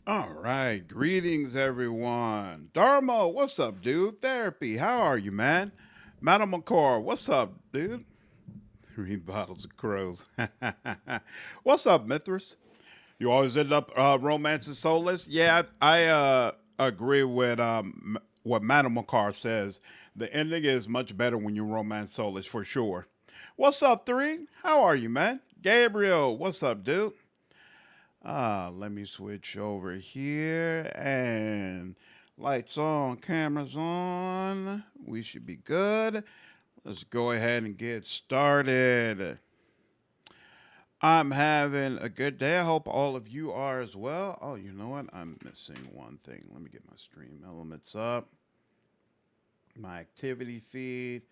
All right, greetings everyone. Dharma, what's up, dude? Therapy, how are you, man? Madam McCor, what's up, dude? 3 bottles of crows. What's up, Mithras? You always end up romancing Solas? Yeah, I agree with what Madam McCar says. The ending is much better when you romance Solas, for sure. What's up, 3? How are you, man? Gabriel, what's up, dude? Let me switch over here and lights on, cameras on. We should be good. Let's go ahead and get started. I'm having a good day. I hope all of you are as well. Oh, you know what? I'm missing one thing. Let me get my stream elements up. My activity feed.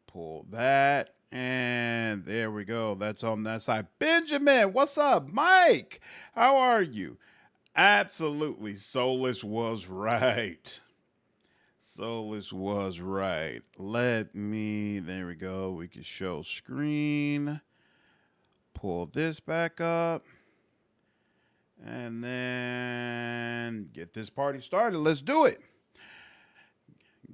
Pull that. And there we go. That's on that side. Benjamin, what's up? Mike, how are you? Absolutely. Solus was right. Solus was right. Let me, there we go. We can show screen. Pull this back up. And then get this party started. Let's do it.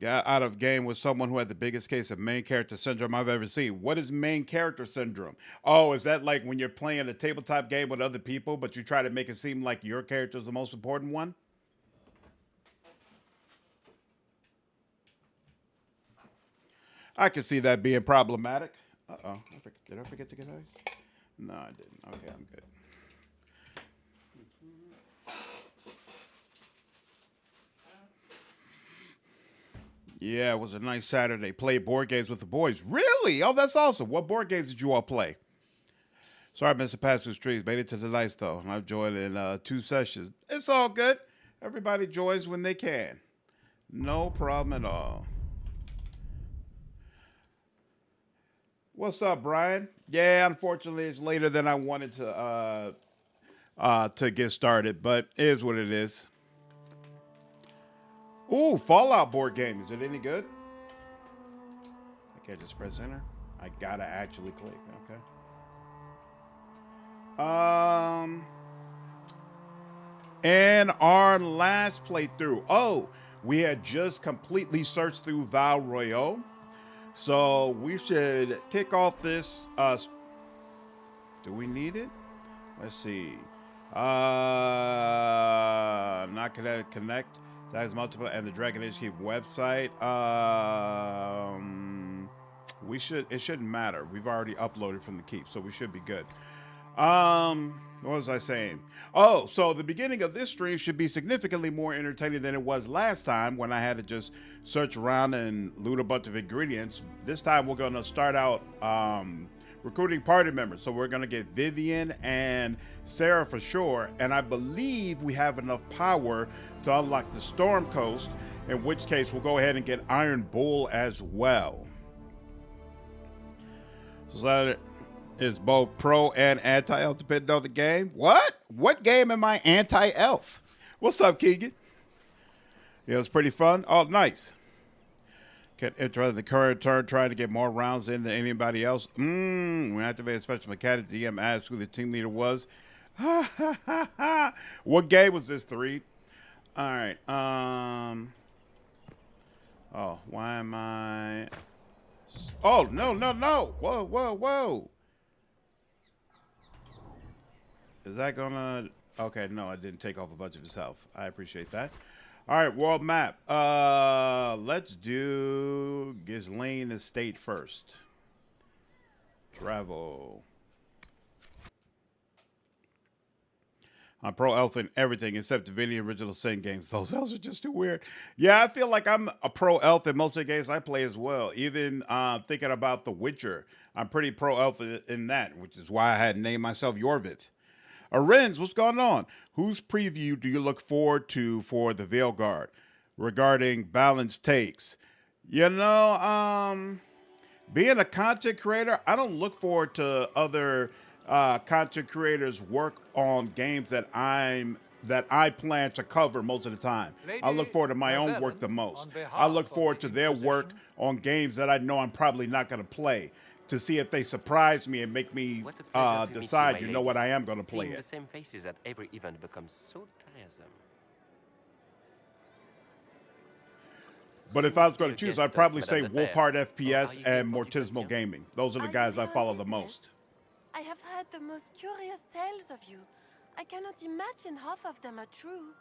Got out of game with someone who had the biggest case of main character syndrome I've ever seen. What is main character syndrome? Oh, is that like when you're playing a tabletop game with other people, but you try to make it seem like your character is the most important one? I can see that being problematic. Uh-oh. Did I forget to get that? No, I didn't. Okay, I'm good. Yeah, it was a nice Saturday. Played board games with the boys. Really? Oh, that's awesome. What board games did you all play? Sorry, Mr. Pastor's Trees. Made it to the nights, though. I've joined in 2 sessions. It's all good. Everybody joins when they can. No problem at all. What's up, Brian? Yeah, unfortunately, it's later than I wanted to get started, but it is what it is. Ooh, Fallout board game. Is it any good? I can't just press enter. I gotta actually click. Okay. And our last playthrough. Oh, we had just completely searched through Val Royale. So we should kick off this. Do we need it? Let's see. Not connect. That is multiple and the Dragon Age website. It shouldn't matter. We've already uploaded from the keep, so we should be good. What was I saying? Oh, so the beginning of this stream should be significantly more entertaining than it was last time when I had to just search around and loot a bunch of ingredients. This time we're gonna start out recruiting party members. So we're gonna get Vivienne and Sera for sure, and I believe we have enough power to unlock the Storm Coast, in which case we'll go ahead and get Iron Bull as well. So that is both pro and anti-elf depending on the game. What? What game am I anti-elf? What's up, Keegan? Yeah, it was pretty fun. Oh, nice. Get enter the current turn, trying to get more rounds in than anybody else. We activated special mechanic. DM asked who the team leader was. What game was this, 3? All right. Oh, why am I? Oh, no. Whoa. Is that gonna? Okay, no, I didn't take off a bunch of his health. I appreciate that. All right, world map. Let's do Ghislaine Estate first. Travel. I'm pro elf in everything except the video original Sin games. Those elves are just too weird. Yeah, I feel like I'm a pro elf in most of the games I play as well. Even thinking about The Witcher, I'm pretty pro elf in that, which is why I had named myself Yorvit. Arenz, what's going on? Whose preview do you look forward to for the Veil Guard regarding balanced takes? You know, being a content creator, I don't look forward to other content creators work on games that I plan to cover most of the time. I look forward to my own work the most. I look forward to their work on games that I know I'm probably not going to play. to see if they surprise me and make me What a pleasure to meet decide, my you know lady. what, I am going to play Seeing the it. same faces at every event becomes so tiresome. But So if you I must was be going a to choose, guest I'd of probably Madame say de Fer, Wolfhard or are FPS you here and for Mortismo diversion? Gaming. Those are the Are guys you I here on follow the business? most. I have heard the most curious tales of you. I cannot imagine half of them are true.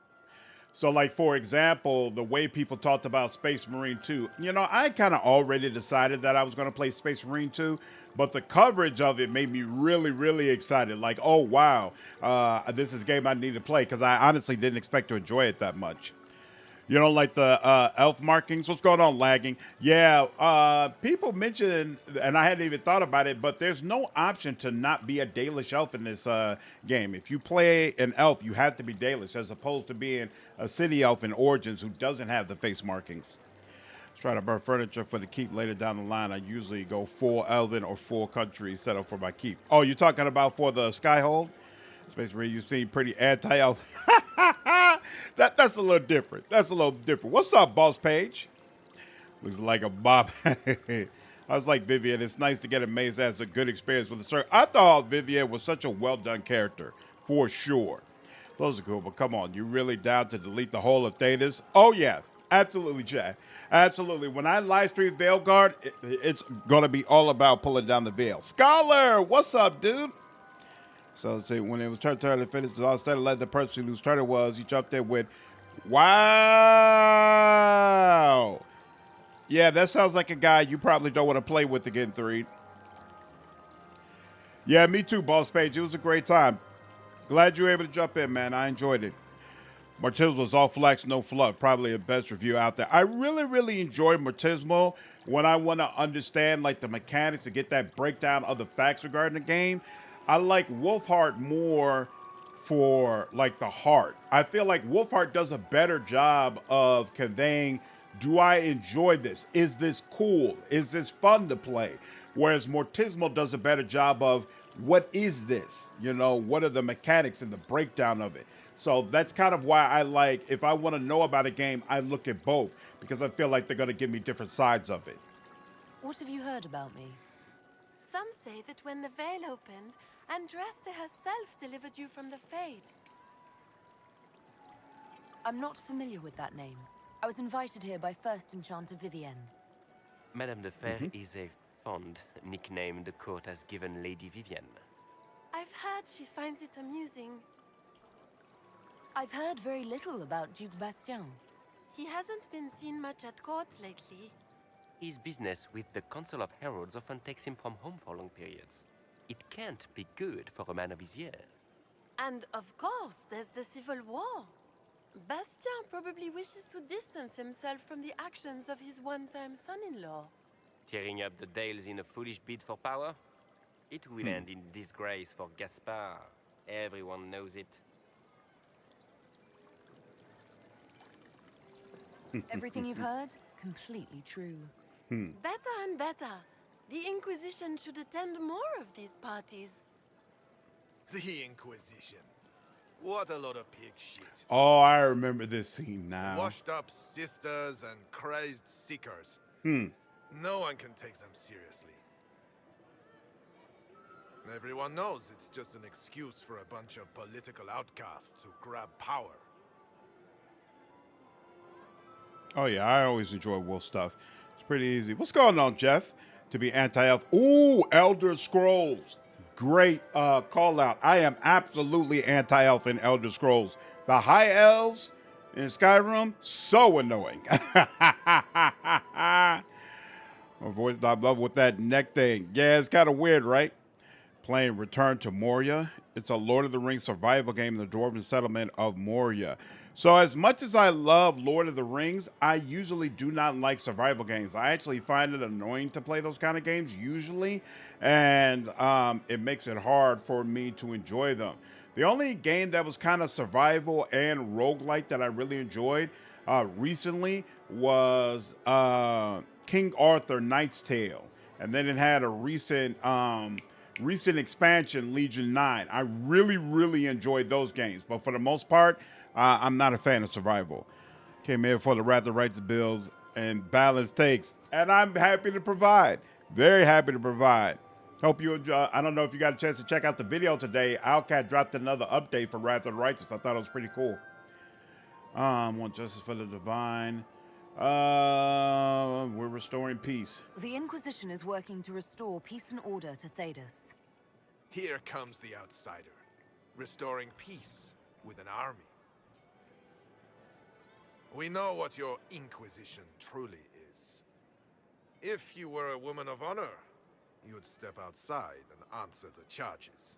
So, like, for example, the way people talked about Space Marine 2, you know, I kind of already decided that I was going to play Space Marine 2, but the coverage of it made me really, really excited. Like, oh, wow, this is a game I need to play, because I honestly didn't expect to enjoy it that much. You know, like the elf markings. What's going on, lagging? Yeah, people mentioned, and I hadn't even thought about it, but there's no option to not be a Dalish elf in this game. If you play an elf, you have to be Dalish, as opposed to being a city elf in Origins who doesn't have the face markings. Try to burn furniture for the keep later down the line. I usually go full elven or full country set up for my keep. Oh, you're talking about for the Skyhold? Space Marine, you seem pretty anti-elf. That's a little different. That's a little different. What's up, Boss Page? Looks like a bob. I was like, Vivienne, it's nice to get a maze as a good experience with the circle. I thought Vivienne was such a well-done character, for sure. Those are cool, but come on, you really down to delete the whole of Thetis? Oh, yeah. Absolutely, Chad. Absolutely. When I live stream Veilguard, it's going to be all about pulling down the veil. Scholar, what's up, dude? So see, when it was turn to finish, instead of letting the person whose turn it was, he jumped in with, wow. Yeah, that sounds like a guy you probably don't want to play with again, 3. Yeah, me too, Boss Page. It was a great time. Glad you were able to jump in, man. I enjoyed it. Mortismo was all flex, no fluff. Probably the best review out there. I really, really enjoy Mortismo when I want to understand like the mechanics to get that breakdown of the facts regarding the game. I like Wolfheart more for like the heart. I feel like Wolfheart does a better job of conveying, do I enjoy this? Is this cool? Is this fun to play? Whereas Mortismo does a better job of, what is this? You know, what are the mechanics and the breakdown of it? So that's kind of why I like, if I want to know about a game, I look at both, because I feel like they're going to give me different sides of it. What have you heard about me? Some say that when the veil opened, Andraste herself delivered you from the Fade. I'm not familiar with that name. I was invited here by First Enchanter Vivienne. Madame de Fer is a fond nickname the court has given Lady Vivienne. I've heard she finds it amusing. I've heard very little about Duke Bastien. He hasn't been seen much at court lately. His business with the Council of Heralds often takes him from home for long periods. It can't be good for a man of his years. And of course, there's the Civil War. Bastien probably wishes to distance himself from the actions of his one-time son-in-law. Tearing up the Dales in a foolish bid for power? It will end in disgrace for Gaspard. Everyone knows it. Everything you've heard? Completely true. Better and better. The Inquisition should attend more of these parties. The Inquisition. What a lot of pig shit. Oh, I remember this scene now. Washed up sisters and crazed seekers. No one can take them seriously. Everyone knows it's just an excuse for a bunch of political outcasts to grab power. Oh, yeah, I always enjoy wolf stuff. It's pretty easy. What's going on, Jeff? To be anti-elf. Ooh, Elder Scrolls. Great call out. I am absolutely anti-elf in Elder Scrolls. The high elves in Skyrim, so annoying. My voice not love with that neck thing. Yeah, it's kind of weird, right? Playing Return to Moria. It's a Lord of the Rings survival game in the Dwarven settlement of Moria. So as much as I love Lord of the Rings, I usually do not like survival games. I actually find it annoying to play those kind of games usually, and it makes it hard for me to enjoy them. The only game that was kind of survival and roguelike that I really enjoyed recently was King Arthur Knight's Tale. And then it had a recent expansion, Legion 9. I really, really enjoyed those games. But for the most part, I'm not a fan of survival. Came here for the Wrath of Righteous bills and balance takes. And I'm happy to provide. Very happy to provide. Hope you enjoy. I don't know if you got a chance to check out the video today. Owlcat dropped another update for Wrath of the Righteous. I thought it was pretty cool. Want justice for the divine. We're restoring peace. The Inquisition is working to restore peace and order to Thedas. Here comes the outsider, restoring peace with an army. We know what your Inquisition truly is. If you were a woman of honor, you'd step outside and answer the charges.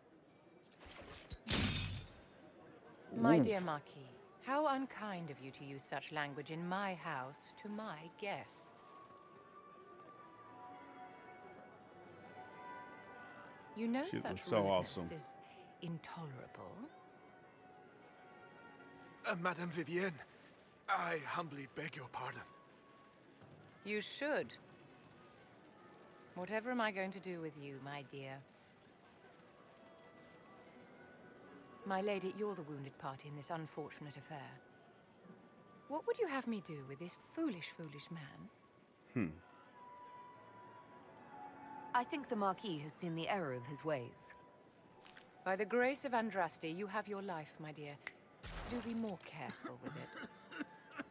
My dear Marquis, how unkind of you to use such language in my house to my guests. You know She was such so rudeness awesome. is intolerable. Madame Vivienne, I humbly beg your pardon. You should. Whatever am I going to do with you, my dear? My lady, you're the wounded party in this unfortunate affair. What would you have me do with this foolish, foolish man? I think the Marquis has seen the error of his ways. By the grace of Andraste, you have your life, my dear. Do be more careful with it.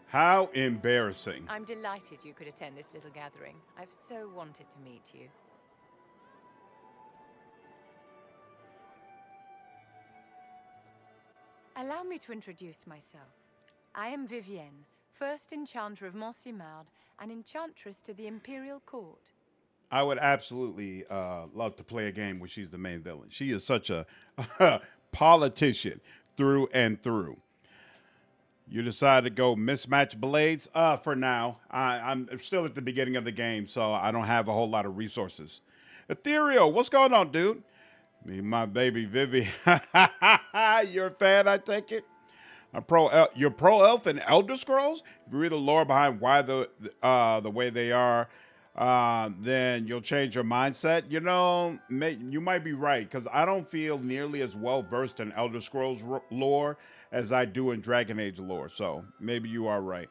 How embarrassing. I'm delighted you could attend this little gathering. I've so wanted to meet you. Allow me to introduce myself. I am Vivienne, first enchanter of Montsimard and enchantress to the Imperial Court. I would absolutely love to play a game where she's the main villain. She is such a politician through and through. You decide to go mismatch blades? For now. I'm still at the beginning of the game, so I don't have a whole lot of resources. Ethereal, what's going on, dude? Me, my baby Vivi. You're a fan, I take it? You're pro elf in Elder Scrolls? If you read the lore behind why the way they are, then you'll change your mindset. You know, you might be right, because I don't feel nearly as well versed in Elder Scrolls lore as I do in Dragon Age lore. So maybe you are right.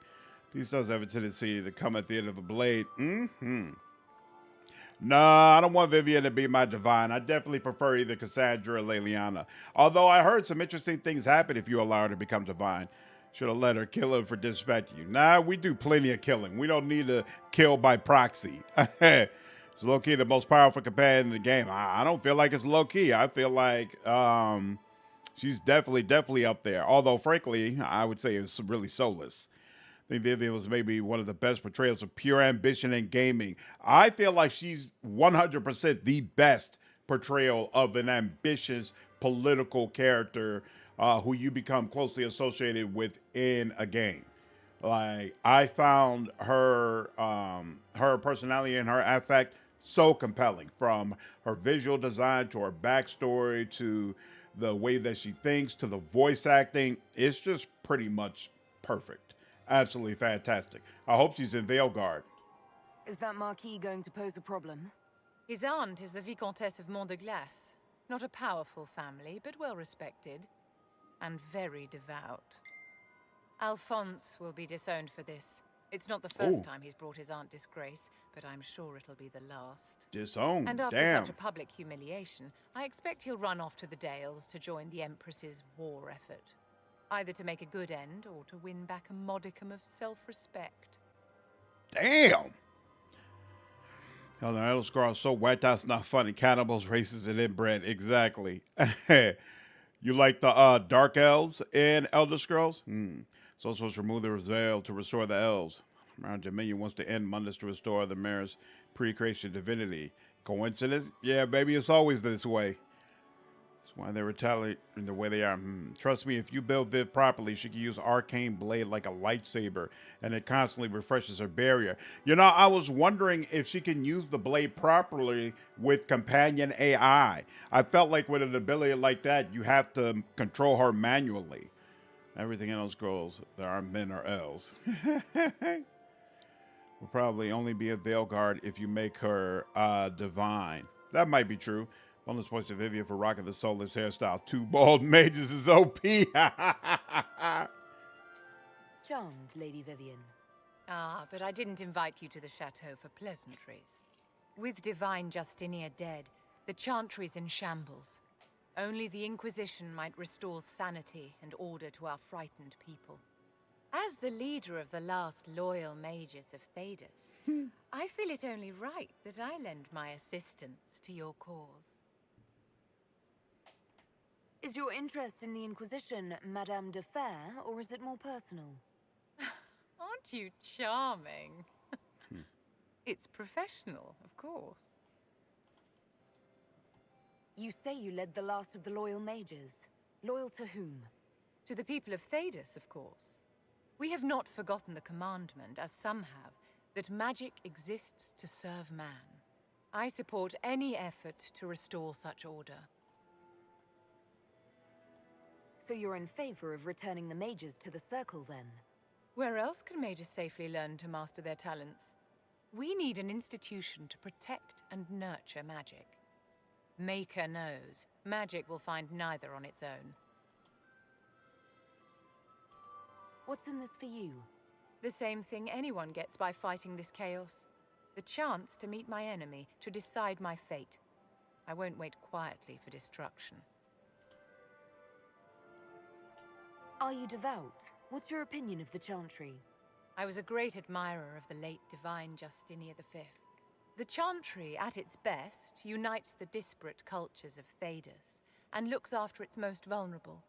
Peace does have a tendency to come at the end of a blade. No, I don't want Vivienne to be my divine. I definitely prefer either Cassandra or Leliana. Although I heard some interesting things happen if you allow her to become divine. Should have let her kill him for disrespecting you. Nah, we do plenty of killing. We don't need to kill by proxy. It's low-key the most powerful companion in the game. I don't feel like it's low-key. I feel like she's definitely up there. Although, frankly, I would say it's really Solas. I think Vivienne was maybe one of the best portrayals of pure ambition in gaming. I feel like she's 100% the best portrayal of an ambitious political character who you become closely associated with in a game. Like, I found her her personality and her affect so compelling, from her visual design to her backstory to the way that she thinks to the voice acting. It's just pretty much perfect. Absolutely fantastic. I hope she's in Veilguard. Is that Marquis going to pose a problem? His aunt is the Vicomtesse of Mont de Glace. Not a powerful family, but well respected. And very devout. Alphonse will be disowned for this. It's not the first time he's brought his aunt disgrace, but I'm sure it'll be the last. Disowned? And after Damn. such a public humiliation, I expect he'll run off to the Dales to join the Empress's war effort. Either to make a good end, or to win back a modicum of self-respect. Damn. Hell, the Elder Scrolls so whacked out, it's not funny. Cannibals, racists, and inbred. Exactly. You like the Dark Elves in Elder Scrolls? So supposed to remove the veil to restore the elves. Around Dominion wants to end Mundus to restore the mayor's pre-creation divinity. Coincidence? Yeah, baby, it's always this way. Why they retaliate in the way they are. Trust me, if you build Viv properly, she can use arcane blade like a lightsaber, and it constantly refreshes her barrier. You know, I was wondering if she can use the blade properly with companion AI. I felt like with an ability like that, you have to control her manually. Everything else grows. There are men or elves. Will probably only be a Veilguard if you make her divine. That might be true. Bonus points to Vivienne for rocking the Solas hairstyle. 2 bald mages is OP. Charmed, Lady Vivienne. Ah, but I didn't invite you to the chateau for pleasantries. With Divine Justinia dead, the Chantry's in shambles. Only the Inquisition might restore sanity and order to our frightened people. As the leader of the last loyal mages of Thedas, I feel it only right that I lend my assistance to your cause. Is your interest in the Inquisition Madame de Fer, or is it more personal? Aren't you charming? It's professional, of course. You say you led the last of the loyal mages. Loyal to whom? To the people of Thedas, of course. We have not forgotten the commandment, as some have, that magic exists to serve man. I support any effort to restore such order. So you're in favor of returning the mages to the Circle, then? Where else can mages safely learn to master their talents? We need an institution to protect and nurture magic. Maker knows, magic will find neither on its own. What's in this for you? The same thing anyone gets by fighting this chaos. The chance to meet my enemy, to decide my fate. I won't wait quietly for destruction. Are you devout? What's your opinion of the Chantry? I was a great admirer of the late Divine Justinia V. The Chantry, at its best, unites the disparate cultures of Thedas and looks after its most vulnerable.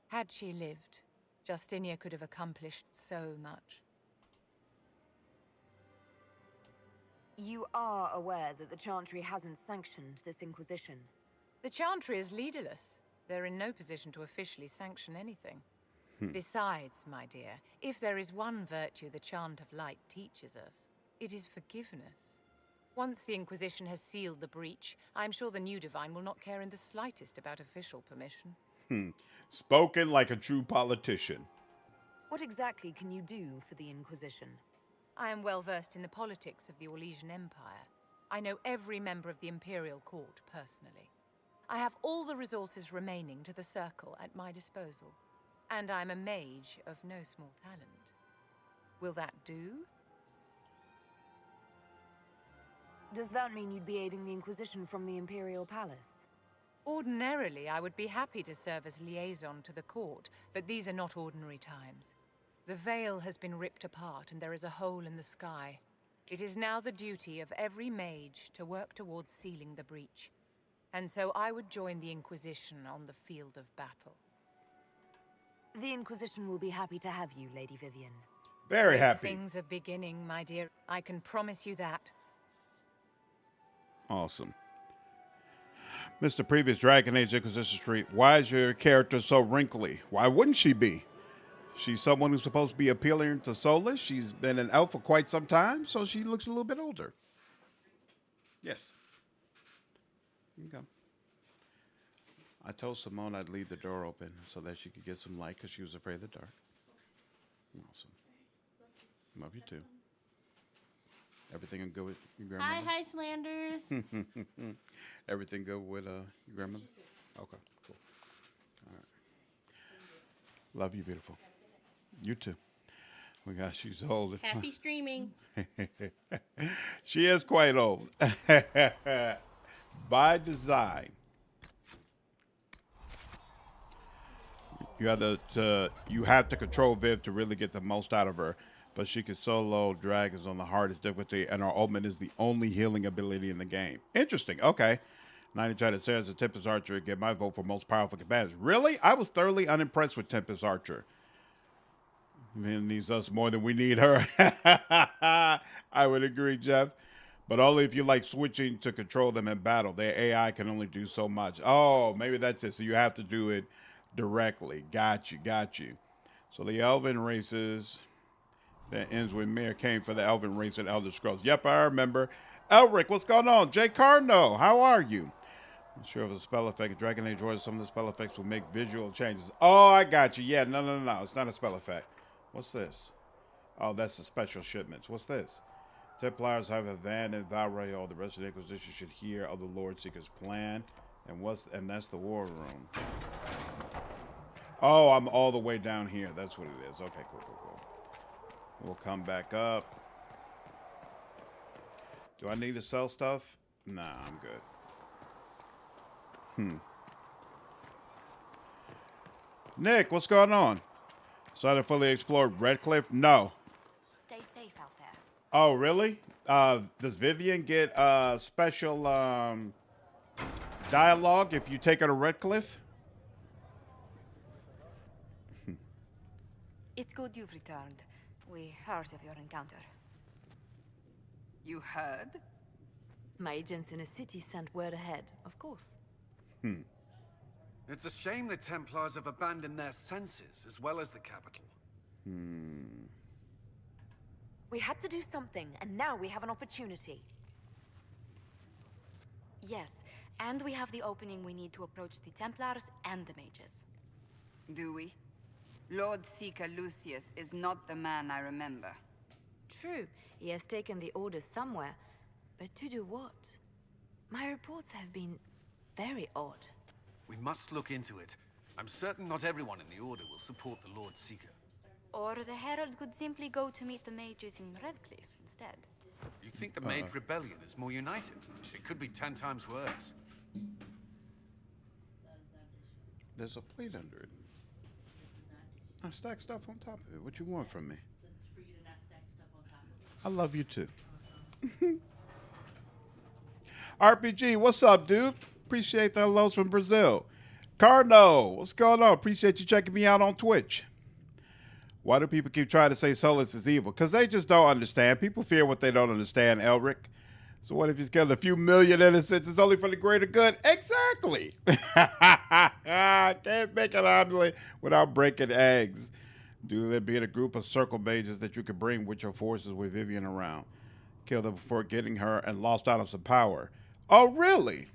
Had she lived, Justinia could have accomplished so much. You are aware that the Chantry hasn't sanctioned this Inquisition? The Chantry is leaderless. They're in no position to officially sanction anything. Besides, my dear, if there is one virtue the Chant of Light teaches us, it is forgiveness. Once the Inquisition has sealed the breach, I'm sure the new Divine will not care in the slightest about official permission. Spoken like a true politician. What exactly can you do for the Inquisition? I am well versed in the politics of the Orlesian Empire. I know every member of the Imperial Court personally. I have all the resources remaining to the Circle at my disposal. And I'm a mage of no small talent. Will that do? Does that mean you'd be aiding the Inquisition from the Imperial Palace? Ordinarily, I would be happy to serve as liaison to the court, but these are not ordinary times. The veil has been ripped apart and there is a hole in the sky. It is now the duty of every mage to work towards sealing the breach. And so I would join the Inquisition on the field of battle. The Inquisition will be happy to have you, Lady Vivienne. Very happy. Things are beginning, my dear. I can promise you that. Awesome. Mr. Previous Dragon Age Inquisition Street, why is your character so wrinkly? Why wouldn't she be? She's someone who's supposed to be appealing to Solas. She's been an elf for quite some time, so she looks a little bit older. Yes. Okay. I told Simone I'd leave the door open so that she could get some light because she was afraid of the dark. Awesome. Love you too. Everything good with your grandmother? Hi, Slanders. Everything good with your grandmother? Okay, cool. All right. Love you, beautiful. You too. She's old. Happy streaming. She is quite old. By design. You have to control Viv to really get the most out of her. But she can solo dragons on the hardest difficulty, and her ultimate is the only healing ability in the game. Interesting. Okay. 90 chat says the Tempest Archer get my vote for most powerful companions. Really? I was thoroughly unimpressed with Tempest Archer. Vivienne needs us more than we need her. I would agree, Jeff. But only if you like switching to control them in battle. Their AI can only do so much. Oh, maybe that's it. So you have to do it directly. Got you. So the elven races that ends with Mir came for the elven race in Elder Scrolls. Yep, I remember. Elric, what's going on? Jay Cardno, how are you? I'm sure of a spell effect. Dragon Age Order, some of the spell effects will make visual changes. Oh, I got you. Yeah, no. It's not a spell effect. What's this? Oh, that's the special shipments. What's this? Templars have a van in Valrail. The rest of the Inquisition should hear of the Lord Seeker's plan. And that's the war room. Oh, I'm all the way down here. That's what it is. Okay, cool. We'll come back up. Do I need to sell stuff? Nah, I'm good. Nick, what's going on? So I fully explored Redcliffe? No. Stay safe out there. Oh, really? Does Vivienne get special dialogue if you take her to Redcliffe? It's good you've returned. We heard of your encounter. You heard? My agents in a city sent word ahead, of course. It's a shame the Templars have abandoned their senses, as well as the capital. We had to do something, and now we have an opportunity. Yes, and we have the opening we need to approach the Templars and the mages. Do we? Lord Seeker Lucius is not the man I remember. True, he has taken the orders somewhere, but to do what? My reports have been very odd. We must look into it. I'm certain not everyone in the Order will support the Lord Seeker. Or the Herald could simply go to meet the mages in Redcliffe instead. You think the Mage Rebellion is more united? It could be 10 times worse. There's a plate under it. I stack stuff on top of it. What you want from me? I love you too. RPG, what's up, dude? Appreciate the hellos from Brazil. Carno, what's going on? Appreciate you checking me out on Twitch. Why do people keep trying to say Solas is evil? Because they just don't understand. People fear what they don't understand, Elric. So what if he's killed a few million innocents? It's only for the greater good. Exactly. Can't make an omelet without breaking eggs. Do there be a group of circle mages that you could bring with your forces with Vivienne around? Kill them before getting her and lost out on some power. Oh, really?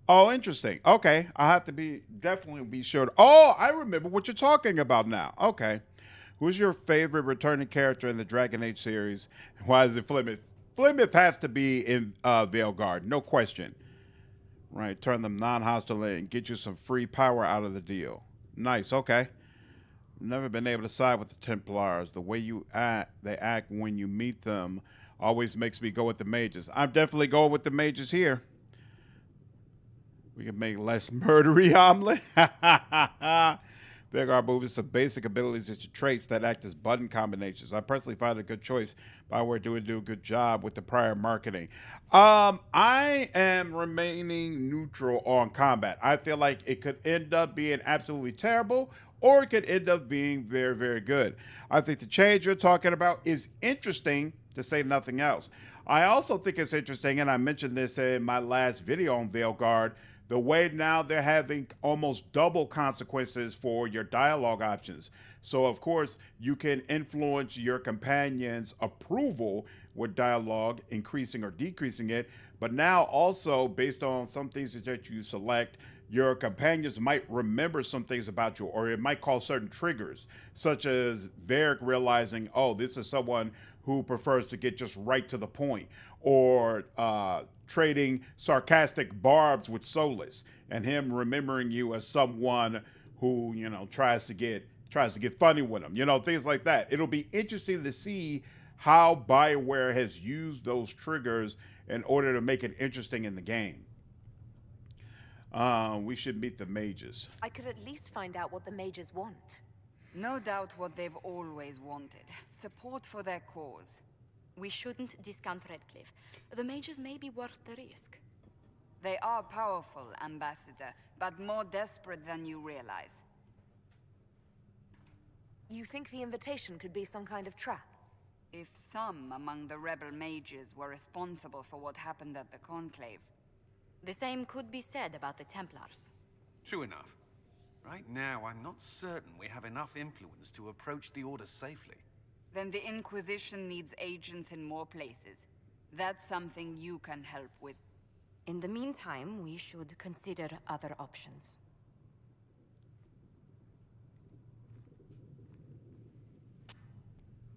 Oh, interesting. Okay, I have to definitely be sure. Oh, I remember what you're talking about now. Okay. Who's your favorite returning character in the Dragon Age series? Why is it Flemeth? Flemeth has to be in Veilguard, no question. Right, turn them non-hostile and get you some free power out of the deal. Nice, okay. Never been able to side with the Templars. The way they act when you meet them always makes me go with the mages. I'm definitely going with the mages here. We can make less murdery omelet. Veilguard moves some basic abilities and traits that act as button combinations. I personally find it a good choice. Bioware do a good job with the prior marketing. I am remaining neutral on combat. I feel like it could end up being absolutely terrible, or it could end up being very, very good. I think the change you're talking about is interesting, to say nothing else. I also think it's interesting, and I mentioned this in my last video on Veilguard, the way now they're having almost double consequences for your dialogue options. So, of course, you can influence your companion's approval with dialogue, increasing or decreasing it. But now also, based on some things that you select, your companions might remember some things about you, or it might cause certain triggers, such as Varric realizing, oh, this is someone who prefers to get just right to the point, or trading sarcastic barbs with Solas, and him remembering you as someone who, you know, tries to get funny with him, you know, things like that. It'll be interesting to see how Bioware has used those triggers in order to make it interesting in the game. We should meet the mages. I could at least find out what the mages want. No doubt what they've always wanted. Support for their cause. We shouldn't discount Redcliffe. The mages may be worth the risk. They are powerful, Ambassador, but more desperate than you realize. You think the invitation could be some kind of trap? If some among the rebel mages were responsible for what happened at the Conclave. The same could be said about the Templars. True enough. Right now, I'm not certain we have enough influence to approach the Order safely. Then the Inquisition needs agents in more places. That's something you can help with. In the meantime, we should consider other options.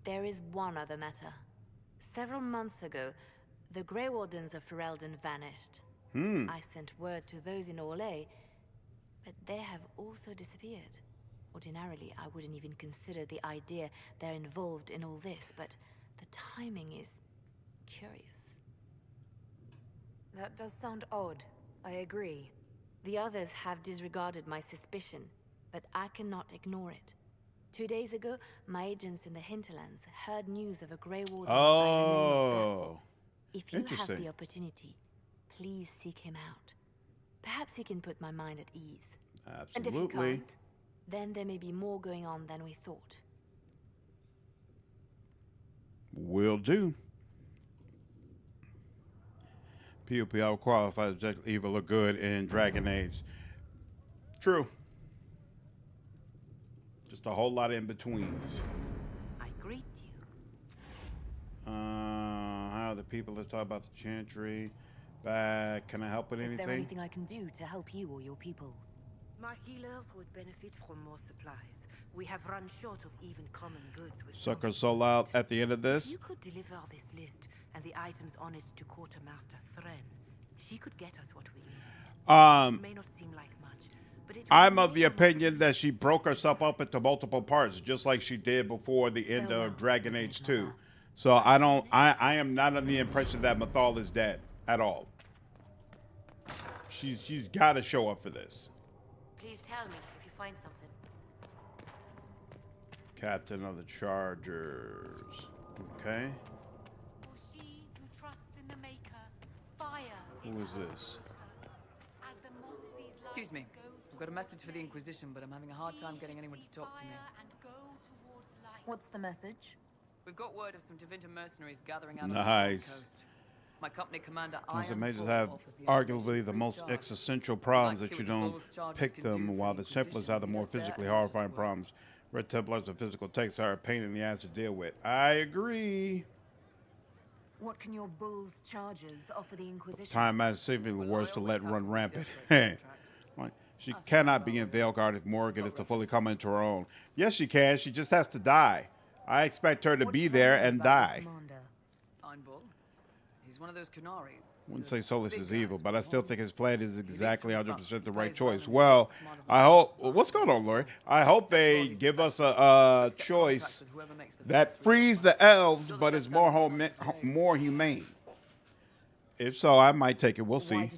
There is one other matter. Several months ago, the Grey Wardens of Ferelden vanished. I sent word to those in Orlais, but they have also disappeared. Ordinarily, I wouldn't even consider the idea they're involved in all this, but the timing is curious. That does sound odd. I agree. The others have disregarded my suspicion, but I cannot ignore it. 2 days ago, my agents in the Hinterlands heard news of a Grey Warden by the name of Oh, If you have interesting. the opportunity, please seek him out. Perhaps he can put my mind at ease. And if he Absolutely. can't, then there may be more going on than we thought. Will do. POP qualified object evil or good in Dragon Age. True. Just a whole lot in between. I greet you. How are the people? Let's talk about the chantry. Back. Can I help with Is anything? there anything I can do to help you or your people? My healers would benefit from more supplies. We have run short of even common goods with Sucker soul out at the end of If this. you could deliver this list and the items on it to Quartermaster Thren, she could get us what we need. It may not seem like much, but it I'm will of the make a opinion that she broke herself up into multiple parts, just like she did before the end of Dragon Age 2. So I am not under the impression that Mathal is dead at all. She's got to show up for this. Please tell me if you find something. Captain of the Chargers. Okay. For she who trusts in the Maker, fire Who is this? As the moth sees light, Excuse me. I've got a message for the Inquisition, but I'm having a hard time getting anyone to talk to me. What's the message? We've got word of some Tevinter mercenaries gathering out on Nice. the coast. My company commander, Those Iron majors Bull, have offers the arguably the Inquisition most free charge. existential problems I'd like that to you see what the don't Bull's charges pick can do them, for while the the Templars Inquisition. have the more Just there physically and not just horrifying words. problems. Red Templars and physical takes are a pain in the ass to deal with. I agree. What can your bull's charges offer the Inquisition? Time out simply worse to let run rampant. Like, she cannot be in Veilguard if Morgan is to fully come into her own. Yes, she can. She just has to die. I expect her to be there and die. Iron Bull. He's one of those Kunari. Wouldn't say Solas is evil, but I still think his plan is exactly 100% the right choice. Well, I hope. What's going on, Lori? I hope they give us a choice that frees the elves, but is more humane. If so, I might take it. We'll see.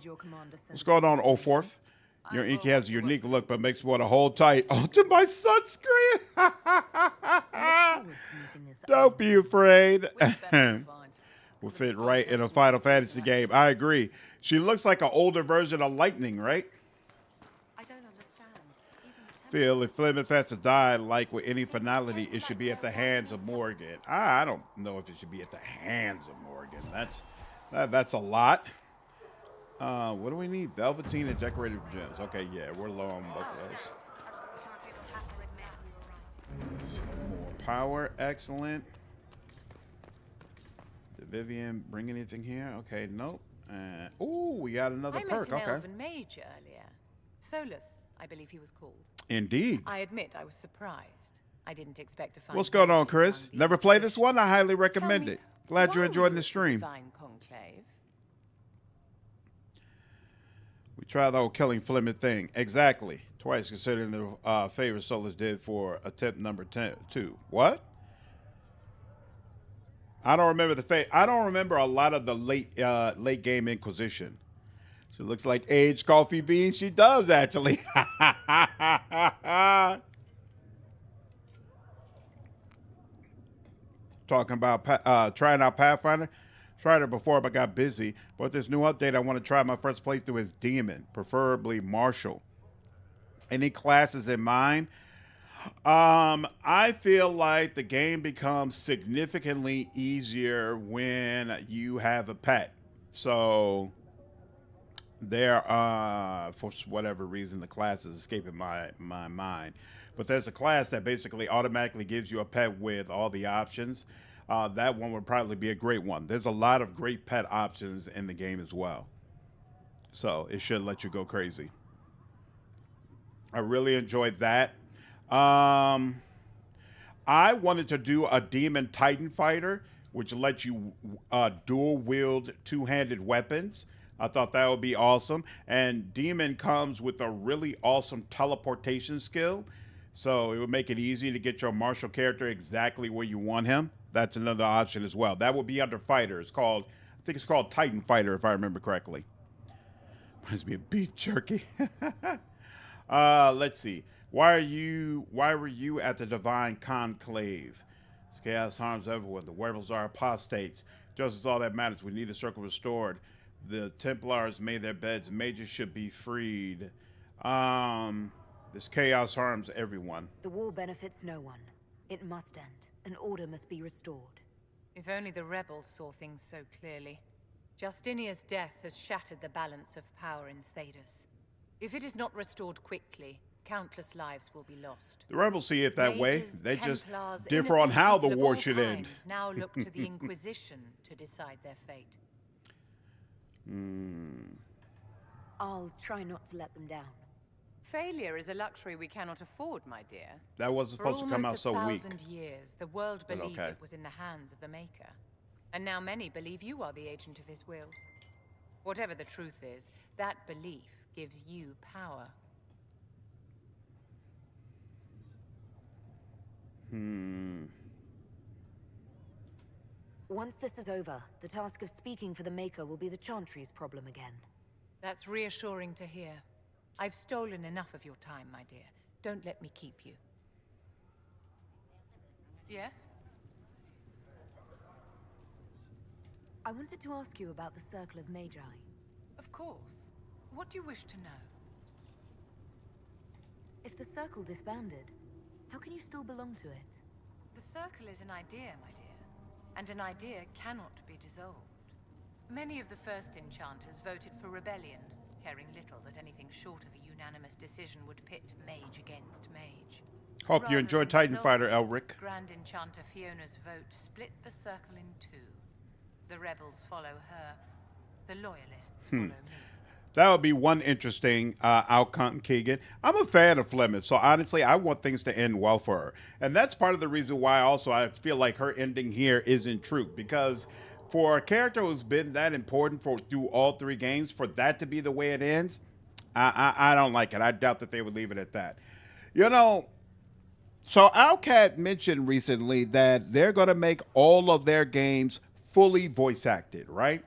What's going on, Oforth? Your inky has a unique look, but makes me want to hold tight onto my sunscreen. Don't be afraid. Will fit right in a Final Fantasy game. I agree. She looks like an older version of Lightning, right? I don't understand. Phil, if Flemeth has to die, like with any finality, it should be at the hands of Morgan. I don't know if it should be at the hands of Morgan. That's a lot. What do we need? Velveteen and decorated gems. Okay, yeah, we're low on both of those. More power, excellent. Did Vivienne bring anything here? Okay, nope. Ooh, we got another I perk. met an Okay. elven mage earlier. Solas, I believe he was called. Indeed. I admit I was surprised. I didn't expect to find. What's going on, mages Chris? among the Never played this Inquisition. one? I highly Tell recommend me, it. Glad you're why enjoying were the you stream. Divine Conclave? We tried the whole killing Flemeth thing. Exactly. Twice considering the favor Solas did for attempt number 2. What? I don't remember I don't remember a lot of the late game Inquisition. She looks like aged coffee beans. She does, actually. Talking about trying out Pathfinder. Tried it before, but got busy. But this new update, I want to try my first playthrough as Demon, preferably Martial. Any classes in mind? I feel like the game becomes significantly easier when you have a pet. So there, for whatever reason, the class is escaping my mind. But there's a class that basically automatically gives you a pet with all the options. That one would probably be a great one. There's a lot of great pet options in the game as well. So it should let you go crazy. I really enjoyed that. I wanted to do a Demon Titan Fighter, which lets you dual wield two-handed weapons. I thought that would be awesome. And Demon comes with a really awesome teleportation skill So it would make it easy to get your martial character exactly where you want him. That's another option as well. That would be under fighter. It's called, I think it's called Titan Fighter, if I remember correctly. Reminds me of beef jerky. Let's see. Why were you at the Divine Conclave? Chaos harms everyone. The werewolves are apostates. Just as all that matters. We need the circle restored. The Templars made their beds. Mages should be freed. This chaos harms everyone. The war benefits no one. It must end. An order must be restored. If only the rebels saw things so clearly. Justinia's death has shattered the balance of power in Thedas. If it is not restored quickly, countless lives will be lost. The rebels see it that way. Mages, They just Templars, differ on innocent how the people of war all should end. kinds now look to the Inquisition to decide their fate. I'll try not to let them down. Failure is a luxury we cannot afford, my dear. That wasn't supposed to come out so weak. For almost 1,000 years, the world But believed okay. it was in the hands of the Maker. And now many believe you are the agent of his will. Whatever the truth is, that belief gives you power. Once this is over, the task of speaking for the Maker will be the Chantry's problem again. That's reassuring to hear. I've stolen enough of your time, my dear. Don't let me keep you. Yes? I wanted to ask you about the Circle of Magi. Of course. What do you wish to know? If the Circle disbanded, how can you still belong to it? The Circle is an idea, my dear. And an idea cannot be dissolved. Many of the first enchanters voted for rebellion, caring little that anything short of a unanimous decision would pit mage against mage. Hope you Rather enjoyed than Titan Fighter, dissolve it, Elric. Grand Enchanter Fiona's vote split the Circle in two. The rebels follow her. The loyalists follow me. That would be one interesting outcome, Keegan. I'm a fan of Flemeth, so honestly, I want things to end well for her. And that's part of the reason why also I feel like her ending here isn't true. Because for a character who's been that important through all three games, for that to be the way it ends, I don't like it. I doubt that they would leave it at that. You know, so Owlcat mentioned recently that they're going to make all of their games fully voice acted, right?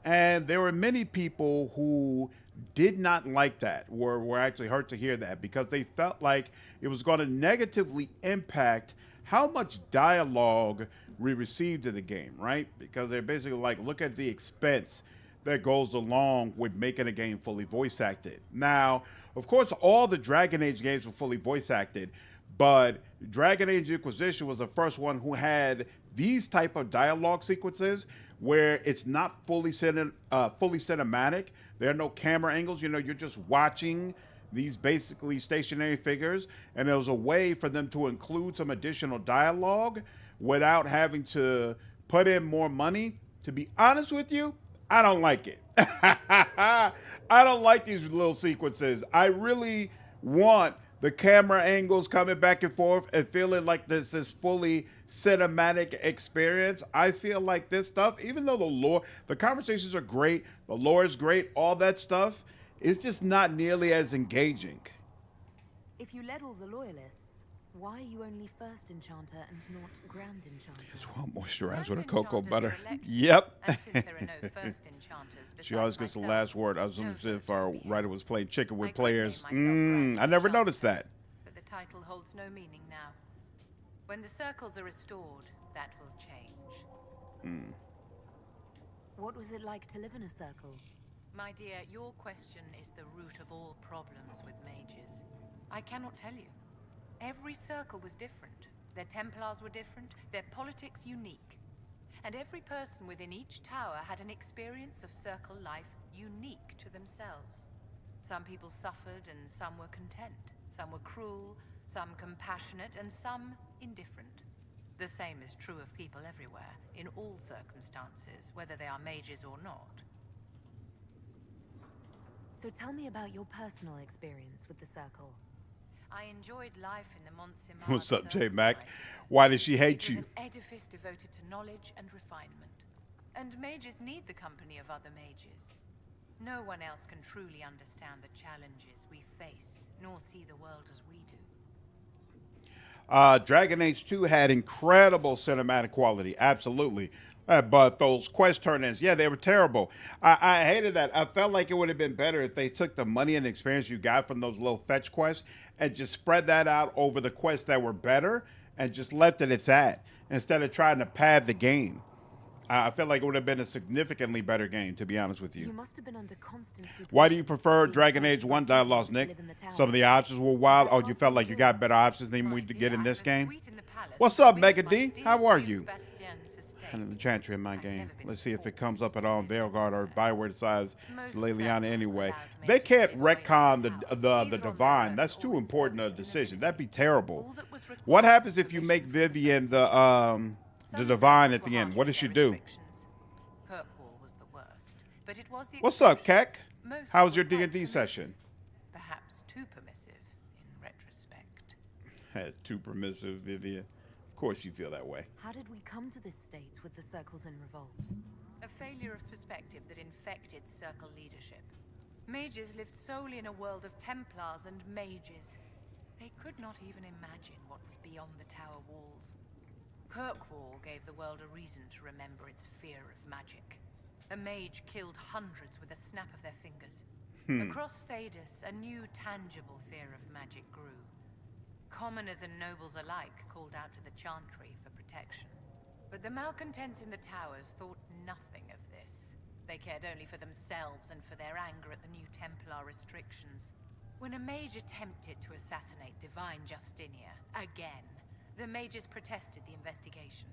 And there were many people who did not like that, were actually hurt to hear that, because they felt like it was going to negatively impact how much dialogue we received in the game, right? Because they're basically like, look at the expense that goes along with making a game fully voice acted. Now, of course, all the Dragon Age games were fully voice acted, but Dragon Age Inquisition was the first one who had these type of dialogue sequences where it's not fully cinematic. There are no camera angles. You know, you're just watching these basically stationary figures, and there was a way for them to include some additional dialogue without having to put in more money. To be honest with you, I don't like it. I don't like these little sequences. I really want the camera angles coming back and forth and feeling like this is fully cinematic experience. I feel like this stuff, even though the conversations are great, the lore is great, all that stuff, is just not nearly as engaging. If you led all the loyalists, why are you only first enchanter and not grand enchanter? Just want moisturize Grand with a cocoa enchanters butter. are elected, Yep. And since there are no first enchanters She always besides gets the myself, last word. I was no as if vote our can be writer held. was playing chicken I with could players. name myself Grand I never Enchanter, noticed that. But the title holds no meaning now. When the circles are restored, that will change. What was it like to live in a circle? My dear, your question is the root of all problems with mages. I cannot tell you. Every circle was different. Their Templars were different, their politics unique. And every person within each tower had an experience of circle life unique to themselves. Some people suffered and some were content. Some were cruel, some compassionate, and some indifferent. The same is true of people everywhere, in all circumstances, whether they are mages or not. So tell me about your personal experience with the circle. I enjoyed life in the Montsemar. What's up, J Circle, Mac? my dear. Why did she hate It was you? an edifice devoted to knowledge and refinement. And mages need the company of other mages. No one else can truly understand the challenges we face, nor see the world as we do. Dragon Age 2 had incredible cinematic quality, absolutely. But those quest turn-ins, yeah, they were terrible. I hated that. I felt like it would have been better if they took the money and experience you got from those little fetch quests and just spread that out over the quests that were better and just left it at that instead of trying to pad the game. I feel like it would have been a significantly better game, to be honest with you. You must have been under constant Why do you prefer Dragon Age 1 dialogues, Nick? Some of the options were wild. Oh, you felt like you got better options than we get in this game? What's up, Mega D? How are you? And the chantry in my game. Let's see if it comes up at all in Veilguard or Bioware decides it's Leliana anyway. They can't retcon the Divine. That's too important a decision. That'd be terrible. What happens if you make Vivienne the Divine at the end? What does she do? What's up, Keck? How was your D&D session? Perhaps too permissive in retrospect. Too permissive, Vivienne. Of course you feel that way. How did we come to this state with the circles in revolt? A failure of perspective that infected Circle leadership. Mages lived solely in a world of Templars and mages. They could not even imagine what was beyond the tower walls. Kirkwall gave the world a reason to remember its fear of magic. A mage killed hundreds with a snap of their fingers. Across Thedas, a new tangible fear of magic grew. Commoners and nobles alike called out to the Chantry for protection. But the malcontents in the towers thought nothing of this. They cared only for themselves and for their anger at the new Templar restrictions. When a mage attempted to assassinate Divine Justinia, again, the mages protested the investigation.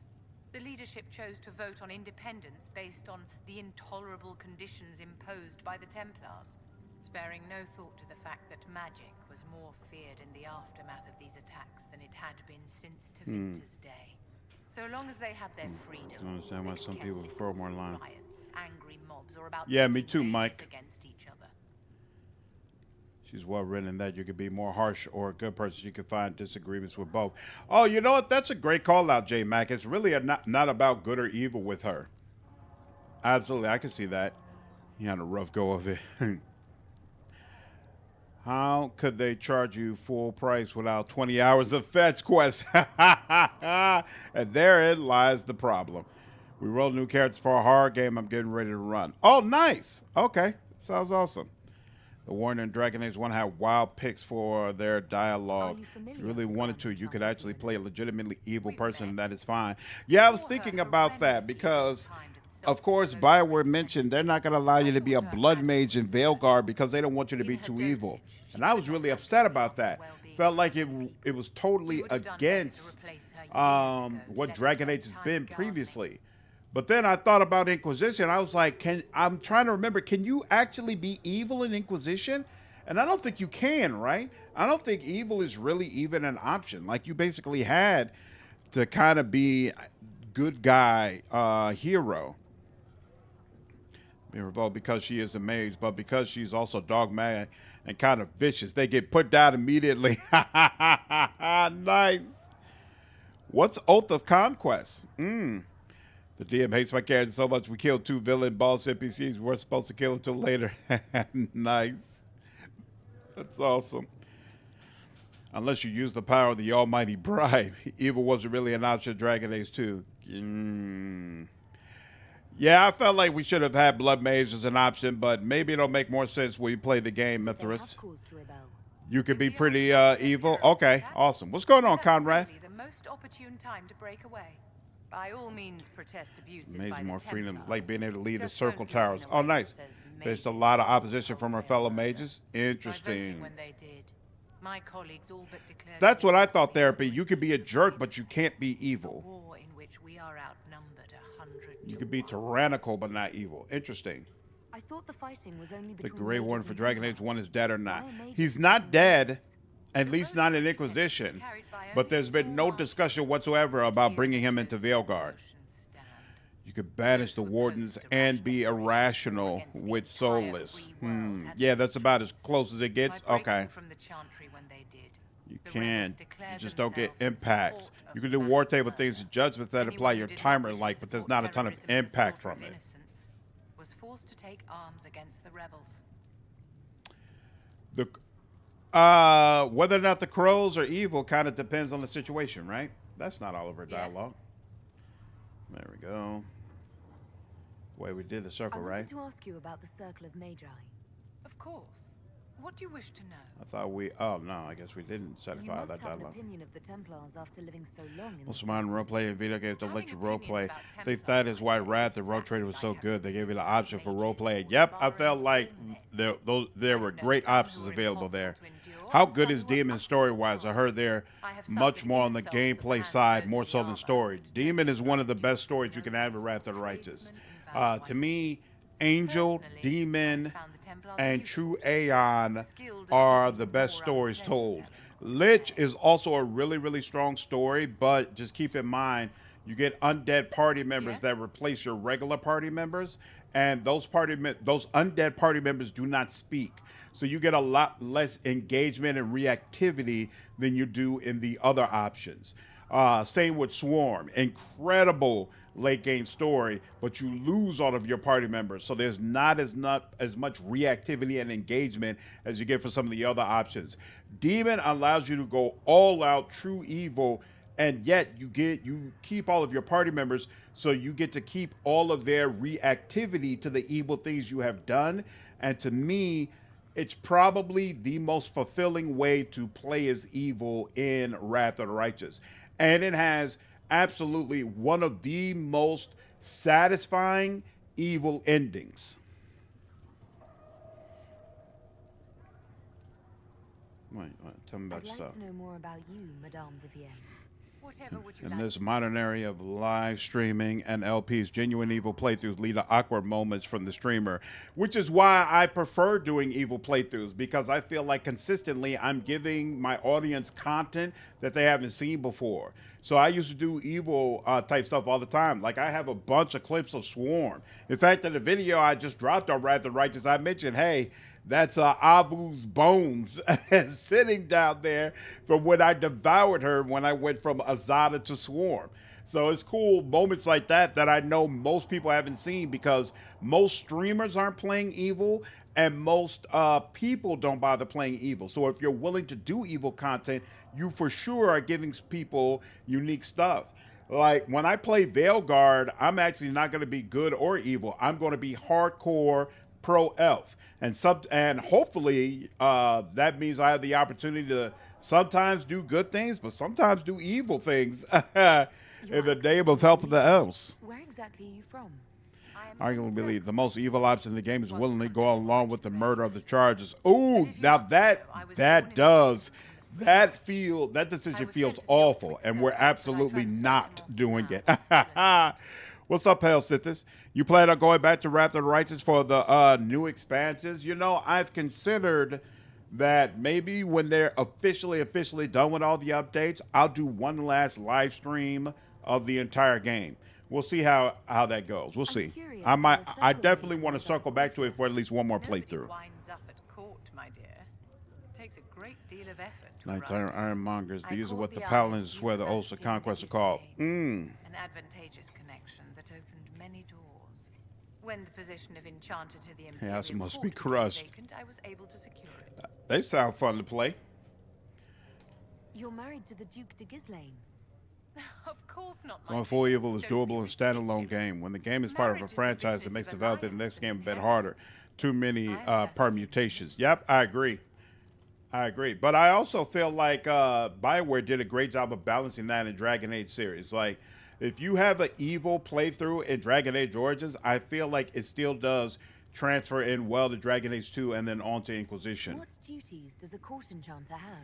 The leadership chose to vote on independence based on the intolerable conditions imposed by the Templars, sparing no thought to the fact that magic was more feared in the aftermath of these attacks than it had been since Tevinter's day. So long as they had their freedom, I don't understand why some people throw more line. Riots, angry mobs, or about yeah, me too, Mike. Against each other. She's well written in that you could be more harsh or a good person. You could find disagreements with both. Oh, you know what? That's a great call out, J Mac. It's really not about good or evil with her. Absolutely, I can see that. You had a rough go of it. How could they charge you full price without 20 hours of fetch quest? And therein lies the problem. We rolled new characters for a horror game I'm getting ready to run. Oh, nice. Okay, sounds awesome. The Warner and Dragon Age 1 had wild picks for their dialogue. If you really wanted to, you could actually play a legitimately evil person, and that is fine. Yeah, I was thinking about that because, of course, Bioware mentioned they're not going to allow you to be a blood mage in Veilguard because they don't want you to be too evil. And I was really upset about that. Felt like it was totally against what Dragon Age has been previously. But then I thought about Inquisition. I was like, I'm trying to remember, can you actually be evil in Inquisition? And I don't think you can, right? I don't think evil is really even an option. Like, you basically had to kind of be good guy, hero. Be revolt because she is a mage, but because she's also dogmatic and kind of vicious, they get put down immediately. Nice. What's Oath of Conquest? The DM hates my character so much we killed 2 villain boss NPCs we weren't supposed to kill until later. Nice. That's awesome. Unless you use the power of the almighty bribe. Evil wasn't really an option in Dragon Age 2. Yeah, I felt like we should have had Blood Mage as an option, but maybe it'll make more sense when you play the game, Mithras. You could be pretty evil. Okay, awesome. What's going on, Conrad? The most opportune time to break away. By all means, protest abuses Maybe by more the freedoms, Templars. like being able to lead the Just circle don't do it in towers. a Oh, way nice. that says Faced a mages lot of equal opposition from her fellow wholesale mages. murder. By voting Interesting. when they did, my colleagues all but declared That's what I thought, war Therapy. You could be a jerk, but you can't be evil. war in which we are outnumbered 100 You to could be 1. tyrannical, but not evil. Interesting. I thought the fighting was only The between Grey Warden mages for and Dragon Age Templars. 1 is dead or not. Why are mages He's and not Templars dead, the at least not in Inquisition. But there's been no discussion whatsoever about bringing him into Veilguard. You could banish the Wardens and be irrational with Solas. Yeah, that's about as close as it gets. Okay. You can. You just don't get impacts. You can do war table things and judgments that apply your timer like, but there's not a ton of impact from it. Was forced to take arms against the rebels. Whether or not the crows are evil kind of depends on the situation, right? That's not all of our dialogue. There we go. Way we did the circle, right? I wanted to ask you about the Circle of Magi. Of course. What do you wish to know? I thought we. Oh no, I guess we didn't satisfy that You must have an dialogue. opinion of the Templars after living so long in Most the modern roleplay and video games don't let you roleplay. I think that is why Wrath and Rogue Trader was so good. They gave you the option for roleplay. Yep, I felt like there were great options available there. How good is Demon story-wise? I heard they're much more on the gameplay side, more so than story. Demon is one of the best stories you can have in Wrath of the Righteous. To me, Angel, Demon, and True Aeon are the best stories told. Lich is also a really, really strong story, but just keep in mind, you get undead party members that replace your regular party members, and those undead party members do not speak. So you get a lot less engagement and reactivity than you do in the other options. Same with Swarm. Incredible late game story, but you lose all of your party members. So there's not as much reactivity and engagement as you get for some of the other options. Demon allows you to go all out, true evil, and yet you keep all of your party members, so you get to keep all of their reactivity to the evil things you have done. And to me, it's probably the most fulfilling way to play as evil in Wrath of the Righteous. And it has absolutely one of the most satisfying evil endings. Wait, tell me about yourself. I'd like to know more about you, Madame Vivienne. Whatever would you In like? this modern area of live streaming and LPs, genuine evil playthroughs lead to awkward moments from the streamer, which is why I prefer doing evil playthroughs, because I feel like consistently I'm giving my audience content that they haven't seen before. So I used to do evil type stuff all the time. Like I have a bunch of clips of Swarm. In fact, in the video I just dropped on Wrath of the Righteous, I mentioned, hey, that's Avu's bones sitting down there from when I devoured her when I went from Azada to Swarm. So it's cool moments like that that I know most people haven't seen, because most streamers aren't playing evil and most people don't bother playing evil. So if you're willing to do evil content, you for sure are giving people unique stuff. Like when I play Veilguard, I'm actually not going to be good or evil. I'm going to be hardcore pro elf. And hopefully that means I have the opportunity to sometimes do good things, but sometimes do evil things in the name of helping the elves. Where exactly are you from? I can believe the most evil option in the game is willingly go along with the murder of the charges. Ooh, now that decision feels awful, and we're absolutely not doing it. What's up, Pale Sithis? You plan on going back to Wrath of the Righteous for the new expansions? You know, I've considered that maybe when they're officially done with all the updates, I'll do one last live stream of the entire game. We'll see how that goes. We'll see. I definitely want to circle back to it for at least one more playthrough. Winds up at court, my dear. It takes a great deal of effort to Nighttime run. Ironmongers. These are what the Paladins swear the oaths of conquest are called. An advantageous connection that opened many doors. When the position of enchanter to the Imperial House must Court be became crushed. vacant, I was able to secure it. They sound fun to play. You're married to the Duke de Ghislaine. Of course not. Going full evil is doable in a standalone game. When the game is part of a franchise, it makes developing the next game a bit harder. Too many permutations. Yep, I agree. But I also feel like BioWare did a great job of balancing that in Dragon Age series. Like, if you have an evil playthrough in Dragon Age Origins, I feel like it still does transfer in well to Dragon Age 2 and then on to Inquisition. What duties does a court enchanter have?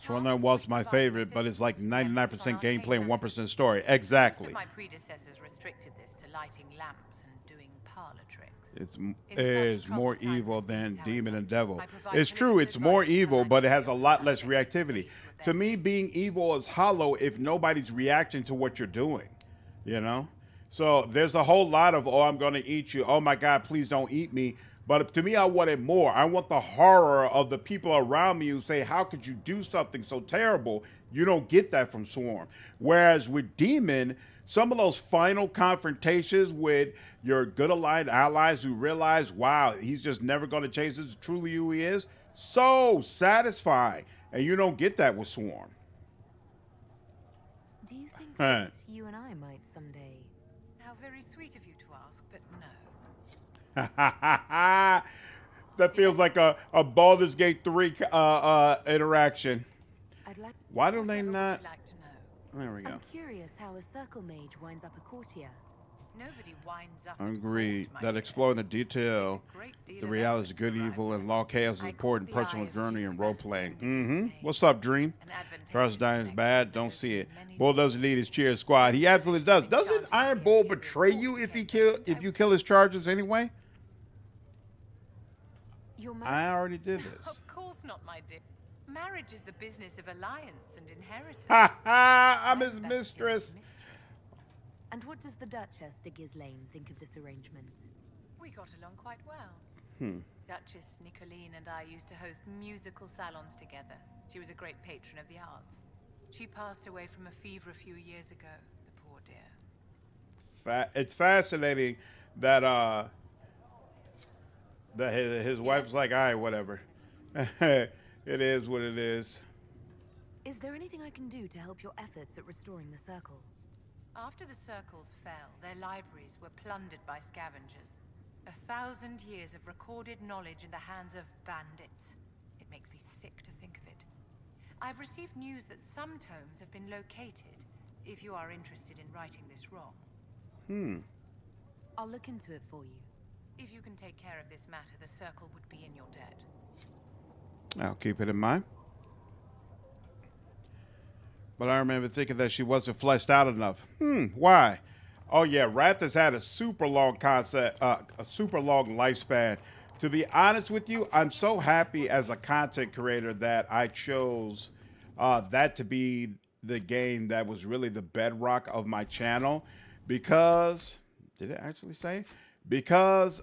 Shoreline was my favorite, but it's like 99% gameplay and 1% story. Exactly. My predecessors restricted this to lighting lamps and doing parlor tricks. It is more evil than Demon and Devil. It's true, it's more evil, but it has a lot less reactivity. To me, being evil is hollow if nobody's reacting to what you're doing, you know? So there's a whole lot of, oh, I'm going to eat you. Oh, my God, please don't eat me. But to me, I want it more. I want the horror of the people around me who say, how could you do something so terrible? You don't get that from Swarm. Whereas with Demon, some of those final confrontations with your good aligned allies who realize, wow, he's just never going to change. This is truly who he is. So satisfying. And you don't get that with Swarm. Do you think Huh. that you and I might someday? How very sweet of you to ask, but no. That feels like a Baldur's Gate 3 interaction. I'd like. Why do they Whatever would not? you like to know? There we go. I'm curious how a circle mage winds up a courtier. Nobody winds up. Agreed. at court, my That dear. exploring the detail, Takes a great deal the of reality is effort good, to arrive evil, at and law chaos is I important call the personal eye of journey and role duty playing. best thing What's up, Dream? An advantageous Trust Dine's connection bad. that Don't has see it. many Bull doesn't need his cheer squad. He absolutely does. Doesn't Iron Bull betray you if you kill his charges anyway? Your I already did this. Of course not, my dear. Marriage is the business of alliance and inheritance. Ha ha! I'm his And that's mistress. And what does the Duchess de Ghislaine think of this arrangement? We got along quite well. Hmm. Duchess Nicoline and I used to host musical salons together. She was a great patron of the arts. She passed away from a fever a few years ago, the poor dear. It's fascinating that that his wife's like, all right, whatever. It is what it is. Is there anything I can do to help your efforts at restoring the circle? After the circles fell, their libraries were plundered by scavengers. 1,000 years of recorded knowledge in the hands of bandits. It makes me sick to think of it. I've received news that some tomes have been located, if you are interested in righting this wrong. I'll look into it for you. If you can take care of this matter, the circle would be in your debt. I'll keep it in mind. But I remember thinking that she wasn't fleshed out enough. Why? Oh yeah, Raptors had a super long concept, a super long lifespan. To be honest with you, I'm so happy as a content creator that I chose that to be the game that was really the bedrock of my channel, because did it actually say? Because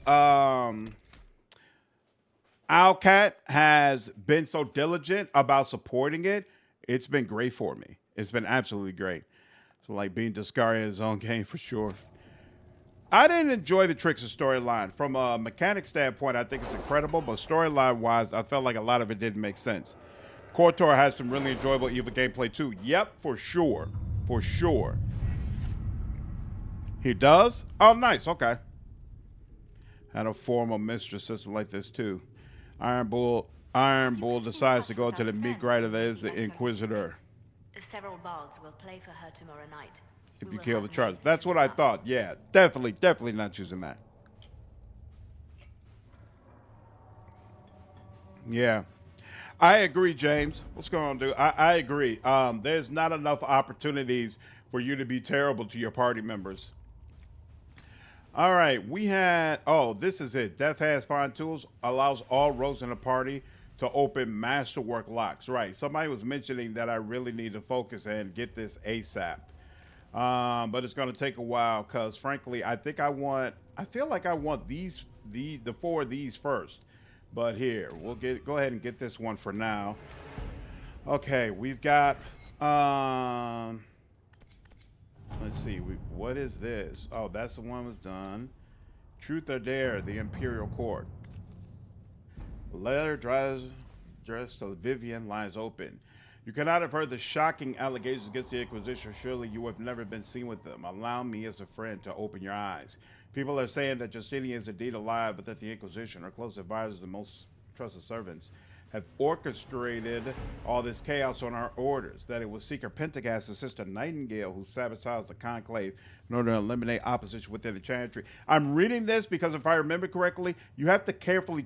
Owlcat has been so diligent about supporting it. It's been great for me. It's been absolutely great. So like being Discari in his own game for sure. I didn't enjoy the Trickster storyline. From a mechanic standpoint, I think it's incredible, but storyline wise, I felt like a lot of it didn't make sense. KOTOR has some really enjoyable evil gameplay too. Yep, for sure. For sure. He does? Oh, nice. Okay. Had a formal mistress system like this too. Iron Bull decides to go to the meat grinder that is the Inquisitor. Several bards will play for her tomorrow night. If you kill the charge. That's what I thought. Yeah, definitely not choosing that. Yeah. I agree, James. What's going on, dude? I agree. There's not enough opportunities for you to be terrible to your party members. All right, we had, this is it. Death has fine tools, allows all rogues in the party to open masterwork locks. Right, somebody was mentioning that I really need to focus and get this ASAP. But it's going to take a while because, frankly, I feel like I want the 4 of these first. But here, we'll go ahead and get this one for now. Okay, we've got, let's see, what is this? Oh, that's the one that was done. Truth or Dare, the Imperial Court. Letter dressed to Vivienne lies open. You cannot have heard the shocking allegations against the Inquisition. Surely you have never been seen with them. Allow me as a friend to open your eyes. People are saying that Justinian is indeed alive, but that the Inquisition, our close advisors and most trusted servants, have orchestrated all this chaos on our orders, that it was Seeker Pentagast's sister Nightingale who sabotaged the Conclave in order to eliminate opposition within the Chantry. I'm reading this because if I remember correctly, you have to carefully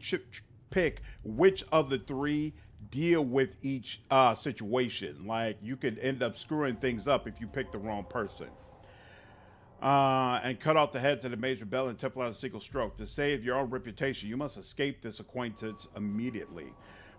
pick which of the 3 deal with each situation. Like, you could end up screwing things up if you pick the wrong person. And cut off the heads of the Major Bell and Templar in a single stroke. To save your own reputation, you must escape this acquaintance immediately.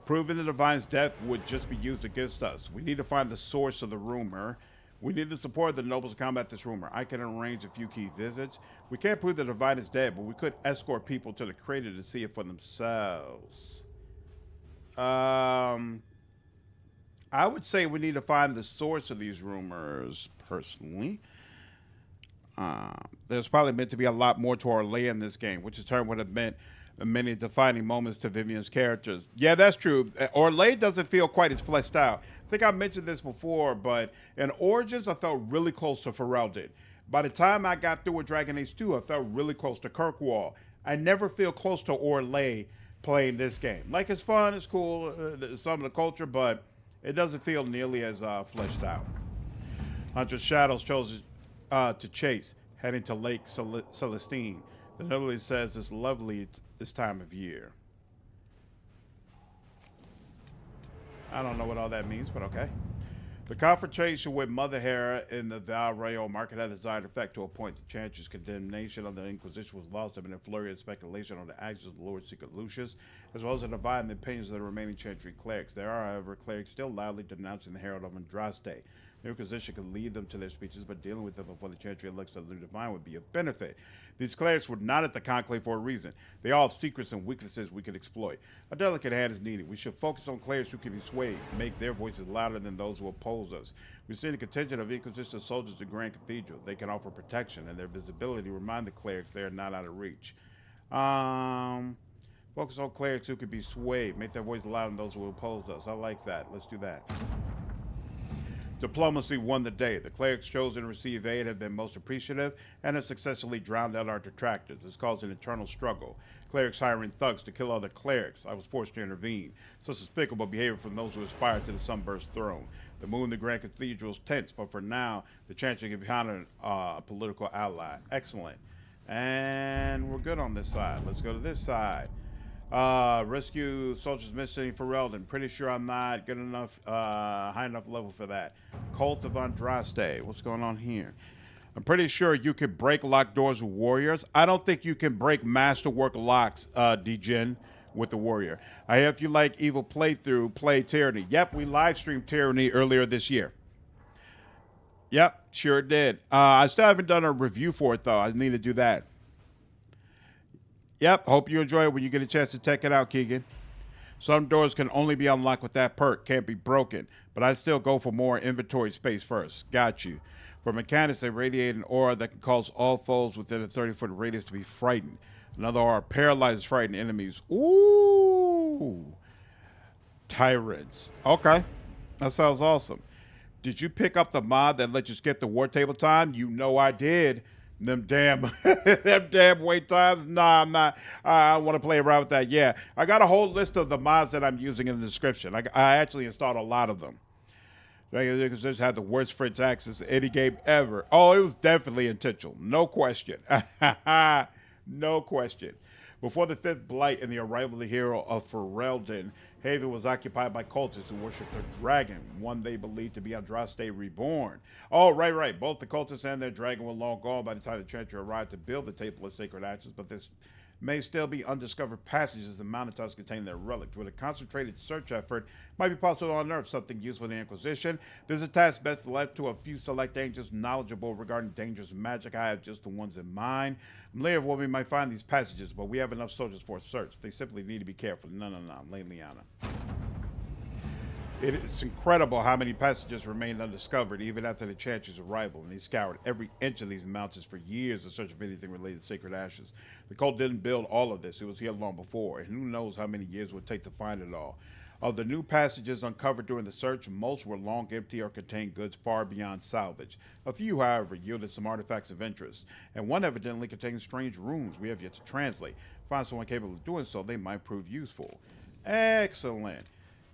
Proving the Divine's death would just be used against us. We need to find the source of the rumor. We need the support of the nobles to combat this rumor. I can arrange a few key visits. We can't prove the Divine is dead, but we could escort people to the crater to see it for themselves. I would say we need to find the source of these rumors, personally. There's probably meant to be a lot more to our lay in this game, which in turn would have meant many defining moments to Vivienne's characters. Yeah, that's true. Orlais doesn't feel quite as fleshed out. I think I mentioned this before, but in Origins, I felt really close to Ferelden. By the time I got through with Dragon Age 2, I felt really close to Kirkwall. I never feel close to Orlais playing this game. Like, it's fun, it's cool, some of the culture, but it doesn't feel nearly as fleshed out. Hunter Shadows chose to chase, heading to Lake Celestine. The novelty says it's lovely this time of year. I don't know what all that means, but okay. The confrontation with Mother Hera in the Val Rayo market had a desired effect to appoint the Chancellor's condemnation of the Inquisition was lost amid a flurry of speculation on the actions of the Lord Secret Lucius, as well as a divide in the opinions of the remaining Chantry clerics. There are, however, clerics still loudly denouncing the Herald of Andraste. The Inquisition could lead them to their speeches, but dealing with them before the Chantry elects the Solidifying would be of benefit. These clerics were not at the conclave for a reason. They all have secrets and weaknesses we could exploit. A delicate hand is needed. We should focus on clerics who can be swayed, make their voices louder than those who oppose us. We send a contingent of Inquisition soldiers to Grand Cathedral. They can offer protection, and their visibility remind the clerics they are not out of reach. Focus on clerics who can be swayed, make their voice louder than those who oppose us. I like that. Let's do that. Diplomacy won the day. The clerics chosen to receive aid have been most appreciative and have successfully drowned out our detractors. This caused an internal struggle. Clerics hiring thugs to kill other clerics. I was forced to intervene. Such despicable behavior from those who aspire to the Sunburst throne. The moon in the Grand Cathedral's tense, but for now, the Chancellor can be behind a political ally. Excellent. And we're good on this side. Let's go to this side. Rescue soldiers missing Ferelden. Pretty sure I'm not good enough, high enough level for that. Cult of Andraste. What's going on here? I'm pretty sure you could break locked doors with warriors. I don't think you can break masterwork locks, Degen, with the warrior. If you like evil playthrough, play Tyranny. Yep, we live streamed Tyranny earlier this year. Yep, sure did. I still haven't done a review for it, though. I need to do that. Yep, hope you enjoy it when you get a chance to check it out, Keegan. Some doors can only be unlocked with that perk, can't be broken, but I'd still go for more inventory space first. Got you. For mechanics, they radiate an aura that can cause all foes within a 30-foot radius to be frightened. Another aura paralyzes frightened enemies. Ooh. Tyrants. Okay, that sounds awesome. Did you pick up the mod that let you skip the war table time? You know I did. Them damn wait times. Nah, I'm not. I want to play around with that. Yeah, I got a whole list of the mods that I'm using in the description. I actually installed a lot of them. Because just had the worst French accents in any game ever. Oh, it was definitely intentional. No question. No question. Before the fifth blight and the arrival of the hero of Ferelden, Haven was occupied by cultists who worshipped a dragon, one they believed to be Andraste reborn. Oh, right. Both the cultists and their dragon were long gone by the time the Chantry arrived to build the Table of Sacred Ashes, but this may still be undiscovered passages the mountaintops contain their relics. With a concentrated search effort, it might be possible to unearth something useful in the Inquisition. This is a task best left to a few select agents knowledgeable regarding dangerous magic. I have just the ones in mind. I'm later where we might find these passages, but we have enough soldiers for a search. They simply need to be careful. No, Leliana. It's incredible how many passages remained undiscovered even after the Chantry's arrival, and they scoured every inch of these mountains for years in search of anything related to Sacred Ashes. The cult didn't build all of this. It was here long before, and who knows how many years it would take to find it all. Of the new passages uncovered during the search, most were long empty or contained goods far beyond salvage. A few, however, yielded some artifacts of interest, and one evidently contained strange runes we have yet to translate. Find someone capable of doing so, they might prove useful. Excellent.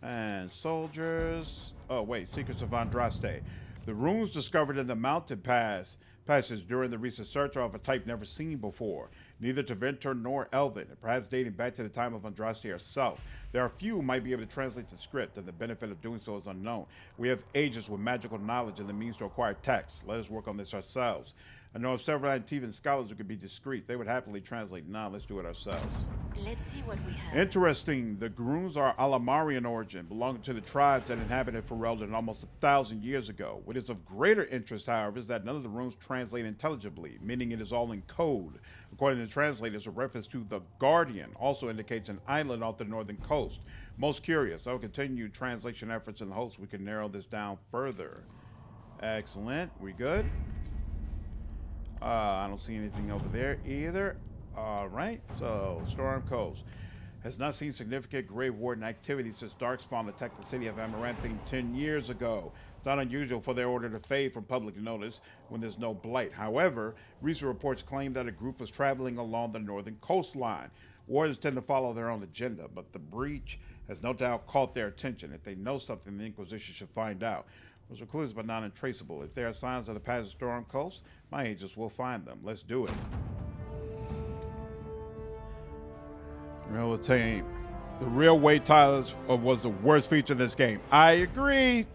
And soldiers. Oh, wait. Secrets of Andraste. The runes discovered in the mountain passage during the recent search are of a type never seen before, neither to Banter nor Elven, perhaps dating back to the time of Andraste herself. There are few who might be able to translate the script, and the benefit of doing so is unknown. We have agents with magical knowledge and the means to acquire text. Let us work on this ourselves. I know of several Antivan scholars who could be discreet. They would happily translate. Nah, let's do it ourselves. Let's see what we have. Interesting. The Gruns are Alamarian origin, belonging to the tribes that inhabited Ferelden almost 1,000 years ago. What is of greater interest, however, is that none of the runes translate intelligibly, meaning it is all in code. According to the translators, a reference to the Guardian also indicates an island off the northern coast. Most curious. I will continue translation efforts in the hopes we can narrow this down further. Excellent. We good? I don't see anything over there either. All right, so Storm Coast has not seen significant Grave Warden activity since Darkspawn attacked the city of Amaranthine 10 years ago. It's not unusual for their order to fade from public notice when there's no blight. However, recent reports claim that a group was traveling along the northern coastline. Wardens tend to follow their own agenda, but the breach has no doubt caught their attention. If they know something, the Inquisition should find out. Was reclusive but not untraceable. If there are signs of the passage of Storm Coast, my agents will find them. Let's do it. Real team. The real Wade Tyler was the worst feature in this game. I agree.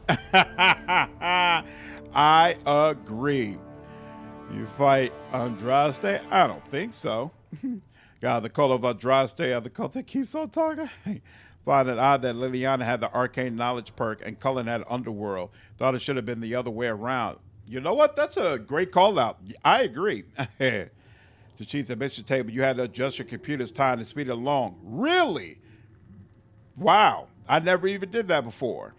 I agree. You fight Andraste? I don't think so. God, the cult of Andraste, the cult that keeps on talking. Find it odd that Leliana had the arcane knowledge perk and Cullen had underworld. Thought it should have been the other way around. You know what? That's a great call out. I agree. To cheat the mission table, you had to adjust your computer's time to speed it along. Really? Wow. I never even did that before.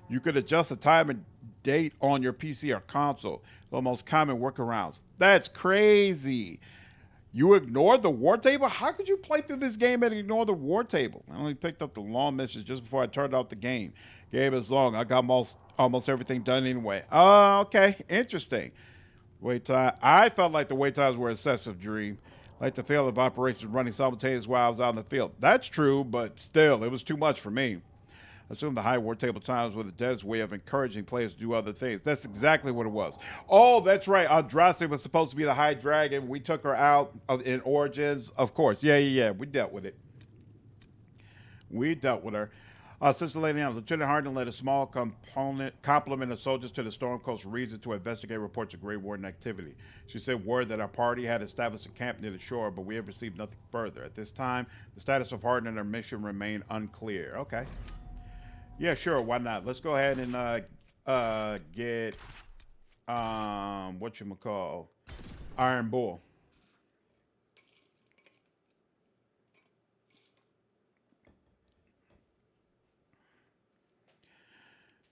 You could adjust the time and date on your PC or console. The most common workarounds. That's crazy. You ignored the war table? How could you play through this game and ignore the war table? I only picked up the long message just before I turned off the game. Game is long. I got almost everything done anyway. Oh, okay. Interesting. Wait time. I felt like the wait times were excessive, Dream. Like the field of operations running simultaneously while I was out in the field. That's true, but still, it was too much for me. I assume the high war table times were the dev's way of encouraging players to do other things. That's exactly what it was. Oh, that's right. Andraste was supposed to be the high dragon. We took her out in Origins. Of course. Yeah. We dealt with it. We dealt with her. Sister Leliana, Lieutenant Hardin led a small complement of soldiers to the Storm Coast region to investigate reports of Grey Warden activity. She said word that our party had established a camp near the shore, but we have received nothing further. At this time, the status of Hardin and her mission remain unclear. Okay. Yeah, sure. Why not? Let's go ahead and get whatchamacall, Iron Bull.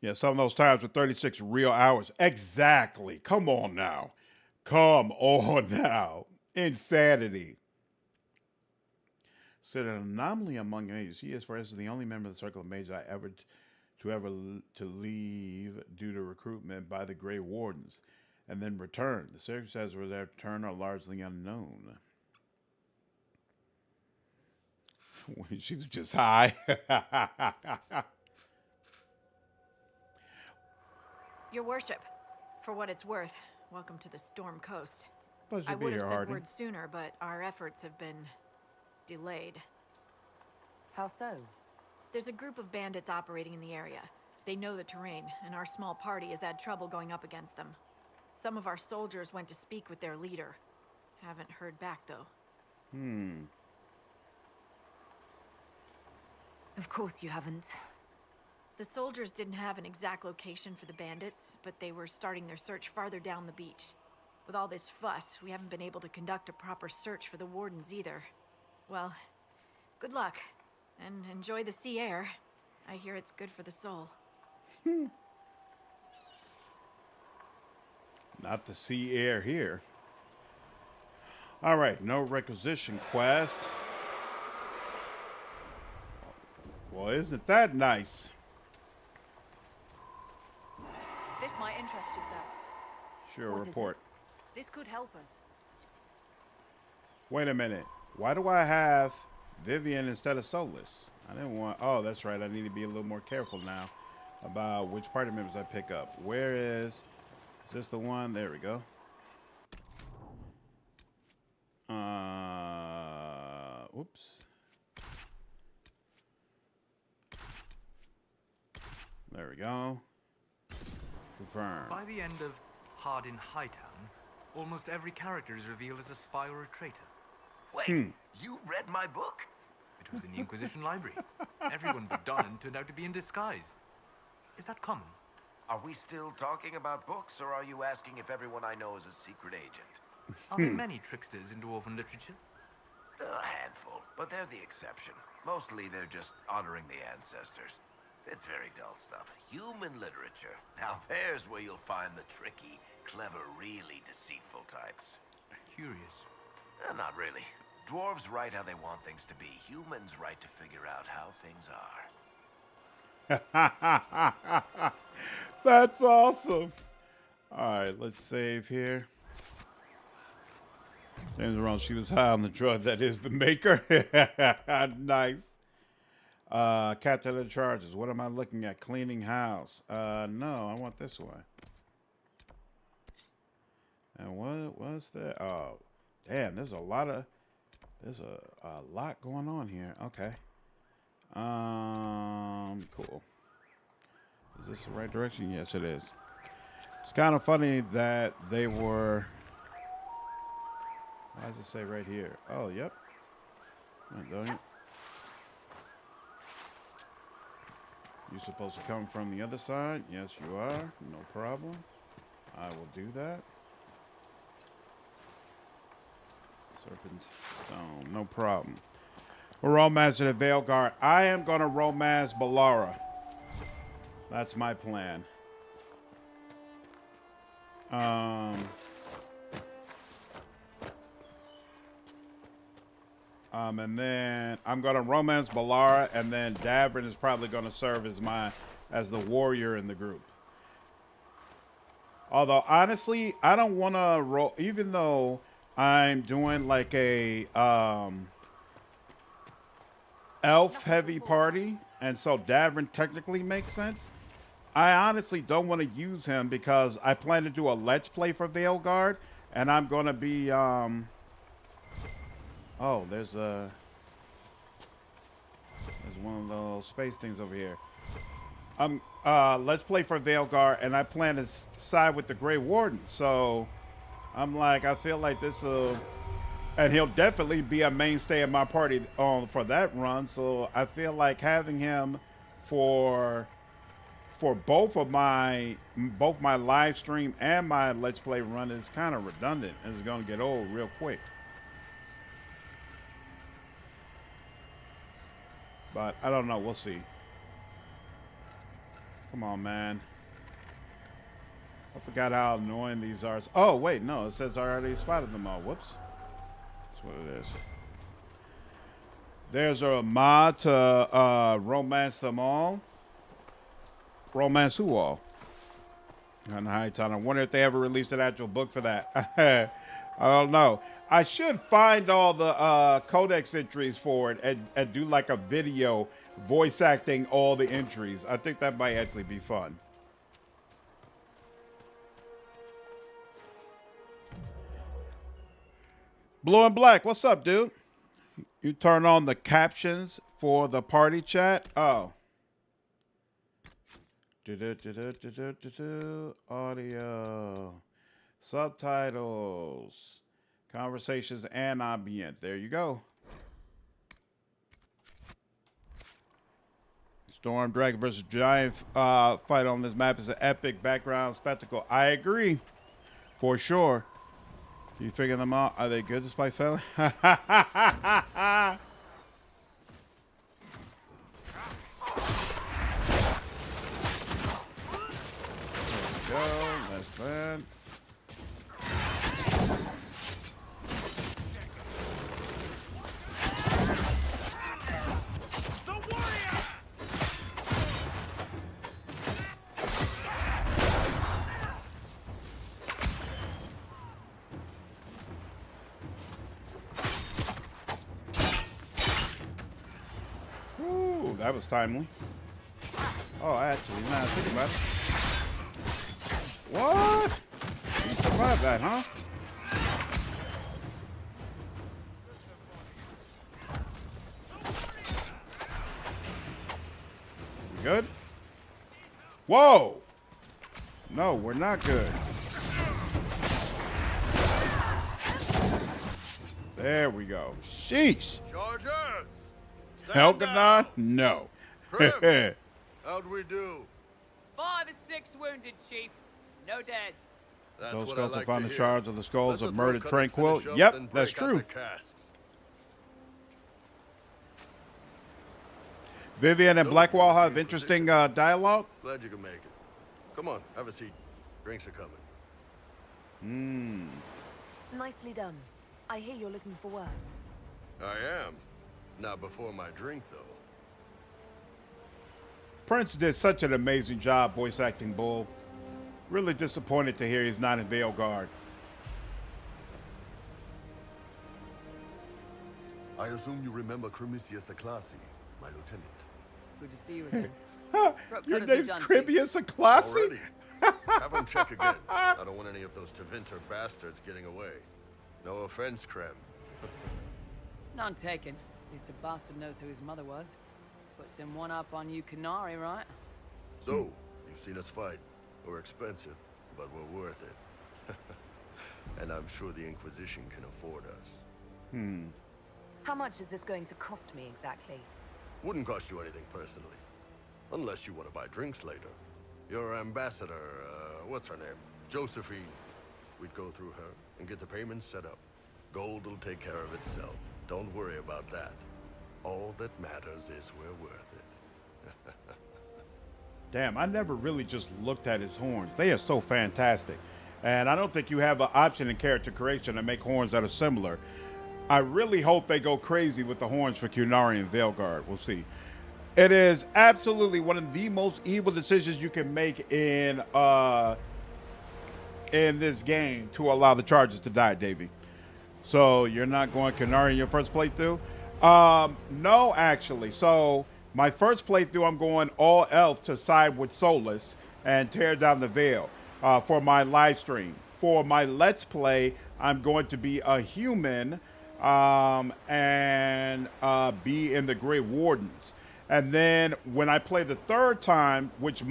Yeah, some of those times were 36 real hours. Exactly. Come on now. Come on now. Insanity. Said an anomaly among mages. He is, for instance, the only member of the circle of mages I ever to leave due to recruitment by the Grey Wardens, and then return. The circumstances of their return are largely unknown. She was just high. Your worship, for what it's worth, welcome to the Storm Coast. Pleasure I to be would have here, sent Hardin. word sooner, but our efforts have been delayed. How so? There's a group of bandits operating in the area. They know the terrain, and our small party has had trouble going up against them. Some of our soldiers went to speak with their leader. Haven't heard back, though. Of course you haven't. The soldiers didn't have an exact location for the bandits, but they were starting their search farther down the beach. With all this fuss, we haven't been able to conduct a proper search for the wardens either. Well, good luck, and enjoy the sea air. I hear it's good for the soul. Not the sea air here. All right, no requisition quest. Well, isn't that nice? This might interest you, sir. Sure, What is report. it? This could help us. Wait a minute. Why do I have Vivienne instead of Solas? I didn't want... Oh, that's right. I need to be a little more careful now about which party members I pick up. Where is... Is this the one? There we go. Oops. There we go. Confirm. By the end of Hardin Hightown, almost every character is revealed as a spy or a traitor. Wait, you read my book? It was in the Inquisition library. Everyone but Donnan turned out to be in disguise. Is that common? Are we still talking about books, or are you asking if everyone I know is a secret agent? Are there many tricksters in dwarven literature? A handful, but they're the exception. Mostly they're just honoring the ancestors. It's very dull stuff. Human literature. Now there's where you'll find the tricky, clever, really deceitful types. Curious. Not really. Dwarves write how they want things to be. Humans write to figure out how things are. That's awesome. All right, let's save here. James Brown, she was high on the drug that is the maker. Nice. Captain charges. What am I looking at? Cleaning house. No, I want this one. And what was that? Oh, damn, there's a lot going on here. Okay. Cool. Is this the right direction? Yes, it is. It's kind of funny that they were. Why does it say right here? Oh, yep. Don't you? You're supposed to come from the other side? Yes, you are. No problem. I will do that. Serpent stone. No problem. We're romancing the Veilguard. I am going to romance Balara. That's my plan. And then I'm going to romance Balara, and then Davrin is probably going to serve as the warrior in the group. Although, honestly, I don't want to roll, even though I'm doing like a elf-heavy party, and so Davrin technically makes sense. I honestly don't want to use him because I plan to do a Let's Play for Veilguard, and I'm going to be, oh, there's one of those space things over here. Let's Play for Veilguard, and I plan to side with the Grey Warden, so I'm like, I feel like this will, and he'll definitely be a mainstay of my party for that run, so I feel like having him for both my live stream and my Let's Play run is kind of redundant, and it's going to get old real quick. But I don't know. We'll see. Come on, man. I forgot how annoying these are. Oh, wait. No, it says I already spotted them all. Whoops. That's what it is. There's a mod to romance them all. Romance who all? On the high time. I wonder if they ever released an actual book for that. I don't know. I should find all the codex entries for it and do like a video voice acting all the entries. I think that might actually be fun. Blue and Black, what's up, dude? You turn on the captions for the party chat? Oh. Audio. Subtitles. Conversations and ambient. There you go. Storm Dragon versus Giant fight on this map is an epic background spectacle. I agree. For sure. You figure them out? Are they good despite failing? There we go. That's that. That was timely. Oh, actually, now I think about it. What? You survived that, huh? You good? Whoa! No, we're not good. There we go. Sheesh. Chargers! Helgonon? No. Prim, how'd we do? 5 or 6 wounded, Chief. No dead. That's Those what skulls I to like find to the hear. shards of the skulls Let of the murdered throat Tranquil. cutters finish up, Yep, then that's break out true. the casks. Vivienne and Blackwall have interesting dialogue. Glad you can make it. Come on, have a seat. Drinks are coming. Nicely done. I hear you're looking for work. I am. Not before my drink, though. Prince did such an amazing job voice acting Bull. Really disappointed to hear he's not in Veilguard. I assume you remember Cremisius Aclassi, my lieutenant. Good to see you again. Your name's Cremisius Aclassi? Already? Have him check again. I don't want any of those Tevinter bastards getting away. No offense, Krem. None taken. At least a bastard knows who his mother was. Puts him one up on you Canary, right? So, you've seen us fight. We're expensive, but we're worth it. And I'm sure the Inquisition can afford us. How much is this going to cost me exactly? Wouldn't cost you anything personally. Unless you want to buy drinks later. Your ambassador, what's her name? Josephine. We'd go through her and get the payments set up. Gold will take care of itself. Don't worry about that. All that matters is we're worth it. Damn, I never really just looked at his horns. They are so fantastic. And I don't think you have an option in character creation to make horns that are similar. I really hope they go crazy with the horns for Qunari and Veilguard. We'll see. It is absolutely one of the most evil decisions you can make in this game to allow the charges to die, Davey. So you're not going Qunari in your first playthrough? No, actually. So my first playthrough, I'm going all elf to side with Solas and tear down the veil for my live stream. For my Let's Play, I'm going to be a human and be in the Grey Wardens. And then when I play the third time, which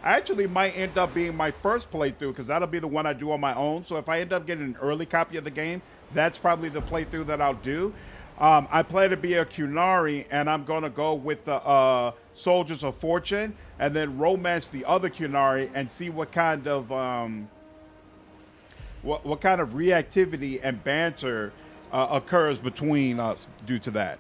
actually might end up being my first playthrough, because that'll be the one I do on my own. So if I end up getting an early copy of the game, that's probably the playthrough that I'll do. I plan to be a Qunari, and I'm going to go with the Soldiers of Fortune, and then romance the other Qunari and see what kind of what kind of reactivity and banter occurs between us due to that.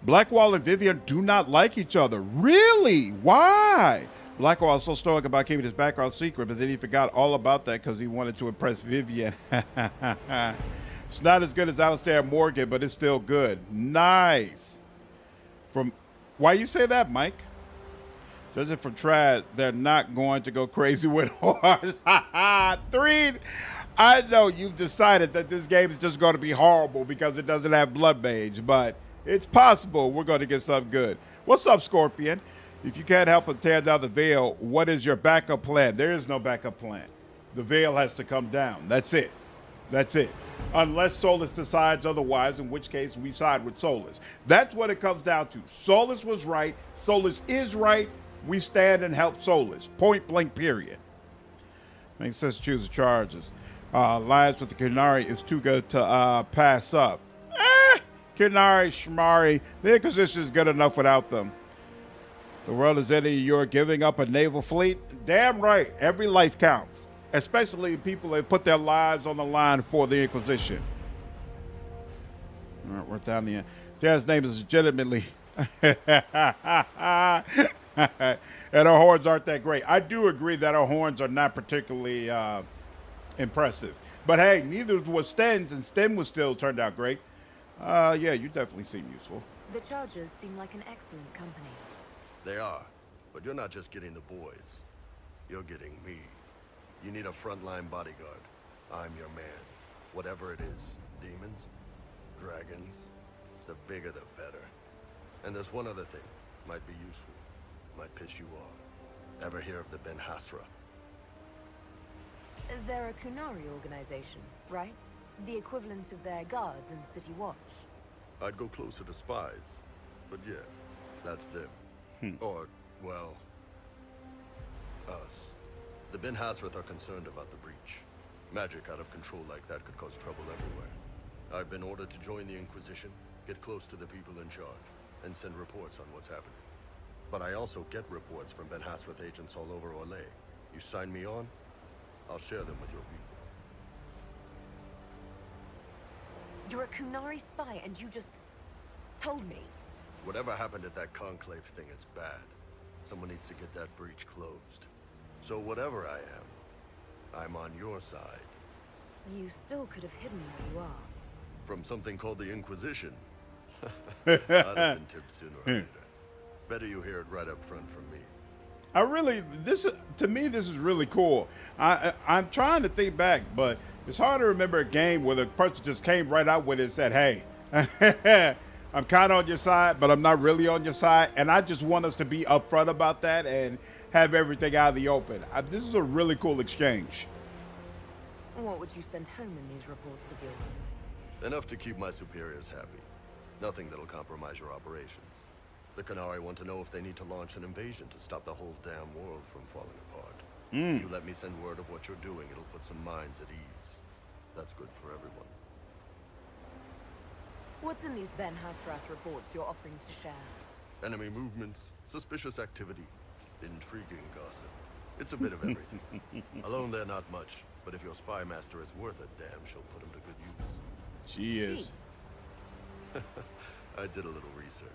Blackwall and Vivienne do not like each other. Really? Why? Blackwall is so stoic about keeping his background secret, but then he forgot all about that because he wanted to impress Vivienne. It's not as good as Alistair Morgan, but it's still good. Nice. Why you say that, Mike? Judging from Trad, they're not going to go crazy with horse. 3. I know you've decided that this game is just going to be horrible because it doesn't have Blood Mage, but it's possible we're going to get something good. What's up, Scorpion? If you can't help but tear down the veil, what is your backup plan? There is no backup plan. The veil has to come down. That's it. That's it. Unless Solas decides otherwise, in which case we side with Solas. That's what it comes down to. Solas was right. Solas is right. We stand and help Solas. Point blank, period. Makes sense to choose the charges. Alliance with the Qunari is too good to pass up. Qunari, Shmari, the Inquisition is good enough without them. The world is ending, you're giving up a naval fleet? Damn right. Every life counts. Especially people that put their lives on the line for the Inquisition. All right, we're down the end. Jaz's name is legitimately... and our horns aren't that great. I do agree that our horns are not particularly impressive. But hey, neither was Sten's, and Sten was still turned out great. Yeah, you definitely seem useful. The Chargers seem like an excellent company. They are, but you're not just getting the boys. You're getting me. You need a frontline bodyguard. I'm your man. Whatever it is. Demons? Dragons? The bigger the better. And there's one other thing. Might be useful. Might piss you off. Ever hear of the Ben Hasra? They're a Qunari organization, right? The equivalent of their guards in City Watch. I'd go closer to spies. But yeah, that's them. Or, well, us. The Ben Hasrath are concerned about the breach. Magic out of control like that could cause trouble everywhere. I've been ordered to join the Inquisition, get close to the people in charge, and send reports on what's happening. But I also get reports from Ben Hasrath agents all over Orlais. You sign me on, I'll share them with your people. You're a Qunari spy, and you just told me. Whatever happened at that conclave thing, it's bad. Someone needs to get that breach closed. So whatever I am, I'm on your side. You still could have hidden where you are. From something called the Inquisition. I'd have been tipped sooner or later. Better you hear it right up front from me. To me, this is really cool. I'm trying to think back, but it's hard to remember a game where the person just came right out with it and said, hey, I'm kind of on your side, but I'm not really on your side. And I just want us to be upfront about that and have everything out of the open. This is a really cool exchange. What would you send home in these reports of yours? Enough to keep my superiors happy. Nothing that'll compromise your operations. The Qunari want to know if they need to launch an invasion to stop the whole damn world from falling apart. If you let me send word of what you're doing, it'll put some minds at ease. That's good for everyone. What's in these Ben Hasrath reports you're offering to share? Enemy movements, suspicious activity, intriguing gossip. It's a bit of everything. Alone they're not much, but if your spy master is worth a damn, she'll put him to good use. She is. I did a little research.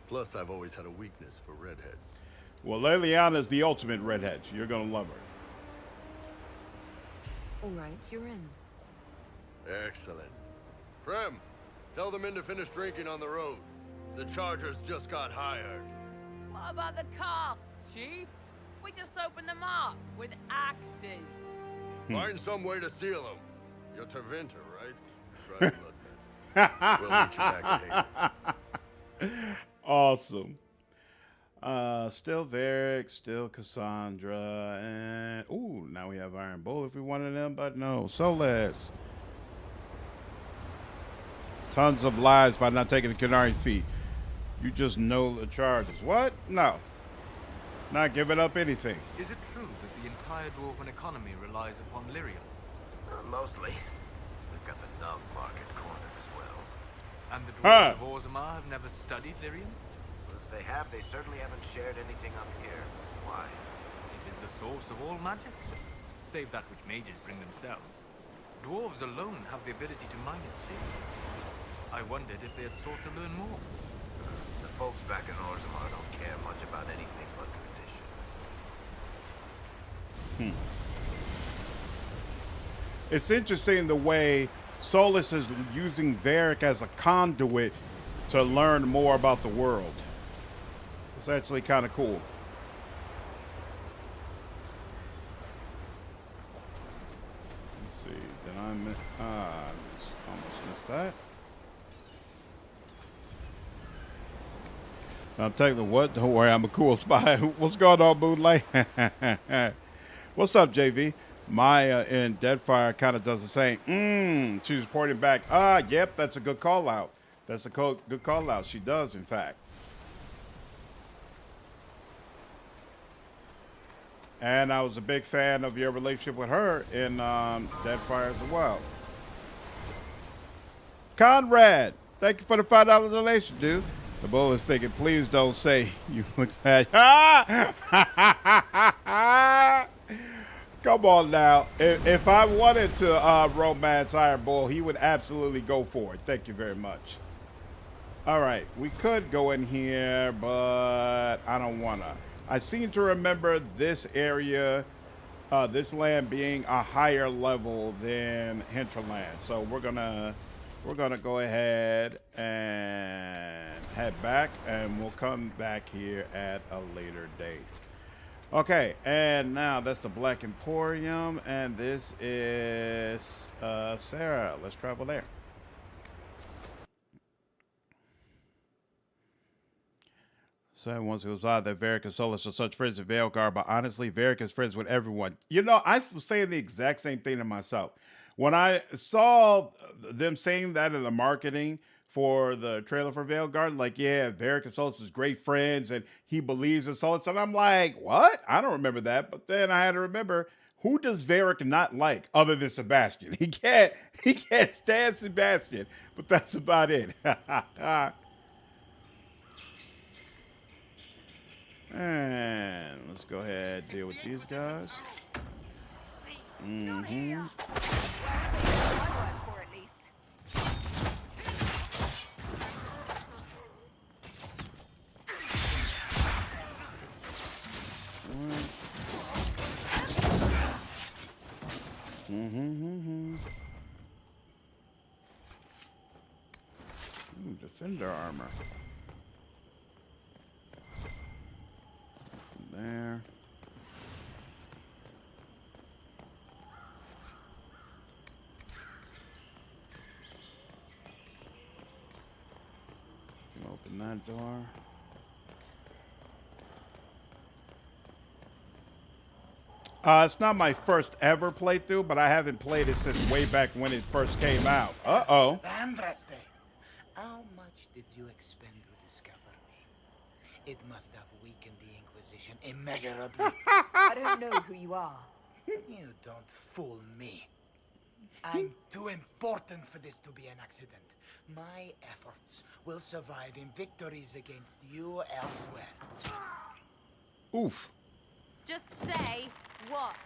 Plus, I've always had a weakness for redheads. Well, Leliana is the ultimate redhead. You're going to love her. All right, you're in. Excellent. Prem, tell the men to finish drinking on the road. The Chargers just got hired. What about the casks, Chief? We just opened them up with axes. Find some way to seal them. You're Tervinter, right? Try blood, man. We'll meet you back at 8. Awesome. Still Varric, still Cassandra, and ooh, now we have Iron Bull if we wanted them, but no. Solas. Tons of lives by not taking the Qunari feet. You just know the charges. What? No. Not giving up anything. Is it true that the entire dwarven economy relies upon lyrium? Mostly. We've got the Nog market cornered as well. And the dwarves of Orzammar have never studied lyrium? Well, if they have, they certainly haven't shared anything up here. Why? It is the source of all magic, save that which mages bring themselves. Dwarves alone have the ability to mine it safely. I wondered if they had sought to learn more. The folks back in Orzammar don't care much about anything but tradition. It's interesting the way Solas is using Varric as a conduit to learn more about the world. It's actually kind of cool. Let's see. Did I miss? Almost missed that. I'm taking the what? Don't worry, I'm a cool spy. What's going on, Moonlight? What's up, JV? Maya in Deadfire kind of does the same. She's pointing back. Yep, that's a good call out. That's a good call out. She does, in fact. And I was a big fan of your relationship with her in Deadfire as well. Conrad, thank you for the $5 donation, dude. The bull is thinking, please don't say you look bad. Come on now. If I wanted to romance Iron Bull, he would absolutely go for it. Thank you very much. All right. We could go in here, but I don't want to. I seem to remember this area, this land being a higher level than Hinterlands. So we're gonna go ahead and head back, and we'll come back here at a later date. Okay, and now that's the Black Emporium, and this is Sera. Let's travel there. So once it was odd that Varric and Solas are such friends in Veilguard, but honestly, Varric is friends with everyone. You know, I was saying the exact same thing to myself. When I saw them saying that in the marketing for the trailer for Veilguard, like, yeah, Varric and Solas is great friends, and he believes in Solas, and I'm like, what? I don't remember that. But then I had to remember, who does Varric not like other than Sebastian? He can't stand Sebastian, but that's about it. And let's go ahead and deal with these guys. defender armor. There. Open that door. It's not my first ever playthrough, but I haven't played it since way back when it first came out. Uh-oh. Andraste, how much did you expend to discover me? It must have weakened the Inquisition immeasurably. I don't know who you are. You don't fool me. I'm too important for this to be an accident. My efforts will survive in victories against you elsewhere. Oof. Just say what?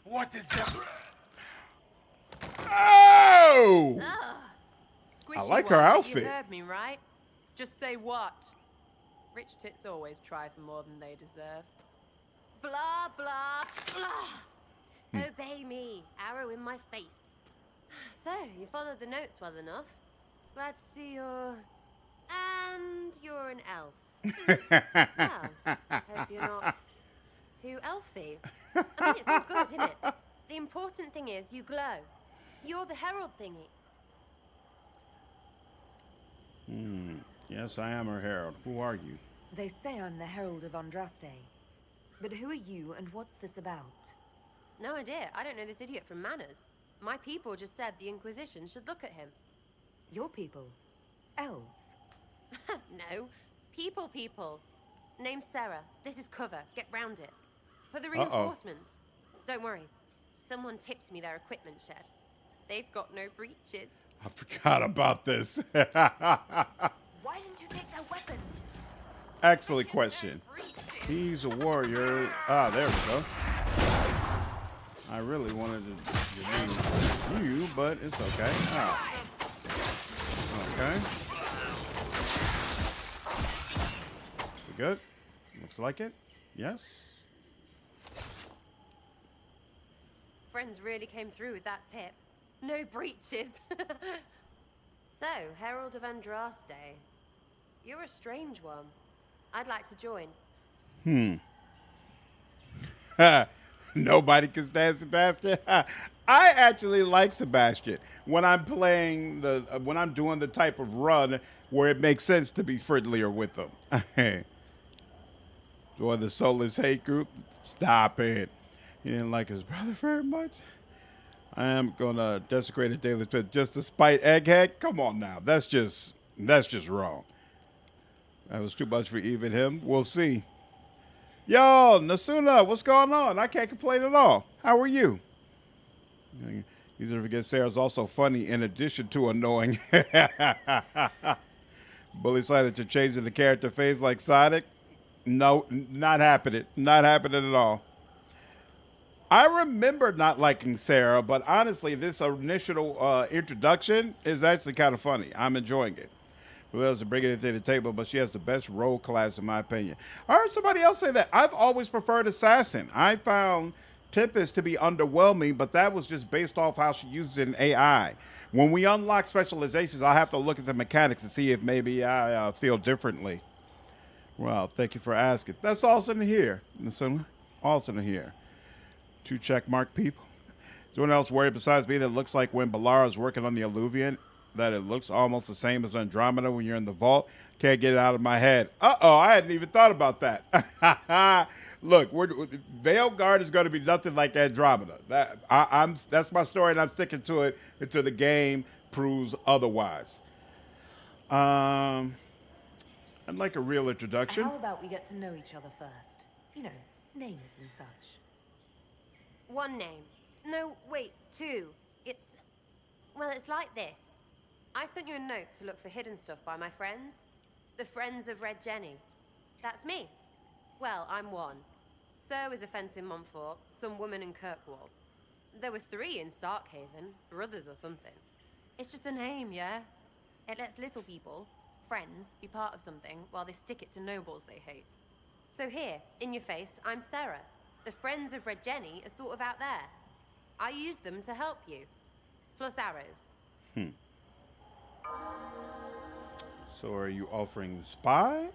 What is that? Oh! Squishy I like one, her but outfit. You heard me, right? Just say what? Rich tits always try for more than they deserve. Blah, blah, blah. Obey me. Arrow in my face. So, you followed the notes well enough. Glad to see you're... And you're an elf. Well, hope you're not too elfy. I mean, it's all good, isn't it? The important thing is you glow. You're the herald thingy. Yes, I am her herald. Who are you? They say I'm the Herald of Andraste. But who are you and what's this about? No idea. I don't know this idiot from Manners. My people just said the Inquisition should look at him. Your people? Elves? No. People. Name's Sera. This is cover. Get round it. For the reinforcements. Don't worry. Someone tipped me their equipment shed. They've got no breaches. I forgot about this. Why didn't you take their weapons? Excellent question. He's a warrior. Ah, there we go. I really wanted to use you, but it's okay. Ah. Okay. We good? Looks like it. Yes. Friends really came through with that tip. No breaches. So, Herald of Andraste. You're a strange one. I'd like to join. Nobody can stand Sebastian. I actually like Sebastian when I'm playing when I'm doing the type of run where it makes sense to be friendlier with them. Join the Solas hate group. Stop it. He didn't like his brother very much. I am gonna desecrate a daily spit just to spite Egghead. Come on now, that's just wrong. That was too much for even him. We'll see. Yo, Nasuna, what's going on? I can't complain at all. How are you? You don't forget Sarah's also funny in addition to annoying. Bully decided to change the character phase like Sonic. No, not happening. Not happening at all. I remember not liking Sarah, but honestly, this initial introduction is actually kind of funny. I'm enjoying it. Who else to bring it to the table, but she has the best role class in my opinion. I heard somebody else say that. I've always preferred Assassin. I found Tempest to be underwhelming, but that was just based off how she uses it in AI. When we unlock specializations, I'll have to look at the mechanics to see if maybe I feel differently. Well, thank you for asking. That's awesome to hear. Awesome to hear. 2 checkmark people. Is anyone else worried besides me that it looks like when Balara is working on the Alluvian, that it looks almost the same as Andromeda when you're in the vault? Can't get it out of my head. Uh-oh, I hadn't even thought about that. Look, Veilguard is going to be nothing like Andromeda. That's my story, and I'm sticking to it until the game proves otherwise. I'd like a real introduction. How about we get to know each other first? You know, names and such. 1 name. No, wait, 2. Well, it's like this. I sent you a note to look for hidden stuff by my friends. The Friends of Red Jenny. That's me. Well, I'm one. So is a fence in Montfort, some woman in Kirkwall. There were 3 in Starkhaven, brothers or something. It's just a name, yeah? It lets little people, friends, be part of something while they stick it to nobles they hate. So here, in your face, I'm Sera. The Friends of Red Jenny are sort of out there. I use them to help you. Plus arrows. So are you offering spies?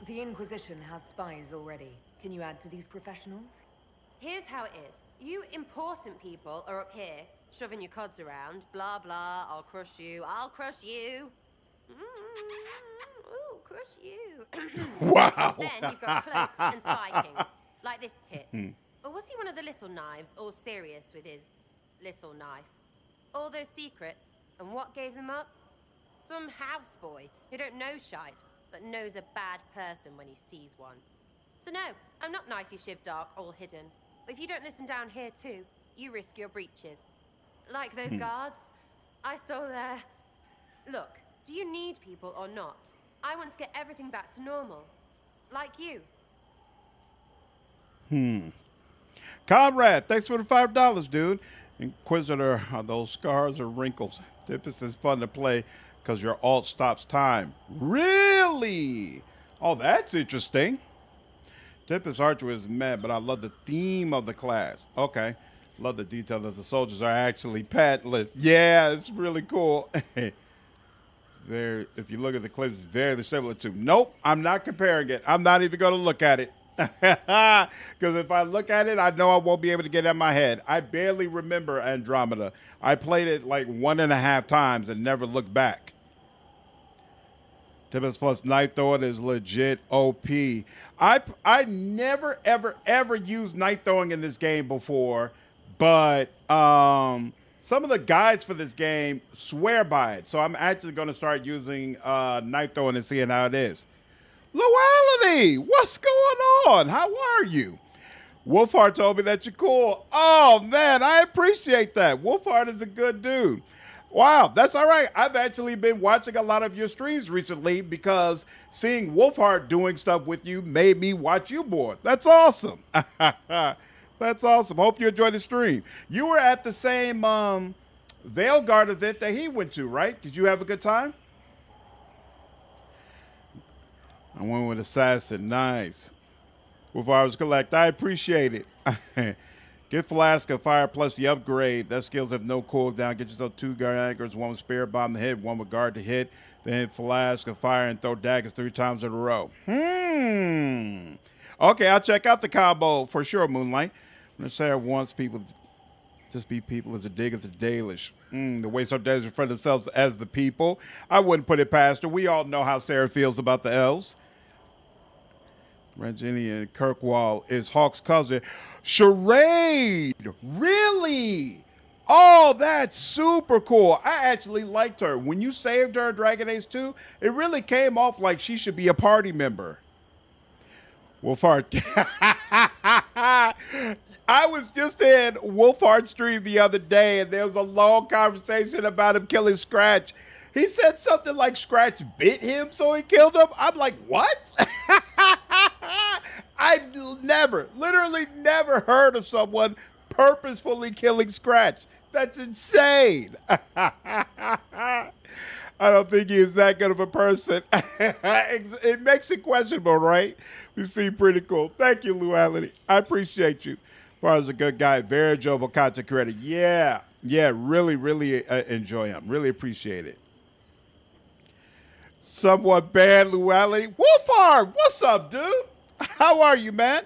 The Inquisition has spies already. Can you add to these professionals? Here's how it is. You important people are up here, shoving your cods around. Blah, blah, I'll crush you. I'll crush you. Ooh, crush you. Wow. Then you've got cloaks and spy kings, like this tit. Or was he one of the little knives, all serious with his little knife? All those secrets, and what gave him up? Some houseboy who don't know shite, but knows a bad person when he sees one. So no, I'm not knifey shiv dark, all hidden. But if you don't listen down here too, you risk your breeches. Like those guards, I stole their... Look, do you need people or not? I want to get everything back to normal. Like you. Conrad, thanks for the $5, dude. Inquisitor, are those scars or wrinkles? Tempest is fun to play because your alt stops time. Really? Oh, that's interesting. Tempest Archer is mad, but I love the theme of the class. Okay. Love the detail that the soldiers are actually patentless. Yeah, it's really cool. If you look at the clips, it's very similar to. Nope, I'm not comparing it. I'm not even going to look at it. Because if I look at it, I know I won't be able to get it in my head. I barely remember Andromeda. I played it like 1.5 times and never looked back. Tempest plus Night Throwing is legit OP. I never, ever used Night Throwing in this game before, but some of the guides for this game swear by it. So I'm actually going to start using Night Throwing and seeing how it is. Luality, what's going on? How are you? Wolfheart told me that you're cool. Oh, man, I appreciate that. Wolfheart is a good dude. Wow, that's all right. I've actually been watching a lot of your streams recently because seeing Wolfheart doing stuff with you made me watch you more. That's awesome. That's awesome. Hope you enjoyed the stream. You were at the same Veilguard event that he went to, right? Did you have a good time? I went with Assassin. Nice. With ours collect. I appreciate it. Get Flask of Fire plus the upgrade. That skills have no cooldown. Get yourself 2 guard anchors, 1 with Spirit Bomb to hit, 1 with Guard to hit. Then Flask of Fire and throw daggers 3 times in a row. Okay, I'll check out the combo for sure, Moonlight. Sarah wants people to just be people as a dig as a Dalish. The way some days refer to themselves as the people. I wouldn't put it past her. We all know how Sarah feels about the elves. Regina Kirkwall is Hawk's cousin. Charade! Really? Oh, that's super cool. I actually liked her. When you saved her in Dragon Age 2, it really came off like she should be a party member. Wolfheart. I was just in Wolfheart's stream the other day, and there was a long conversation about him killing Scratch. He said something like Scratch bit him, so he killed him. I'm like, what? I've literally never heard of someone purposefully killing Scratch. That's insane. I don't think he is that good of a person. It makes it questionable, right? You seem pretty cool. Thank you, Luality. I appreciate you. As far as a good guy, very enjoyable content creator. Yeah, really enjoy him. Really appreciate it. Somewhat bad, Luality. Wolfhard, what's up, dude? How are you, man?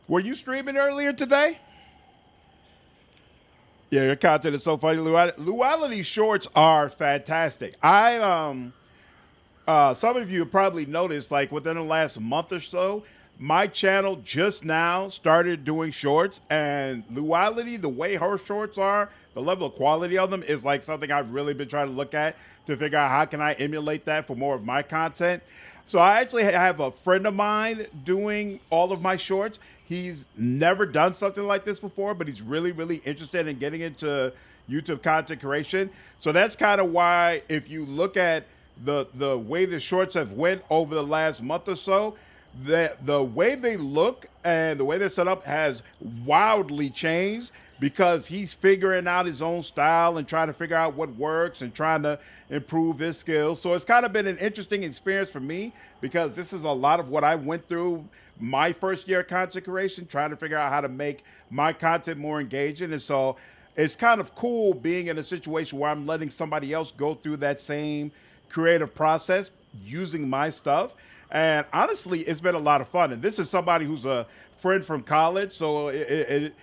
Were you streaming earlier today? Yeah, your content is so funny. Luality shorts are fantastic. Some of you have probably noticed, like within the last month or so, my channel just now started doing shorts, and Luality, the way her shorts are, the level of quality of them is like something I've really been trying to look at to figure out how can I emulate that for more of my content. So I actually have a friend of mine doing all of my shorts. He's never done something like this before, but he's really interested in getting into YouTube content creation. So that's kind of why, if you look at the way the shorts have went over the last month or so, the way they look and the way they're set up has wildly changed, because he's figuring out his own style and trying to figure out what works and trying to improve his skills. So it's kind of been an interesting experience for me, because this is a lot of what I went through my first year of content creation, trying to figure out how to make my content more engaging. And so it's kind of cool being in a situation where I'm letting somebody else go through that same creative process using my stuff. And honestly, it's been a lot of fun. And this is somebody who's a friend from college, so it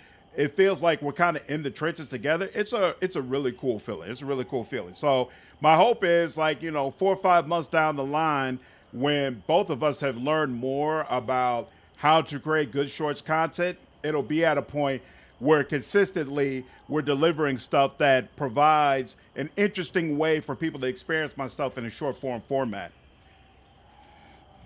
feels like we're kind of in the trenches together. It's a really cool feeling. It's a really cool feeling. So my hope is, like, 4 or 5 months down the line, when both of us have learned more about how to create good shorts content, it'll be at a point where consistently we're delivering stuff that provides an interesting way for people to experience my stuff in a short form format.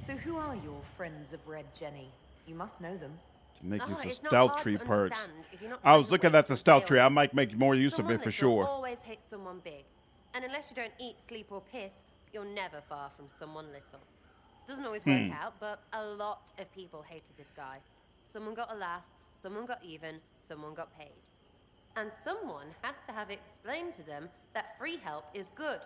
So who are your friends of Red Jenny? You must know them. To make use of It's not stealth hard tree to perks. understand if you're not I was trying to looking waste at the your stealth skill. tree. I might make more use of Someone it for little sure. always hates someone big. And unless you don't eat, sleep, or piss, you're never far from someone little. Doesn't always work out, but a lot of people hated this guy. Someone got a laugh, someone got even, someone got paid. And someone has to have explained to them that free help is good.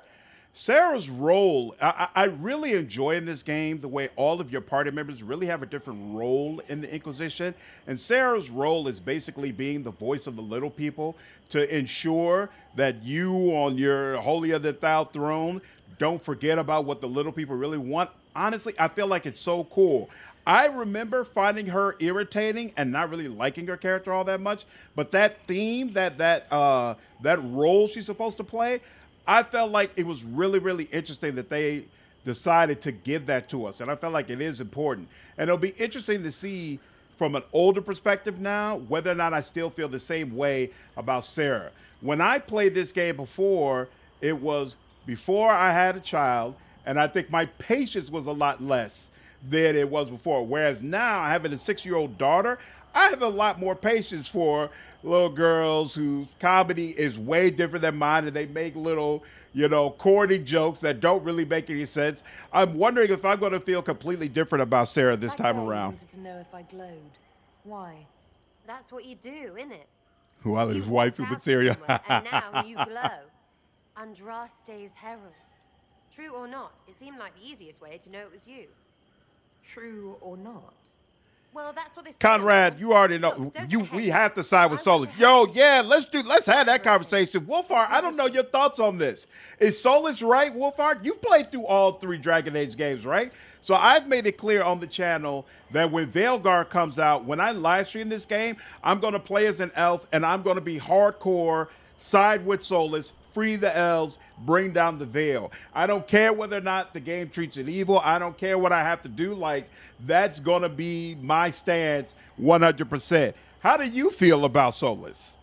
Sera's role, I really enjoy in this game the way all of your party members really have a different role in the Inquisition. And Sera's role is basically being the voice of the little people to ensure that you on your holier than thou throne don't forget about what the little people really want. Honestly, I feel like it's so cool. I remember finding her irritating and not really liking her character all that much, but that theme, that role she's supposed to play, I felt like it was really, really interesting that they decided to give that to us, and I felt like it is important. And it'll be interesting to see from an older perspective now whether or not I still feel the same way about Sera. When I played this game before, it was before I had a child, and I think my patience was a lot less than it was before. Whereas now, having a 6-year-old daughter, I have a lot more patience for little girls whose comedy is way different than mine, and they make little, corny jokes that don't really make any sense. I'm wondering if I'm going to feel completely different about Sera this time around. I wanted to know if I glowed. Why? That's what you do, innit? Well, his You wife walked out material. somewhere, and now you glow. Andraste's herald. True or not, it seemed like the easiest way to know it was you. True or not? Well, that's what they say. Conrad, you already know. We have to side with Solas. Yo, yeah, let's have that conversation. Wolfhard, I don't know your thoughts on this. Is Solas right, Wolfhard? You've played through all 3 Dragon Age games, right? So I've made it clear on the channel that when Veilguard comes out, when I live stream this game, I'm going to play as an elf, and I'm going to be hardcore, side with Solas, free the elves, bring down the veil. I don't care whether or not the game treats it evil. I don't care what I have to do. Like, that's going to be my stance 100%. How do you feel about Solas?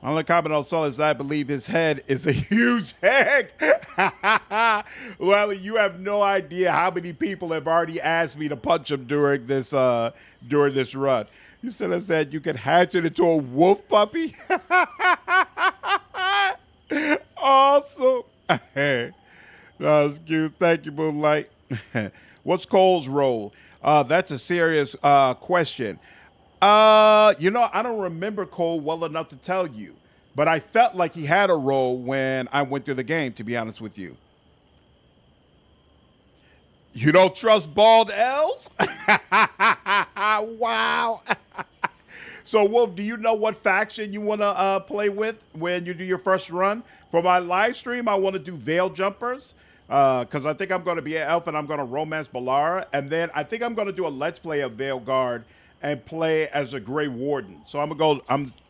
Only comment on Solas, I believe his head is a huge head. Well, you have no idea how many people have already asked me to punch him during this run. You said you could hatch it into a wolf puppy? Awesome. That's cute. Thank you, Moonlight. What's Cole's role? That's a serious question. I don't remember Cole well enough to tell you, but I felt like he had a role when I went through the game, to be honest with you. You don't trust bald elves? Wow. So, Wolf, do you know what faction you want to play with when you do your first run? For my live stream, I want to do Veil Jumpers because I think I'm going to be an elf and I'm going to romance Balara. And then I think I'm going to do a Let's Play of Veilguard and play as a Grey Warden. So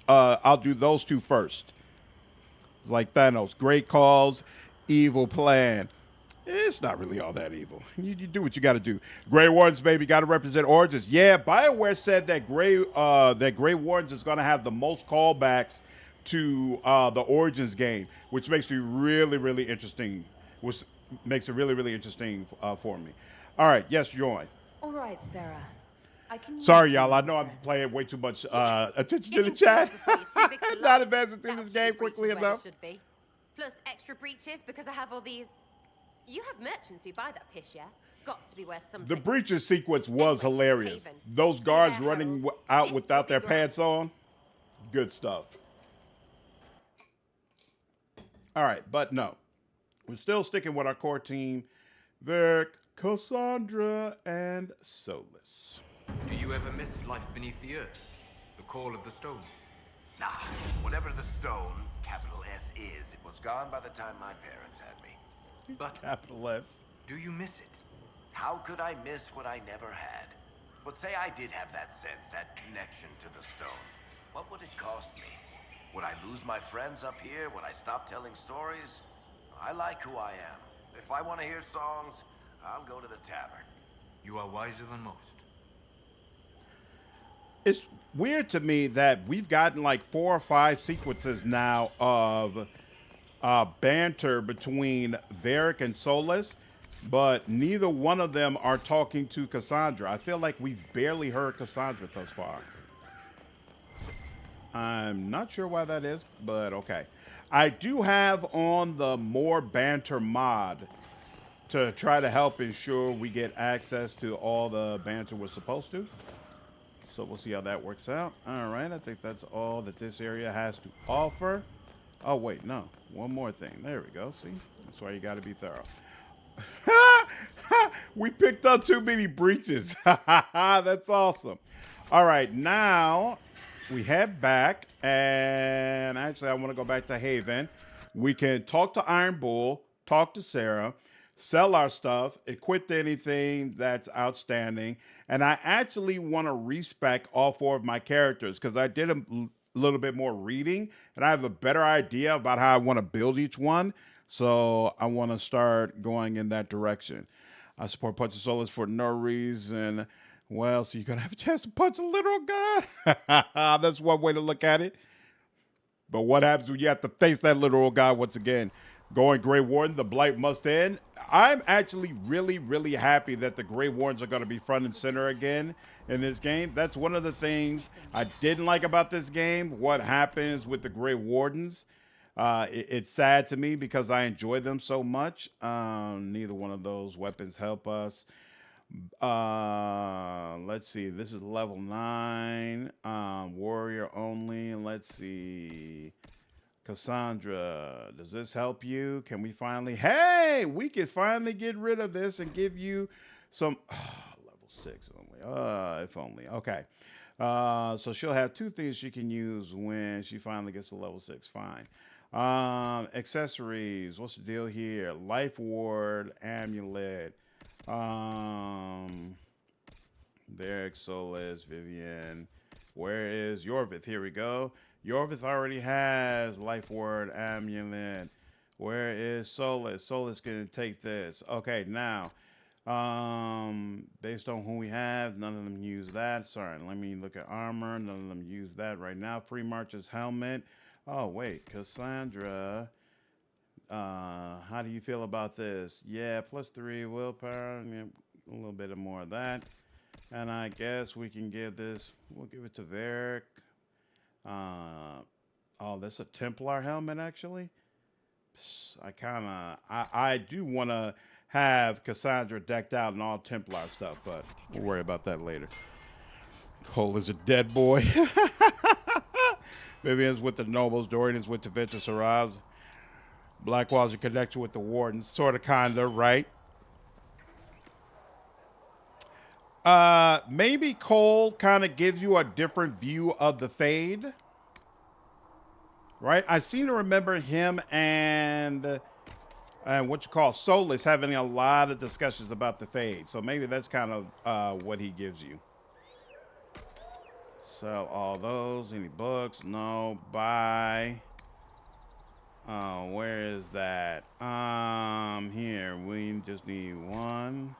I'll do those 2 first. It's like Thanos. Great cause, evil plan. It's not really all that evil. You do what you got to do. Grey Wardens, baby, got to represent Origins. Yeah, BioWare said that Grey Wardens is going to have the most callbacks to the Origins game, which makes me really, really interesting. Which makes it really, really interesting for me. All right, yes, join. All right, Sera. Sorry, y'all. I know I'm playing way too much attention to the chat. Not advancing through this game quickly enough. Plus extra breaches because I have all these. You have merchants who buy that piss, yeah? Got to be worth something. The breaches sequence was hilarious. Those guards running out without their pants on. Good stuff. All right, but no. We're still sticking with our core team. Vic, Cassandra, and Solas. Do you ever miss life beneath the earth? The Call of the Stone. Nah, whatever the stone, capital S, is, it was gone by the time my parents had me. But Capital S. do you miss it? How could I miss what I never had? But say I did have that sense, that connection to the stone. What would it cost me? Would I lose my friends up here? Would I stop telling stories? I like who I am. If I want to hear songs, I'll go to the tavern. You are wiser than most. It's weird to me that we've gotten like 4 or 5 sequences now of banter between Varric and Solas, but neither one of them are talking to Cassandra. I feel like we've barely heard Cassandra thus far. I'm not sure why that is, but okay. I do have on the more banter mod to try to help ensure we get access to all the banter we're supposed to. So we'll see how that works out. All right, I think that's all that this area has to offer. Oh, wait, no. One more thing. There we go. See? That's why you got to be thorough. We picked up too many breaches. That's awesome. All right, now we head back. And actually, I want to go back to Haven. We can talk to Iron Bull, talk to Sera, sell our stuff, equip anything that's outstanding. And I actually want to respec all 4 of my characters because I did a little bit more reading and I have a better idea about how I want to build each one. So I want to start going in that direction. I support Punch of Solas for no reason. Well, so you're going to have a chance to punch a literal god? That's one way to look at it. But what happens when you have to face that literal god once again? Going Grey Warden, the blight must end. I'm actually really, really happy that the Grey Wardens are going to be front and center again in this game. That's one of the things I didn't like about this game. What happens with the Grey Wardens? It's sad to me because I enjoy them so much. Neither one of those weapons help us. Let's see. This is level 9. Warrior only. Let's see. Cassandra, does this help you? Can we finally... Hey! We can finally get rid of this and give you some... level 6 only. If only. Okay. So she'll have 2 things she can use when she finally gets to level 6. Fine. Accessories. What's the deal here? Life Ward, Amulet. Derek, Solas, Vivienne. Where is Yorvith? Here we go. Yorvith already has Life Word, Amulet. Where is Solas? Solas can take this. Okay, now, based on who we have, none of them use that. Sorry, let me look at armor. None of them use that right now. Free Marcher's helmet. Oh, wait, Cassandra. How do you feel about this? Yeah, +3 willpower. Yeah, a little bit more of that. And I guess we can give this, we'll give it to Varric. Oh, that's a Templar helmet, actually. I do want to have Cassandra decked out in all Templar stuff, but we'll worry about that later. Cole is a dead boy. Vivienne's with the nobles. Dorian is with the Venture Saraz. Blackwall's a connection with the Wardens. Sort of, kind of, right? Maybe Cole kind of gives you a different view of the Fade. Right? I seem to remember him and Solas having a lot of discussions about the Fade. So maybe that's kind of what he gives you. Sell all those. Any books? No. Buy. Where is that? Here. We just need 1,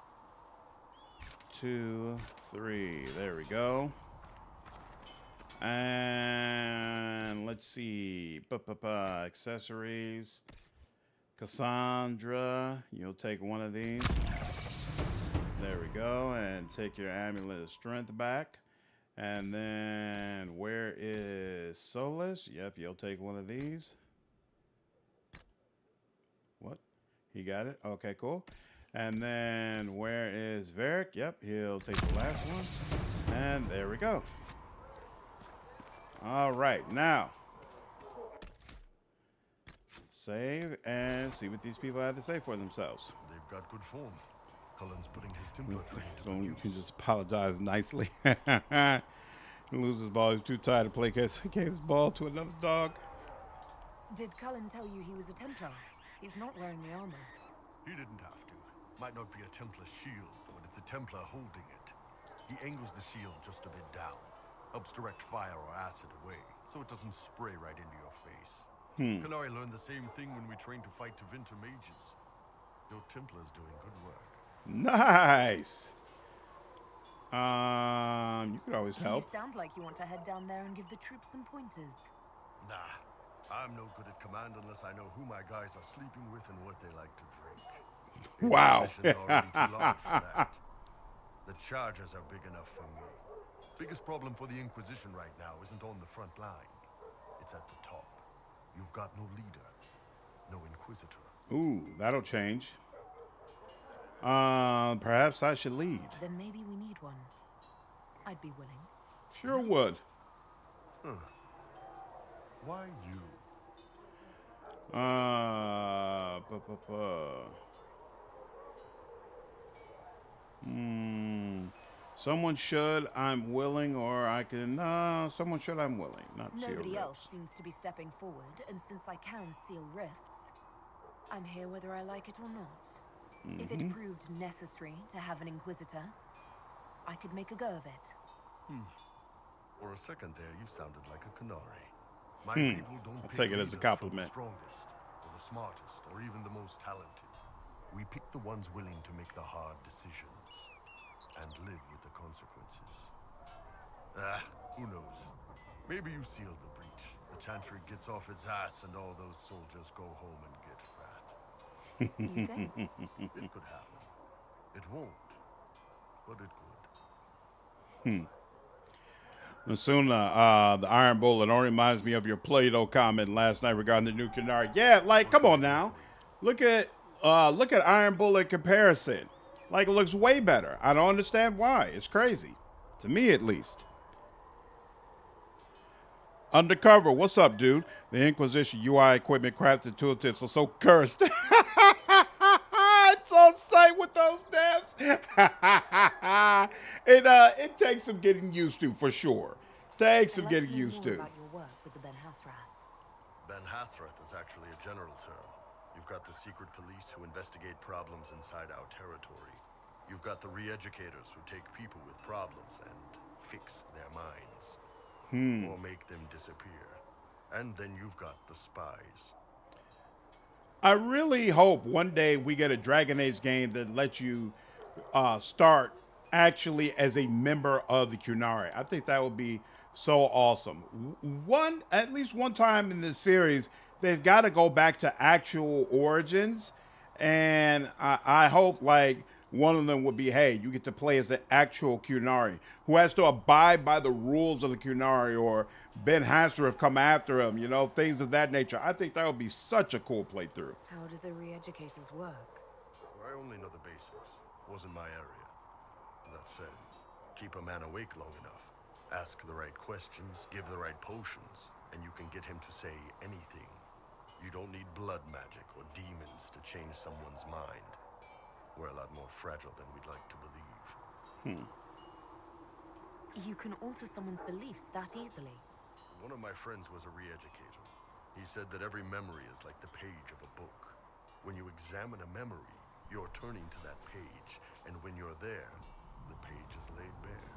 2, 3. There we go. And let's see. Accessories. Cassandra, you'll take one of these. There we go. And take your Amulet of Strength back. And then where is Solas? Yep, you'll take one of these. What? He got it? Okay, cool. And then where is Varric? Yep, he'll take the last one. And there we go. All right, now save and see what these people have to say for themselves. They've got good form. Cullen's putting his timber. So you can just apologize nicely. He loses his ball. He's too tired to play. He gave his ball to another dog. Did Cullen tell you he was a Templar? He's not wearing the armor. He didn't have to. Might not be a Templar shield, but it's a Templar holding it. He angles the shield just a bit down. Helps direct fire or acid away, so it doesn't spray right into your face. Canary learned the same thing when we trained to fight Tevinter mages. Your Templar's doing good work. Nice. You could always help. You sound like you want to head down there and give the troops some pointers. Nah, I'm no good at command unless I know who my guys are sleeping with and what they like to drink. Wow. Inquisition's already too large for that. The charges are big enough for me. Biggest problem for the Inquisition right now isn't on the front line. It's at the top. You've got no leader, no Inquisitor. Ooh, that'll change. Perhaps I should lead. Then maybe we need one. I'd be willing. Sure would. Why you? Someone should, I'm willing, or I can, someone should, I'm willing. Not Nobody seal else rips. seems to be stepping forward, and since I can seal rifts, I'm here whether I like it or not. If it proved necessary to have an Inquisitor, I could make a go of it. For a second there, you sounded like a Canary. My people don't I'll pick take it as a leaders compliment. from the strongest, or the smartest, or even the most talented. We pick the ones willing to make the hard decisions and live with the consequences. Who knows? Maybe you sealed the breach. The Chantry gets off its ass and all those soldiers go home and get fat. You think? It could happen. It won't, but it could. Masuna, the Iron Bullet only reminds me of your Play-Doh comment last night regarding the new Canary. Yeah, like, come on now. Look at Iron Bullet comparison. Like, it looks way better. I don't understand why. It's crazy. To me, at least. Undercover, what's up, dude? The Inquisition UI equipment crafted tooltips are so cursed. It's on site with those devs. It takes some getting used to, for sure. Takes some getting used to. About your work with the Ben Hasrath. Ben Hasrath is actually a general term. You've got the secret police who investigate problems inside our territory. You've got the re-educators who take people with problems and fix their minds. Or make them disappear. And then you've got the spies. I really hope one day we get a Dragon Age game that lets you start actually as a member of the Qunari. I think that would be so awesome. At least one time in this series, they've got to go back to actual origins. And I hope, like, one of them would be, hey, you get to play as an actual Qunari who has to abide by the rules of the Qunari, or Ben Hasrath come after him, you know, things of that nature. I think that would be such a cool playthrough. How do the re-educators work? I only know the basics. Wasn't my area. That said, keep a man awake long enough. Ask the right questions, give the right potions, and you can get him to say anything. You don't need blood magic or demons to change someone's mind. We're a lot more fragile than we'd like to believe. You can alter someone's beliefs that easily. One of my friends was a re-educator. He said that every memory is like the page of a book. When you examine a memory, you're turning to that page, and when you're there, the page is laid bare.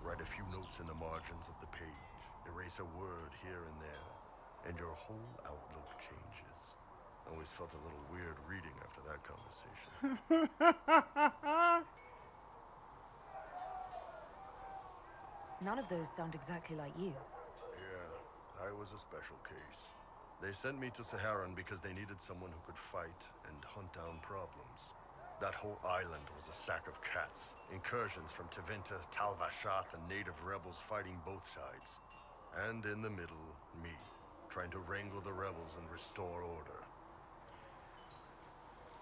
Write a few notes in the margins of the page, erase a word here and there, and your whole outlook changes. I always felt a little weird reading after that conversation. None of those sound exactly like you. Yeah, I was a special case. They sent me to Saharan because they needed someone who could fight and hunt down problems. That whole island was a sack of cats. Incursions from Tevinter, Tal-Vashath, and native rebels fighting both sides. And in the middle, me, trying to wrangle the rebels and restore order.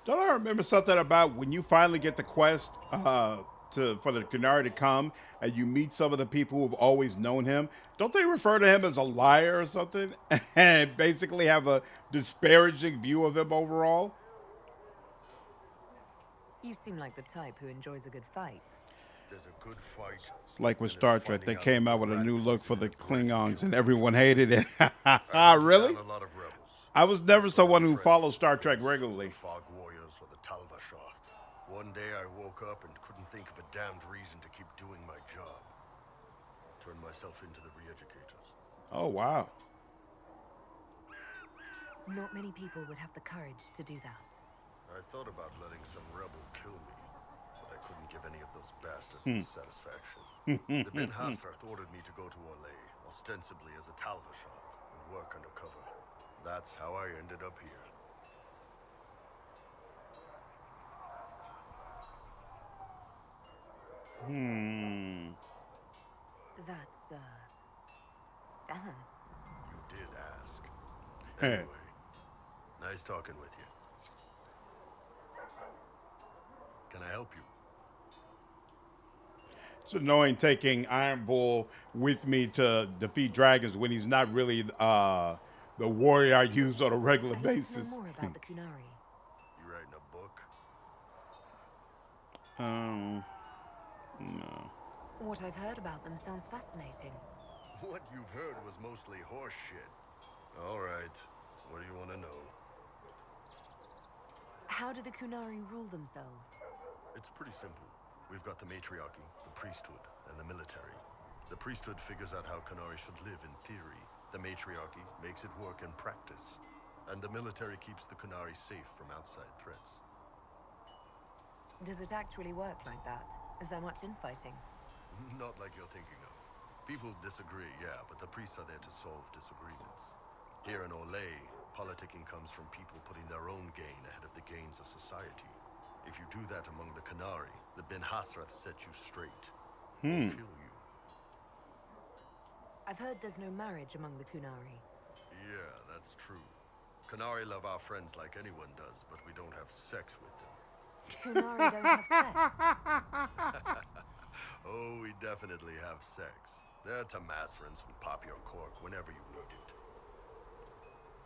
Don't I remember something about when you finally get the quest for the Qunari to come and you meet some of the people who've always known him? Don't they refer to him as a liar or something and basically have a disparaging view of him overall? You seem like the type who enjoys a good fight. There's a good fight. It's like with Star Trek. They came out with a new look for the Klingons, and everyone hated it. Really? A lot of rebels. I was never someone who followed Star Trek regularly. Fog warriors or the Talvashar. One day I woke up and couldn't think of a damned reason to keep doing my job. Turned myself into the re-educators. Oh, wow. Not many people would have the courage to do that. I thought about letting some rebel kill me, but I couldn't give any of those bastards the satisfaction. The Ben Hasrath ordered me to go to Orlais, ostensibly as a Talvashar, and work undercover. That's how I ended up here. That's, damn. You did ask. Hey. Anyway, nice talking with you. Can I help you? It's annoying taking Iron Bull with me to defeat dragons when he's not really the warrior I use on a regular basis. Know more about the Kunari. You writing a book? No. What I've heard about them sounds fascinating. What you've heard was mostly horse shit. All right. What do you want to know? How do the Kunari rule themselves? It's pretty simple. We've got the matriarchy, the priesthood, and the military. The priesthood figures out how Kunari should live in theory. The matriarchy makes it work in practice. And the military keeps the Kunari safe from outside threats. Does it actually work like that? Is there much infighting? Not like you're thinking of. People disagree, yeah, but the priests are there to solve disagreements. Here in Orlais, politicking comes from people putting their own gain ahead of the gains of society. If you do that among the Kunari, the Ben Hasrath set you straight. They'll kill you. I've heard there's no marriage among the Kunari. Yeah, that's true. Kunari love our friends like anyone does, but we don't have sex with them. Kunari don't have sex? Oh, we definitely have sex. They're Tamasrans who pop your cork whenever you need it.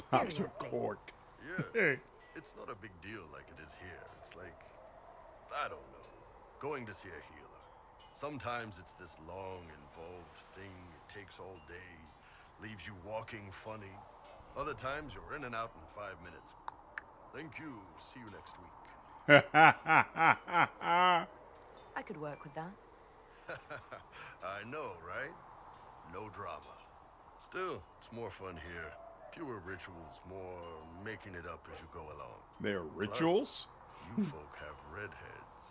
Pop your cork. Yeah. It's not a big deal like it is here. It's like, I don't know, going to see a healer. Sometimes it's this long, involved thing. It takes all day, leaves you walking funny. Other times you're in and out in 5 minutes. Thank you. See you next week. I could work with that. I know, right? No drama. Still, it's more fun here. Fewer rituals, more making it up as you go along. They're rituals? Plus, you folk have redheads.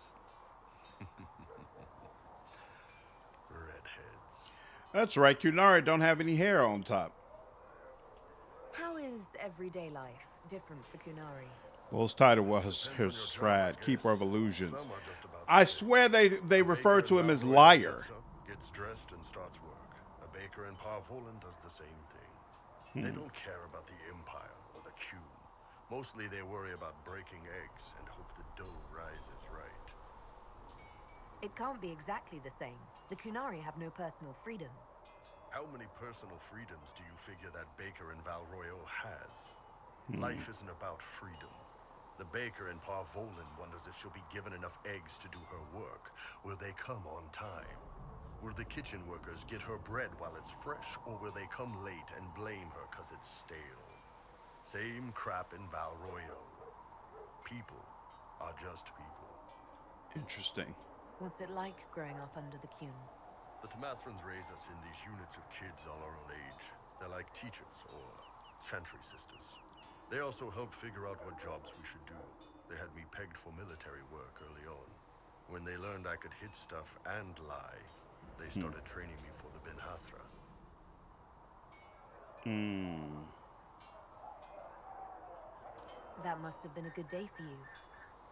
Redheads. That's right. Kunari don't have any hair on top. How is everyday life different for Kunari? Well, his title was his strat, Keeper of Illusions. I swear they refer to him as Liar. Gets dressed and starts work. A baker in Parvolan does the same thing. They don't care about the Empire or the Q. Mostly they worry about breaking eggs and hope the dough rises right. It can't be exactly the same. The Kunari have no personal freedoms. How many personal freedoms do you figure that baker in Valroyo has? Life isn't about freedom. The baker in Parvolan wonders if she'll be given enough eggs to do her work. Will they come on time? Will the kitchen workers get her bread while it's fresh, or will they come late and blame her because it's stale? Same crap in Valroyo. People are just people. Interesting. What's it like growing up under the Qun? The Tamasrans raise us in these units of kids all our own age. They're like teachers or chantry sisters. They also helped figure out what jobs we should do. They had me pegged for military work early on. When they learned I could hit stuff and lie, they started training me for the Ben Hasra. That must have been a good day for you.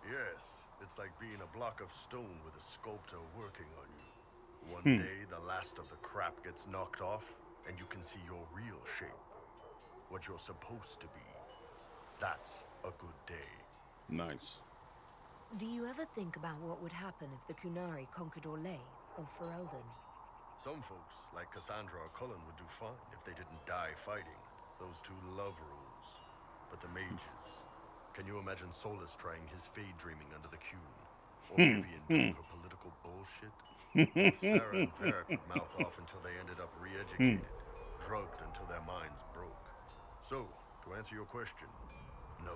Yes, it's like being a block of stone with a sculptor working on you. One day, the last of the crap gets knocked off, and you can see your real shape. What you're supposed to be. That's a good day. Nice. Do you ever think about what would happen if the Kunari conquered Orlais or Ferelden? Some folks, like Cassandra or Cullen, would do fine if they didn't die fighting. Those two love rules. But the mages... Can you imagine Solas trying his fade dreaming under the Qun? Or Vivienne doing her political bullshit. Sera and Varric would mouth off until they ended up re-educated, drugged until their minds broke. So, to answer your question, no,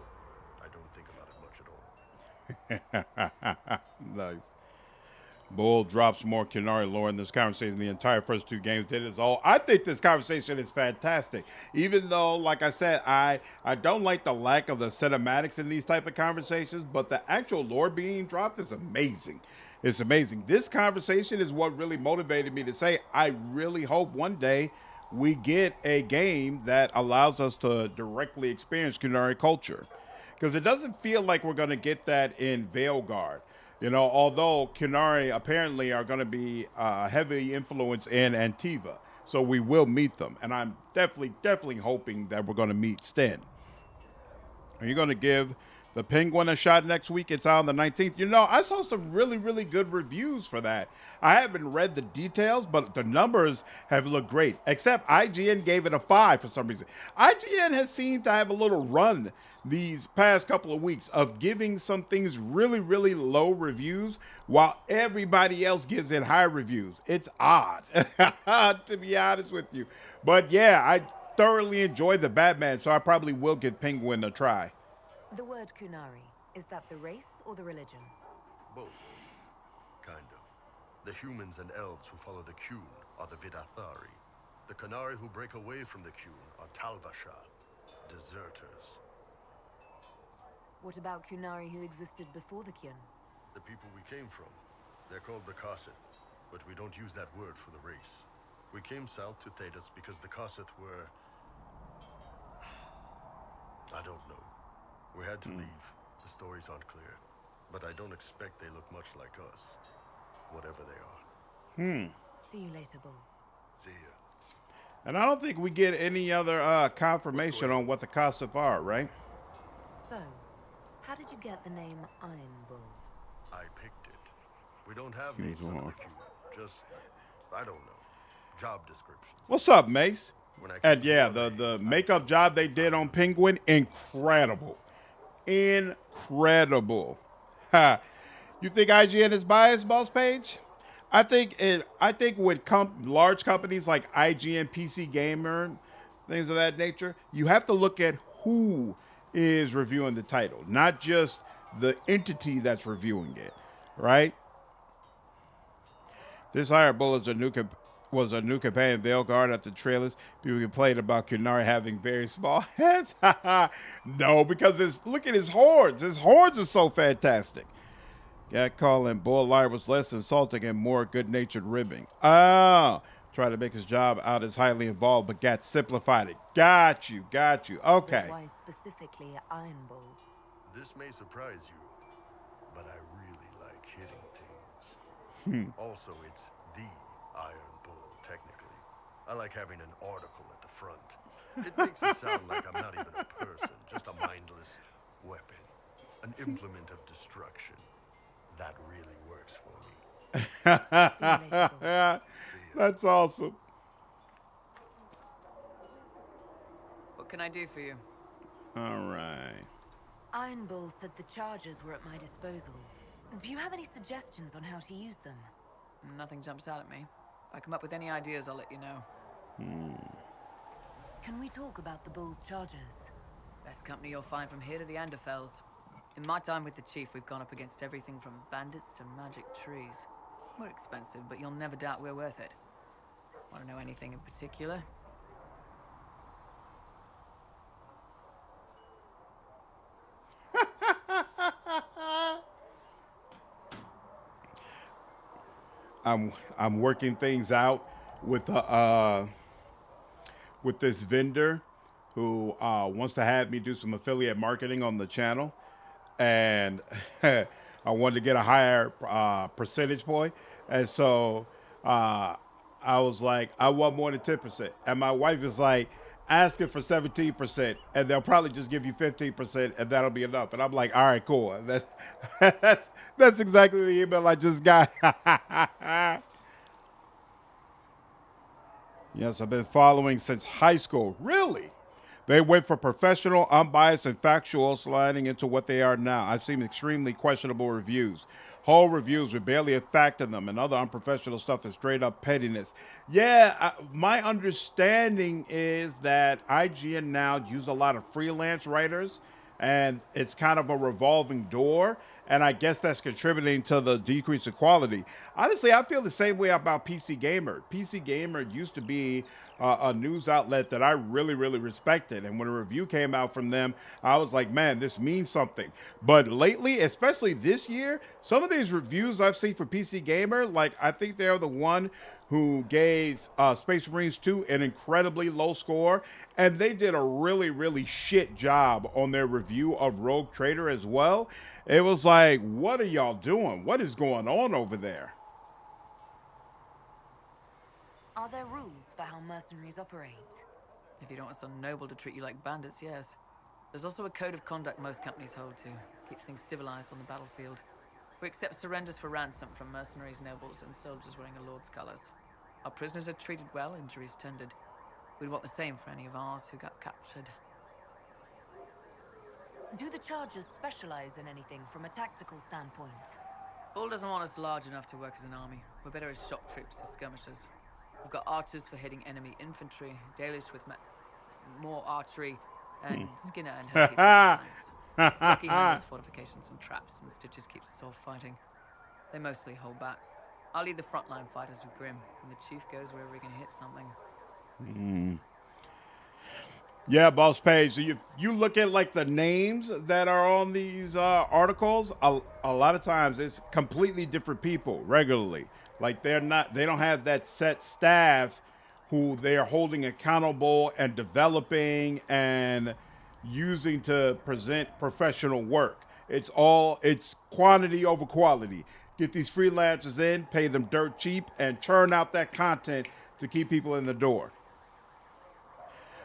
I don't think about it much at all. Nice. Bull drops more Qunari lore in this conversation. The entire first two games did it all. I think this conversation is fantastic. Even though, like I said, I don't like the lack of the cinematics in these type of conversations, but the actual lore being dropped is amazing. It's amazing. This conversation is what really motivated me to say, I really hope one day we get a game that allows us to directly experience Qunari culture. Because it doesn't feel like we're going to get that in Veilguard. You know, although Qunari apparently are going to be heavy influence in Antiva. So we will meet them. And I'm definitely hoping that we're going to meet Sten. Are you going to give the Penguin a shot next week? It's out on the 19th. You know, I saw some really good reviews for that. I haven't read the details, but the numbers have looked great. Except IGN gave it a 5 for some reason. IGN has seemed to have a little run these past couple of weeks of giving some things really low reviews while everybody else gives it high reviews. It's odd, to be honest with you. But yeah, I thoroughly enjoyed the Batman, so I probably will give Penguin a try. The word Qunari, is that the race or the religion? Both. Kind of. The humans and elves who follow the Qun are the Vidathari. The Qunari who break away from the Qun are Talvasha, deserters. What about Qunari who existed before the Qun? The people we came from. They're called the Kossith, but we don't use that word for the race. We came south to Thedas because the Kossith were... I don't know. We had to leave. The stories aren't clear. But I don't expect they look much like us. Whatever they are. See you later, Bull. See ya. And I don't think we get any other confirmation on what the Kossith are, right? So, how did you get the name Iron Bull? I picked it. We don't have names under the Q. Just, I don't know, job descriptions. What's up, Mace? And yeah, the makeup job they did on Penguin, incredible. Incredible. Ha. You think IGN is biased, Boss Page? I think with large companies like IGN, PC Gamer, things of that nature, you have to look at who is reviewing the title, not just the entity that's reviewing it, right? This Iron Bull is was a new campaign in Veilguard after trailers. People complained about Qunari having very small heads. No, because look at his horns. His horns are so fantastic. Yeah, calling Bull liar was less insulting and more good-natured ribbing. Oh, try to make his job out as highly involved, but Gat simplified it. Got you. Okay. Why specifically Iron Bull? This may surprise you, but I really like hitting things. Also, it's the Iron Bull, technically. I like having an article at the front. It makes it sound like I'm not even a person, just a mindless weapon. An implement of destruction. That really works for me. That's awesome. What can I do for you? All right. Iron Bull said the charges were at my disposal. Do you have any suggestions on how to use them? Nothing jumps out at me. If I come up with any ideas, I'll let you know. Can we talk about the Bull's charges? Best company you'll find from here to the Anderfells. In my time with the Chief, we've gone up against everything from bandits to magic trees. We're expensive, but you'll never doubt we're worth it. Want to know anything in particular? I'm working things out with this vendor who wants to have me do some affiliate marketing on the channel, and I wanted to get a higher percentage point, and so I was like, I want more than 10%, and my wife is like, asking for 17%, and they'll probably just give you 15%, and that'll be enough. And I'm like, all right, cool. That's exactly the email I just got. Yes, I've been following since high school. Really? They went for professional, unbiased, and factual, sliding into what they are now. I've seen extremely questionable reviews. Whole reviews with barely a fact in them, and other unprofessional stuff is straight up pettiness. Yeah, my understanding is that IGN now use a lot of freelance writers, and it's kind of a revolving door. And I guess that's contributing to the decrease in quality. Honestly, I feel the same way about PC Gamer. PC Gamer used to be a news outlet that I really, really respected. And when a review came out from them, I was like, man, this means something. But lately, especially this year, some of these reviews I've seen for PC Gamer, like I think they're the one who gave Space Marines 2 an incredibly low score. And they did a really, really shit job on their review of Rogue Trader as well. It was like, what are y'all doing? What is going on over there? Are there rules for how mercenaries operate? If you don't want some noble to treat you like bandits, yes. There's also a code of conduct most companies hold to. Keeps things civilized on the battlefield. We accept surrenders for ransom from mercenaries, nobles, and soldiers wearing a lord's colors. Our prisoners are treated well, injuries tended. We'd want the same for any of ours who got captured. Do the Chargers specialize in anything from a tactical standpoint? Bull doesn't want us large enough to work as an army. We're better as shock troops or skirmishers. We've got archers for hitting enemy infantry, Dalish with more archery, and Skinner and her people with flanks. Lucky handles fortifications and traps, and Stitches keeps us all fighting. They mostly hold back. I'll lead the frontline fighters with Grim, and the chief goes wherever he can hit something. Yeah, Boss Page. So you look at like the names that are on these articles. A lot of times it's completely different people regularly. Like they don't have that set staff who they are holding accountable and developing and using to present professional work. It's quantity over quality. Get these freelancers in, pay them dirt cheap, and churn out that content to keep people in the door.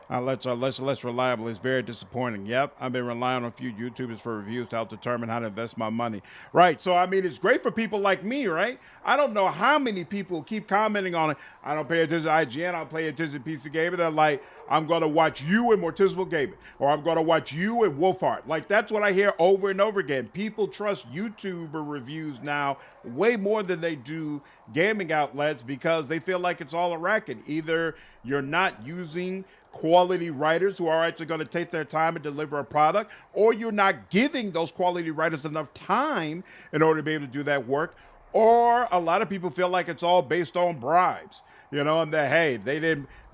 Less reliable is very disappointing. Yep, I've been relying on a few YouTubers for reviews to help determine how to invest my money. Right, so I mean, it's great for people like me, right? I don't know how many people keep commenting on it. I don't pay attention to IGN, I don't pay attention to PC Gamer. They're like, I'm going to watch you in Mortismal Gaming, or I'm going to watch you in Wolfheart. Like, that's what I hear over and over again. People trust YouTuber reviews now way more than they do gaming outlets because they feel like it's all a racket. Either you're not using quality writers who are actually going to take their time and deliver a product, or you're not giving those quality writers enough time in order to be able to do that work, or a lot of people feel like it's all based on bribes, you know, and that, hey,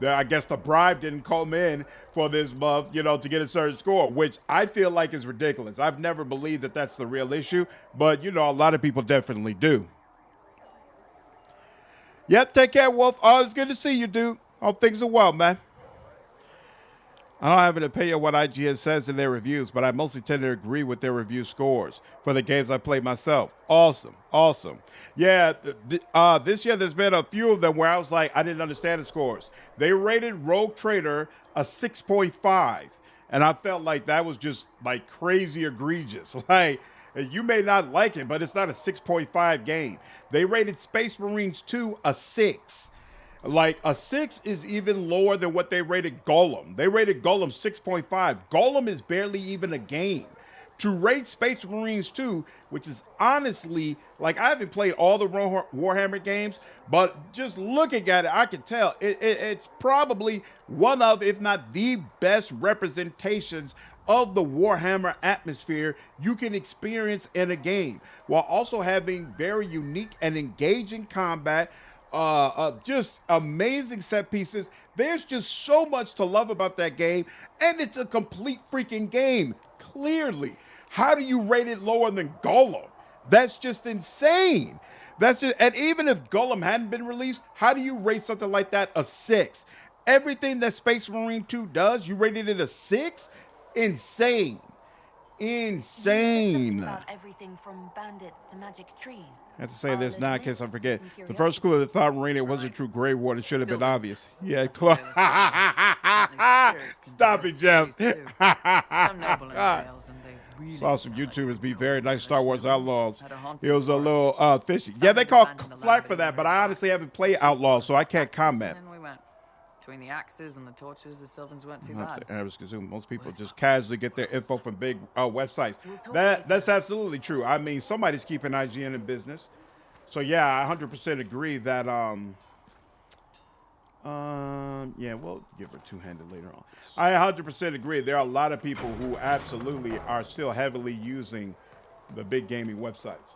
I guess the bribe didn't come in for this month, you know, to get a certain score, which I feel like is ridiculous. I've never believed that that's the real issue, but, you know, a lot of people definitely do. Yep, take care, Wolf. Oh, it's good to see you, dude. Hope things are well, man. I don't have an opinion of what IGN says in their reviews, but I mostly tend to agree with their review scores for the games I played myself. Awesome. Yeah, this year there's been a few of them where I was like, I didn't understand the scores. They rated Rogue Trader a 6.5, and I felt like that was just like crazy egregious. Like, you may not like it, but it's not a 6.5 game. They rated Space Marines 2 a 6. Like, a 6 is even lower than what they rated Golem. They rated Golem 6.5. Golem is barely even a game. To rate Space Marines 2, which is honestly, like, I haven't played all the Warhammer games, but just looking at it, I can tell it's probably one of, if not the best representations of the Warhammer atmosphere you can experience in a game, while also having very unique and engaging combat, just amazing set pieces. There's just so much to love about that game, and it's a complete freaking game, clearly. How do you rate it lower than Golem? That's just insane. And even if Golem hadn't been released, how do you rate something like that a 6? Everything that Space Marine 2 does, you rated it a 6? Insane. About everything from bandits to magic trees. I have to say this now in case I forget. The first clue of the Thought Marine, it wasn't true Grey Ward. It should have been obvious. Yeah, stop it, Jeff. Saw some YouTubers be very nice Star Wars Outlaws. It was a little fishy. Yeah, they call flack for that, but I honestly haven't played Outlaws, so I can't comment. Between the axes and the torches, the Sylvans weren't too Not bad. the average consumer. Most people just casually get their info from big websites. That's absolutely true. I mean, somebody's keeping IGN in business. So yeah, I 100% agree that yeah, we'll give her two-handed later on. I 100% agree. There are a lot of people who absolutely are still heavily using the big gaming websites.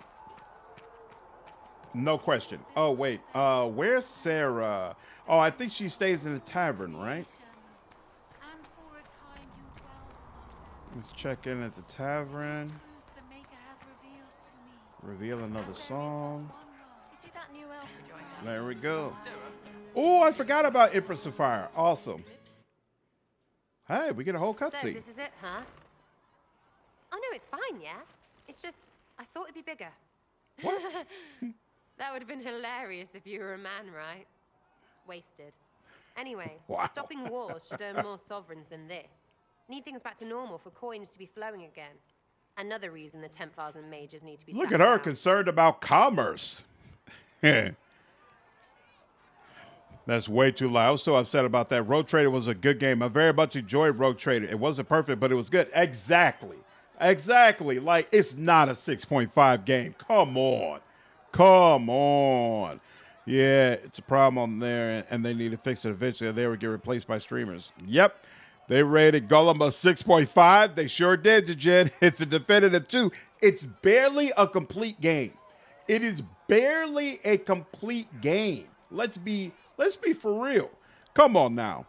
No question. Oh wait, where's Sera? Oh, I think she stays in the tavern, right? Let's check in at the tavern. Reveal another song. There we go. Oh, I forgot about Empress Sapphire. Awesome. Hey, we get a whole So cutscene. this is it, huh? Oh no, it's fine, yeah? It's just, I thought it'd be bigger. What? That would have been hilarious if you were a man, right? Wasted. Anyway, Wow. stopping wars should earn more sovereigns than this. Need things back to normal for coins to be flowing again. Another reason the Templars and mages need to be Look sacked at her down. concerned about commerce. That's way too loud. I was so upset about that. Rogue Trader was a good game. I very much enjoyed Rogue Trader. It wasn't perfect, but it was good. Exactly. Exactly. Like, it's not a 6.5 game. Come on. Come on. Yeah, it's a problem there, and they need to fix it eventually. They would get replaced by streamers. Yep. They rated Gollum a 6.5. They sure did, Jen. It's a definitive 2. It's barely a complete game. It is barely a complete game. Let's be for real. Come on now.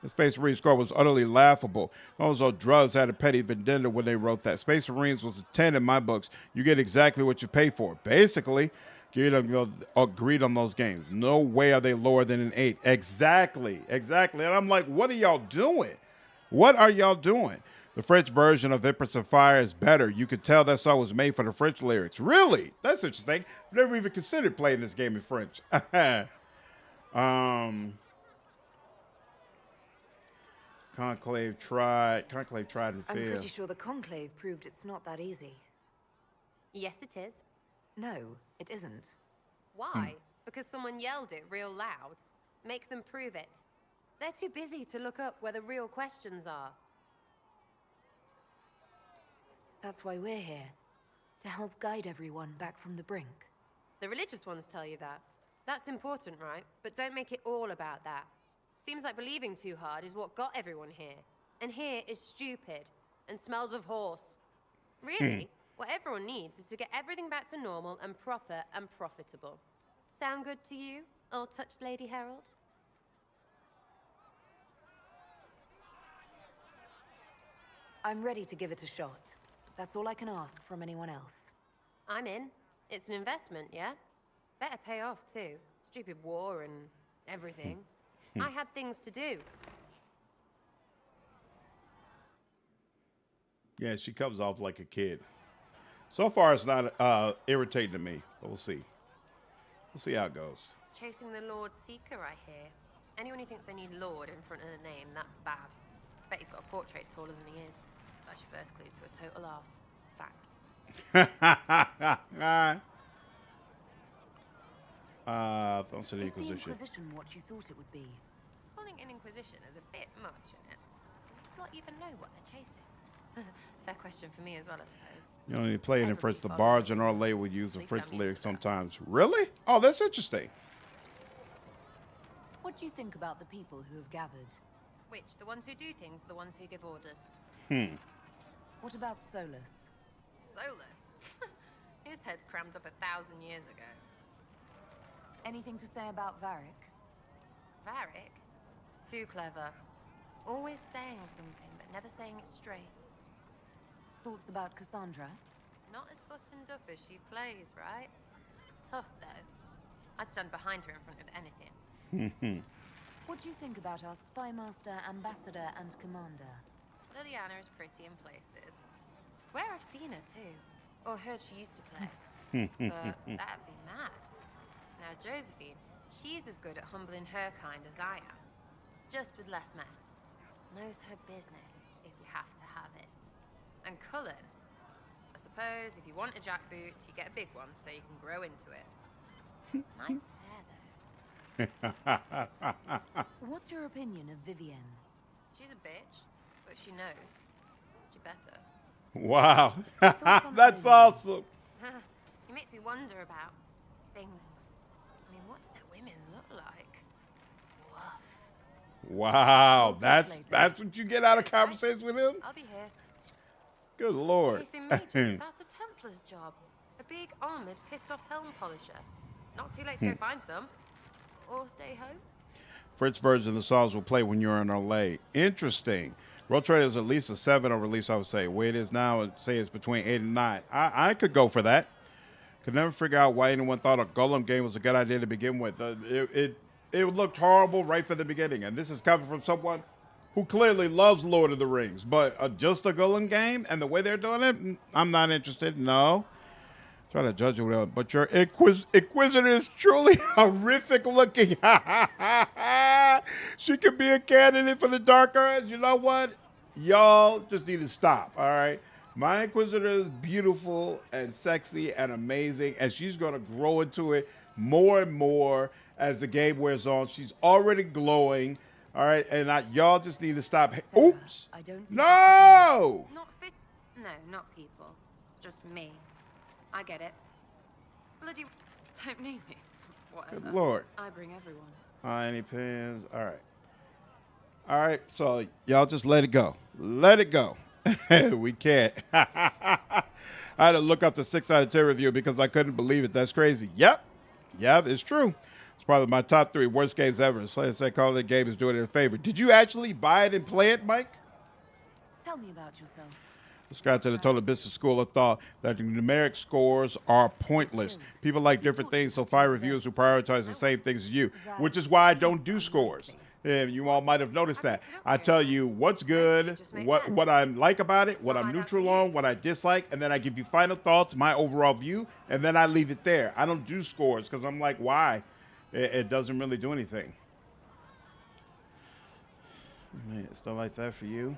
The Space Marine score was utterly laughable. Also, Drugs had a petty vendetta when they wrote that. Space Marines was a 10 in my books. You get exactly what you pay for. Basically, agreed on those games. No way are they lower than an 8. Exactly. Exactly. And I'm like, what are y'all doing? What are y'all doing? The French version of Empress of Fire is better. You could tell that song was made for the French lyrics. Really? That's interesting. I've never even considered playing this game in French. Conclave tried and failed. I'm pretty sure the Conclave proved it's not that easy. Yes, it is. No, it isn't. Why? Because someone yelled it real loud. Make them prove it. They're too busy to look up where the real questions are. That's why we're here. To help guide everyone back from the brink. The religious ones tell you that. That's important, right? But don't make it all about that. Seems like believing too hard is what got everyone here. And here is stupid and smells of horse. Really? What everyone needs is to get everything back to normal and proper and profitable. Sound good to you, all-touched Lady Herald? I'm ready to give it a shot. That's all I can ask from anyone else. I'm in. It's an investment, yeah? Better pay off, too. Stupid war and everything. I had things to do. Yeah, she comes off like a kid. So far, it's not irritating to me, but we'll see. We'll see how it goes. Chasing the Lord Seeker, I hear. Anyone who thinks they need Lord in front of the name, that's bad. Bet he's got a portrait taller than he is. That's your first clue to a total arse. Fact. Thanks to the Inquisition. Is the Inquisition what you thought it would be? Calling an Inquisition is a bit much, isn't it? Does this lot even know what they're chasing? Fair question for me as well, I suppose. You know, you play it in French. The bards and Orlais would use the French lyrics sometimes. Really? Oh, that's interesting. What do you think about the people who have gathered? Which? The ones who do things, or the ones who give orders? What about Solas? Solus? His head's crammed up 1,000 years ago. Anything to say about Varric? Varric? Too clever. Always saying something, but never saying it straight. Thoughts about Cassandra? Not as buttoned up as she plays, right? Tough, though. I'd stand behind her in front of anything. What do you think about our Spymaster, Ambassador, and Commander? Leliana is pretty in places. Swear I've seen her, too. Or heard she used to play. But that'd be mad. Now, Josephine, she's as good at humbling her kind as I am. Just with less mess. Knows her business, if you have to have it. And Cullen, I suppose if you want a jackboot, you get a big one so you can grow into it. Nice hair, though. What's your opinion of Vivienne? She's a bitch, but she knows. She better. Wow. That's awesome. It makes me wonder about things. I mean, what do the women look like? Woof. Wow. That's what you get out of conversations with him? I'll be here. Good Lord. Chasing mages, that's a Templar's job. A big, armored, pissed-off helm polisher. Not too late to go find some. Or stay home. French version of the songs will play when you're in LA. Interesting. World Trade is at least a 7 on release, I would say. Where it is now, I'd say it's between 8 and 9. I could go for that. Could never figure out why anyone thought a Golem game was a good idea to begin with. It looked horrible right from the beginning. And this is coming from someone who clearly loves Lord of the Rings. But just a Golem game and the way they're doing it, I'm not interested. No. Try to judge it, but your Inquisitor is truly horrific looking. She could be a candidate for the Dark Arts. You know what? Y'all just need to stop, all right? My Inquisitor is beautiful and sexy and amazing, and she's going to grow into it more and more as the game wears on. She's already glowing, all right? And y'all just need to stop. Oops. No! No, not people. Just me. I get it. Bloody don't need me. Whatever. Good Lord. I bring everyone. Any pins? All right. All right. So y'all just let it go. Let it go. We can't. I had to look up the 6 out of 10 review because I couldn't believe it. That's crazy. Yep. Yep. It's true. It's probably my top 3 worst games ever. So I say Call of the Game is doing it a favor. Did you actually buy it and play it, Mike? Tell me about yourself. This guy to the Total Business School of Thought that the numeric scores are pointless. People like different things, so find reviewers who prioritize the same things as you, which is why I don't do scores. And you all might have noticed that. I tell you what's good, what I like about it, what I'm neutral on, what I dislike, and then I give you final thoughts, my overall view, and then I leave it there. I don't do scores because I'm like, why? It doesn't really do anything. Man, stuff like that for you.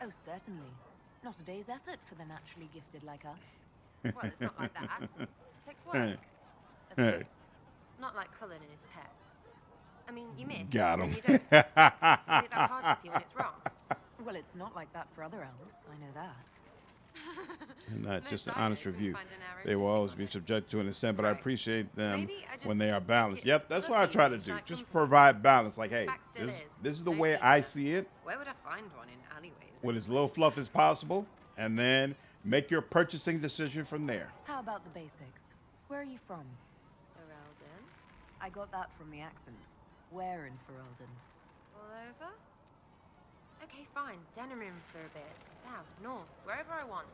Oh, certainly. Not a day's effort for the naturally gifted like us. Well, it's not like that. It takes work. A bit. Not like Cullen and his pets. I mean, you miss. Got him. And you don't. Is it that hard to see when it's wrong? Well, it's not like that for other elves. I know that. And not just an honest review. They will always be subject to an extent, but I appreciate them when they are balanced. Yep, that's what I try to do. Just provide balance. Like, hey, this is the way I see it. Where would I find one in alleyways? With as little fluff as possible, and then make your purchasing decision from there. How about the basics? Where are you from? Ferelden. I got that from the accent. Where in Ferelden? All over? Okay, fine. Denerim for a bit. South, north, wherever I want.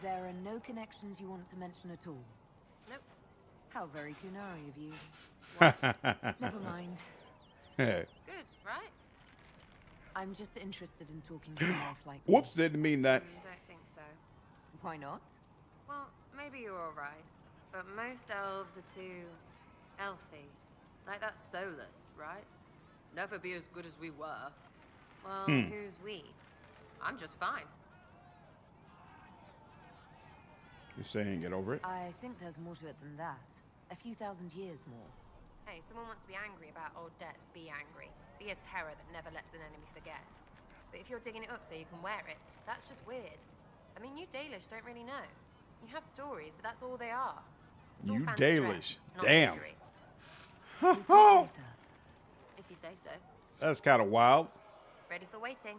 There are no connections you want to mention at all? Nope. How very Kunari of you. Never mind. Good, right? I'm just interested in talking to a elf like you. Whoops, didn't mean that. Don't think so. Why not? Well, maybe you're all right, but most elves are too elfy. Like that Solas, right? Never be as good as we were. Well, who's we? I'm just fine. You're saying get over it? I think there's more to it than that. A few thousand years more. Hey, someone wants to be angry about old debts, be angry. Be a terror that never lets an enemy forget. But if you're digging it up so you can wear it, that's just weird. I mean, you Dalish don't really know. You have stories, but that's all they are. It's all You fancy Dalish. dress, not Damn. history. If you say so. That's kind of wild. Ready for waiting.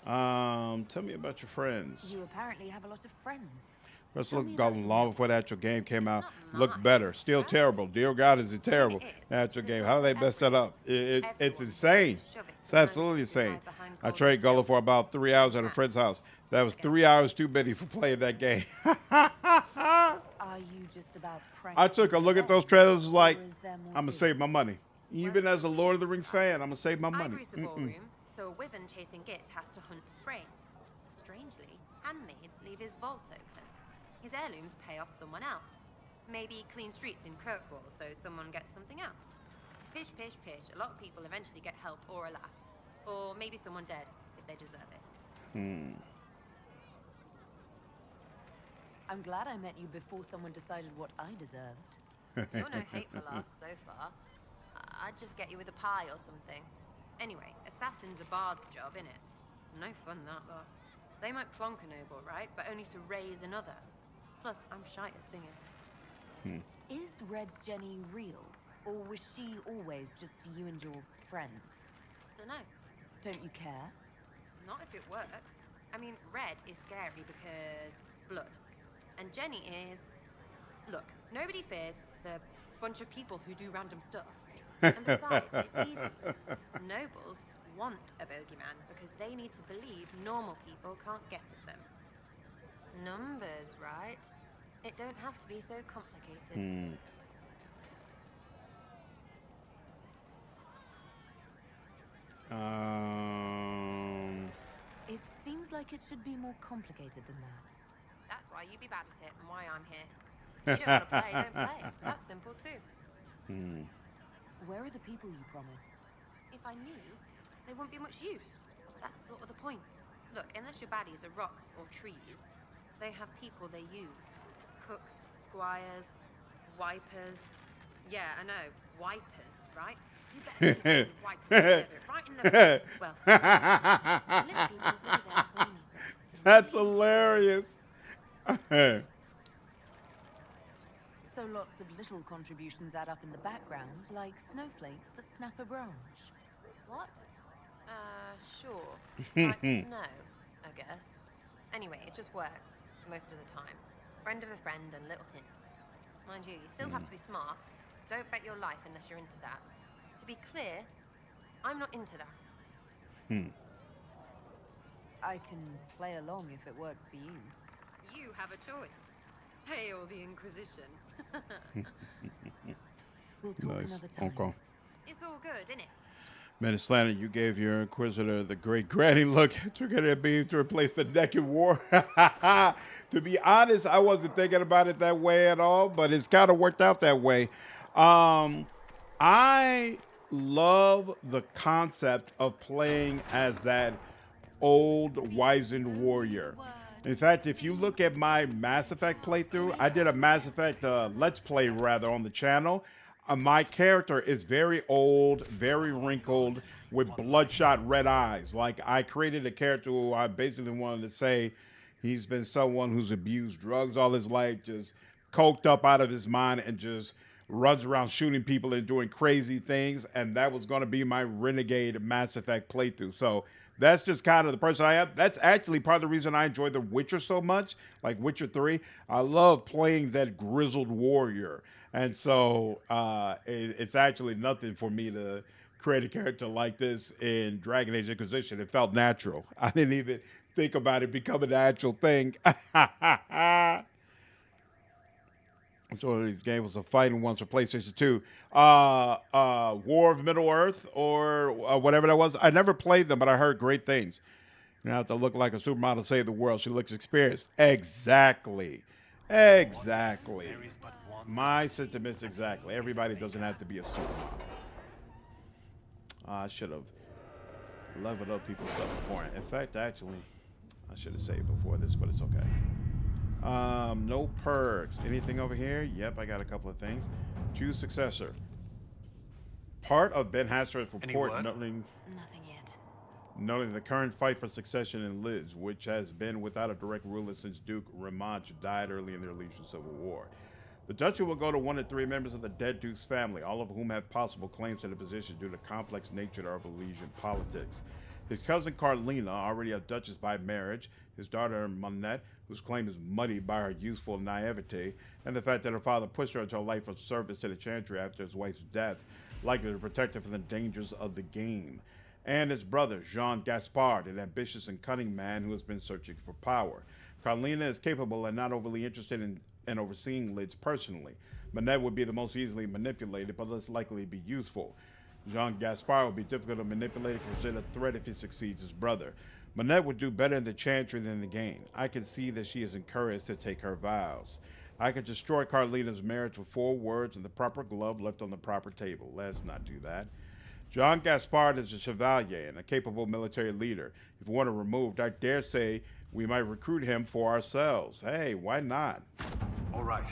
Tell me about your friends. You apparently have a lot of friends. Let's look long before the actual game came out. Looked better. Still terrible. Dear God, is it terrible? The actual game. How do they mess that up? It's insane. It's absolutely insane. I traded Gullah for about 3 hours at a friend's house. That was 3 hours too many for playing that game. Are you just about I took a look at those trailers like, I'm going to save my money. Even as a Lord of the Rings fan, I'm going to save my I money. grease the ballroom, so a wyvern chasing Git has to hunt sprained. Strangely, handmaids leave his vault open. His heirlooms pay off someone else. Maybe clean streets in Kirkwall so someone gets something else. Pish, pish, pish. A lot of people eventually get help or a laugh. Or maybe someone dead if they deserve it. I'm glad I met you before someone decided what I deserved. You're no hateful ass so far. I'd just get you with a pie or something. Anyway, assassin's a bard's job, innit? No fun that lot. They might plonk a noble, right? But only to raise another. Plus, I'm shy at singing. Is Red Jenny real? Or was she always just you and your friends? Dunno. Don't you care? Not if it works. I mean, Red is scary because blood. And Jenny is... Look, nobody fears the bunch of people who do random stuff. And besides, it's easy. Nobles want a bogeyman because they need to believe normal people can't get at them. Numbers, right? It don't have to be so complicated. It seems like it should be more complicated than that. That's why you be bad at it and why I'm here. You don't want to play, don't play. That's simple too. Where are the people you promised? If I knew, they wouldn't be much use. That's sort of the point. Look, unless your baddies are rocks or trees, they have people they use. Cooks, squires, wipers. Yeah, I know, wipers, right? You better believe the wipers deserve it right in the... Well, little people will be there when you need them. That's hilarious. So lots of little contributions add up in the background, like snowflakes that snap a branch. What? Sure. Like snow, I guess. Anyway, it just works, most of the time. Friend of a friend and little hints. Mind you, you still have to be smart. Don't bet your life unless you're into that. To be clear, I'm not into that. I can play along if it works for you. You have a choice. Hail the Inquisition. We'll talk another time. Okay. It's all good, innit? Menace Landon, you gave your Inquisitor the great granny look. Took it at beam to replace the naked war. To be honest, I wasn't thinking about it that way at all, but it's kind of worked out that way. I love the concept of playing as that old wizened warrior. In fact, if you look at my Mass Effect playthrough, I did a Mass Effect Let's Play rather on the channel. My character is very old, very wrinkled, with bloodshot red eyes. Like, I created a character who I basically wanted to say he's been someone who's abused drugs all his life, just coked up out of his mind, and just runs around shooting people and doing crazy things. And that was going to be my renegade Mass Effect playthrough. So that's just kind of the person I am. That's actually part of the reason I enjoy The Witcher so much, like Witcher 3. I love playing that grizzled warrior. And so it's actually nothing for me to create a character like this in Dragon Age Inquisition. It felt natural. I didn't even think about it becoming an actual thing. So these games was a fighting ones for PlayStation 2. War of Middle-earth or whatever that was. I never played them, but I heard great things. You have to look like a supermodel to save the world. She looks experienced. Exactly. Exactly. My sentiments exactly. Everybody doesn't have to be a supermodel. I should have leveled up people's stuff before. In fact, actually, I should have saved before this, but it's okay. No perks. Anything over here? Yep, I got a couple of things. Choose successor. Part of Ben Hasser's report noting yet. Noting the current fight for succession in Lids, which has been without a direct ruler since Duke Ramaj died early in their Legion Civil War. The duchy will go to 1 of 3 members of the dead Duke's family, all of whom have possible claims to the position due to the complex nature of Elysian politics. His cousin Carlina, already a duchess by marriage, his daughter Monette, whose claim is muddied by her youthful naivete, and the fact that her father pushed her into a life of service to the Chantry after his wife's death, likely to protect her from the dangers of the game. And his brother, Jean Gaspard, an ambitious and cunning man who has been searching for power. Carlina is capable and not overly interested in overseeing Lids personally. Monette would be the most easily manipulated, but less likely to be useful. Jean Gaspard would be difficult to manipulate and consider a threat if he succeeds his brother. Monette would do better in the Chantry than in the game. I can see that she is encouraged to take her vows. I could destroy Carlina's marriage with 4 words and the proper glove left on the proper table. Let's not do that. Jean Gaspard is a chevalier and a capable military leader. If we want him removed, I dare say we might recruit him for ourselves. Hey, why not? All right.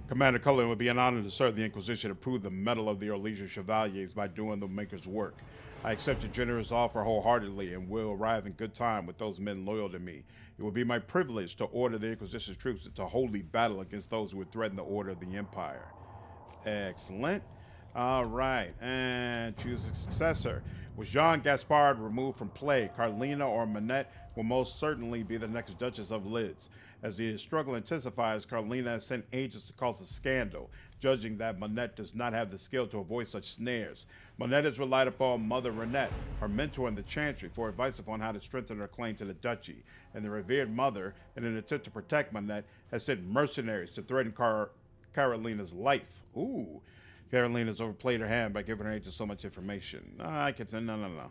Commander Cullen, would be an honor to serve the Inquisition and prove the mettle of the Orlesia Chevaliers by doing the Maker's work. I accept your generous offer wholeheartedly and will arrive in good time with those men loyal to me. It will be my privilege to order the Inquisition's troops into holy battle against those who would threaten the order of the Empire. Excellent. All right, and choose a successor. With Jean Gaspard removed from play, Carlina or Manette will most certainly be the next Duchess of Lids. As the struggle intensifies, Carlina has sent agents to cause a scandal, judging that Manette does not have the skill to avoid such snares. Manette has relied upon Mother Renette, her mentor in the Chantry, for advice upon how to strengthen her claim to the duchy, and the revered mother, in an attempt to protect Manette, has sent mercenaries to threaten Carolina's life. Ooh. Carolina's overplayed her hand by giving her agents so much information. No.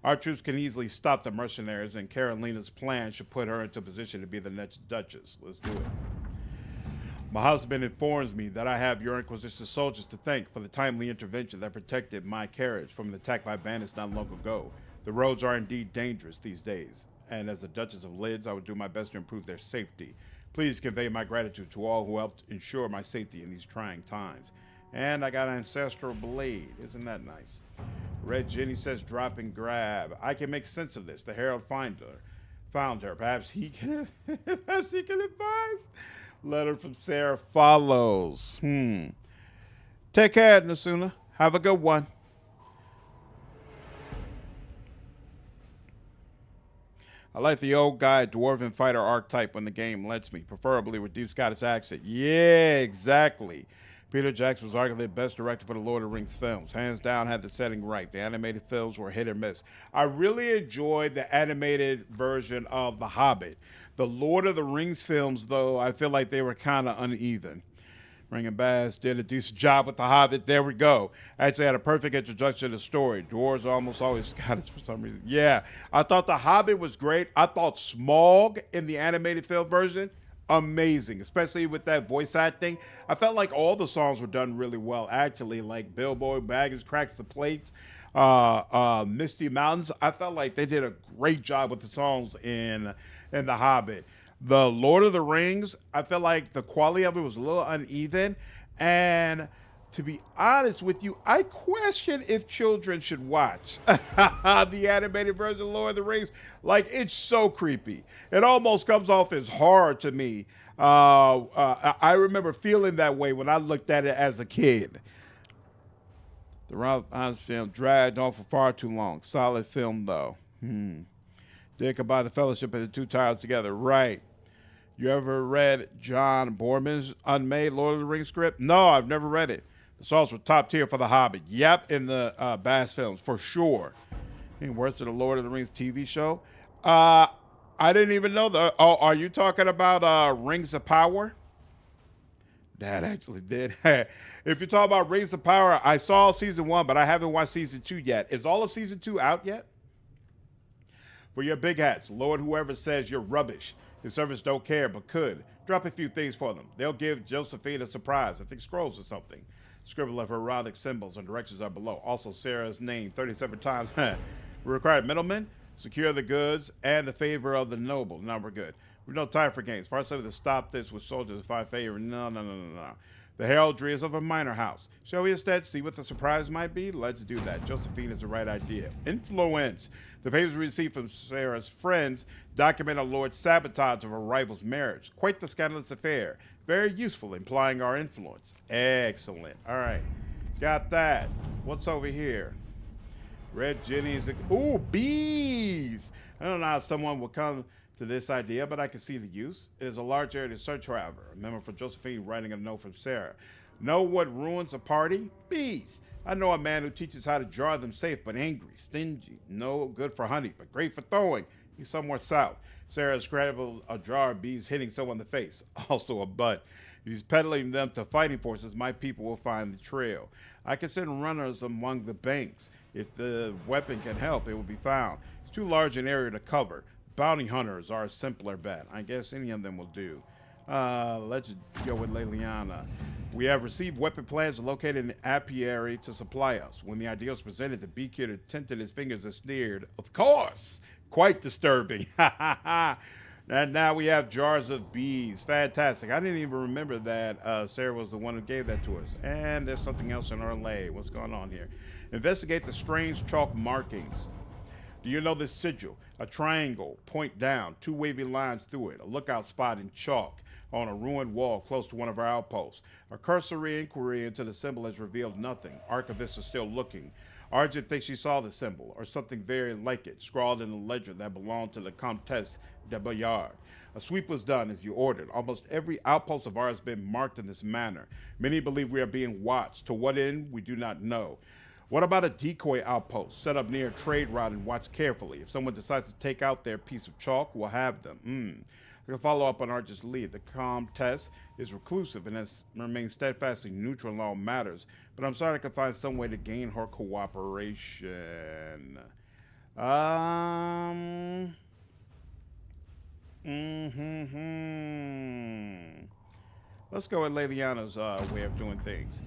Our troops can easily stop the mercenaries, and Carolina's plan should put her into a position to be the next Duchess. Let's do it. My husband informs me that I have your Inquisition soldiers to thank for the timely intervention that protected my carriage from an attack by bandits not long ago. The roads are indeed dangerous these days, and as the Duchess of Lids, I would do my best to improve their safety. Please convey my gratitude to all who helped ensure my safety in these trying times. And I got an ancestral blade. Isn't that nice? Red Jenny says drop and grab. I can make sense of this. The Herald found her. Perhaps he can advise. Letter from Sera follows. Take care, Nasuna. Have a good one. I like the old guy dwarven fighter archetype when the game lets me, preferably with deep Scottish accent. Yeah, exactly. Peter Jackson was arguably the best director for the Lord of the Rings films. Hands down, had the setting right. The animated films were hit or miss. I really enjoyed the animated version of The Hobbit. The Lord of the Rings films, though, I feel like they were kind of uneven. Ring and Bass did a decent job with The Hobbit. There we go. Actually had a perfect introduction to the story. Dwarves are almost always Scottish for some reason. Yeah, I thought The Hobbit was great. I thought Smaug in the animated film version, amazing, especially with that voice acting. I felt like all the songs were done really well, actually, like Bilbo Baggins Cracks the Plates, Misty Mountains. I felt like they did a great job with the songs in The Hobbit. The Lord of the Rings, I felt like the quality of it was a little uneven, and to be honest with you, I question if children should watch the animated version of Lord of the Rings. Like, it's so creepy. It almost comes off as horror to me. I remember feeling that way when I looked at it as a kid. The Ralph Fiennes film dragged on for far too long. Solid film, though. Dick about the Fellowship and the Two Towers together. Right. You ever read John Borman's unmade Lord of the Rings script? No, I've never read it. The songs were top tier for The Hobbit. Yep, in the Bass films, for sure. Ain't worse than the Lord of the Rings TV show. I didn't even know the. Oh, are you talking about Rings of Power? Dad actually did. If you're talking about Rings of Power, I saw season 1, but I haven't watched season 2 yet. Is all of season 2 out yet? For your big hats, Lord, whoever says you're rubbish. His servants don't care, but could. Drop a few things for them. They'll give Josephine a surprise. I think scrolls or something. Scribble of heraldic symbols and directions are below. Also, Sarah's name 37 times. We require middlemen, secure the goods, and the favor of the noble. Now we're good. We've no time for games. Far to stop this with soldiers if I favor. No. The heraldry is of a minor house. Shall we instead see what the surprise might be? Let's do that. Josephine is the right idea. Influence. The papers we received from Sarah's friends document a Lord's sabotage of her rival's marriage. Quite the scandalous affair. Very useful, implying our influence. Excellent. All right. Got that. What's over here? Red Jenny's. Ooh, bees. I don't know how someone will come to this idea, but I can see the use. It is a large area to search, however. A memo from Josephine writing a note from Sarah. Know what ruins a party? Bees. I know a man who teaches how to jar them safe, but angry, stingy. No good for honey, but great for throwing. He's somewhere south. Sarah scrambled a jar of bees hitting someone in the face. Also a butt. If he's peddling them to fighting forces, my people will find the trail. I can send runners among the banks. If the weapon can help, it will be found. It's too large an area to cover. Bounty hunters are a simpler bet. I guess any of them will do. Let's go with Leliana. We have received weapon plans located in the apiary to supply us. When the idea was presented, the beekeeper tinted his fingers and sneered. Of course! Quite disturbing. And now we have jars of bees. Fantastic. I didn't even remember that Sarah was the one who gave that to us. And there's something else in our lay. What's going on here? Investigate the strange chalk markings. Do you know this sigil? A triangle, point down, 2 wavy lines through it, a lookout spot in chalk on a ruined wall close to one of our outposts. A cursory inquiry into the symbol has revealed nothing. Archivists are still looking. Argent thinks she saw the symbol, or something very like it, scrawled in a ledger that belonged to the Comtesse de Bayard. A sweep was done as you ordered. Almost every outpost of ours has been marked in this manner. Many believe we are being watched. To what end, we do not know. What about a decoy outpost set up near a trade route and watch carefully? If someone decides to take out their piece of chalk, we'll have them. I can follow up on Archer's lead. The Comtesse is reclusive and has remained steadfastly neutral in all matters, but I'm sorry I can find some way to gain her cooperation. Let's go with Leliana's way of doing things.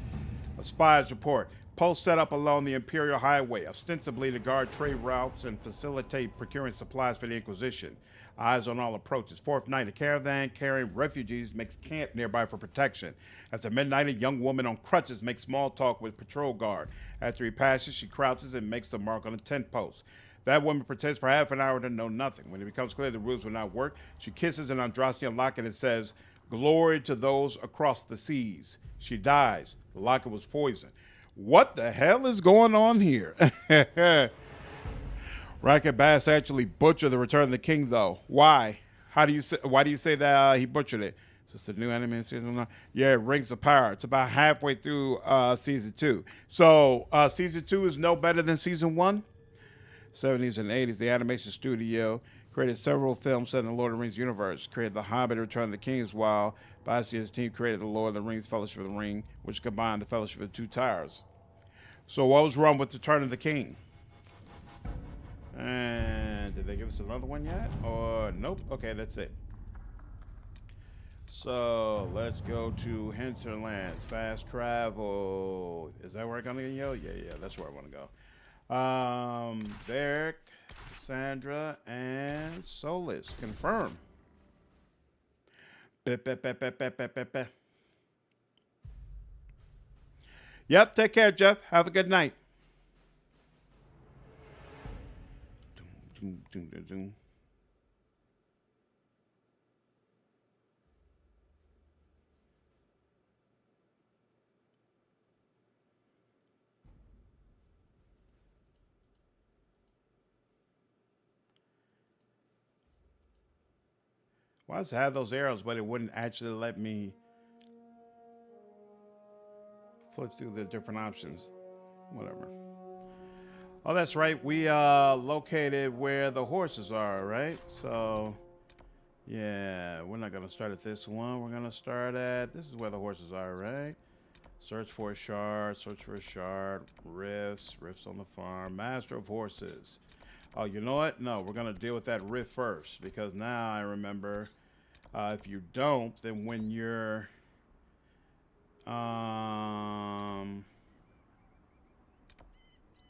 A spy's report. Post set up along the Imperial Highway, ostensibly to guard trade routes and facilitate procuring supplies for the Inquisition. Eyes on all approaches. Fourth night, a caravan carrying refugees makes camp nearby for protection. After midnight, a young woman on crutches makes small talk with patrol guard. After he passes, she crouches and makes the mark on a tent post. That woman pretends for half an hour to know nothing. When it becomes clear the rules will not work, she kisses an Andrastian locket and says, "Glory to those across the seas." She dies. The locket was poisoned. What the hell is going on here? Racket Bass actually butchered the Return of the King, though. Why? Why do you say that he butchered it? Is this the new anime in season 1? Yeah, Rings of Power. It's about halfway through season 2. So season 2 is no better than season 1? 70s and 80s, the animation studio created several films set in the Lord of the Rings universe. Created The Hobbit, Return of the King, while Bastia's team created the Lord of the Rings, Fellowship of the Ring, which combined the Fellowship of the Two Towers. So what was wrong with Return of the King? And did they give us another one yet? Or nope. Okay, that's it. So let's go to Hinterlands. Fast travel. Is that where I'm gonna go? Yeah, that's where I want to go. Derek, Cassandra, and Solas. Confirm. Yep, take care, Jeff. Have a good night. Why does it have those arrows, but it wouldn't actually let me flip through the different options? Whatever. Oh, that's right. We located where the horses are, right? So, yeah, we're not going to start at this one. We're going to start at, this is where the horses are, right? Search for a shard, rifts on the farm, master of horses. Oh, you know what? No, we're going to deal with that rift first, because now I remember if you don't, then when you're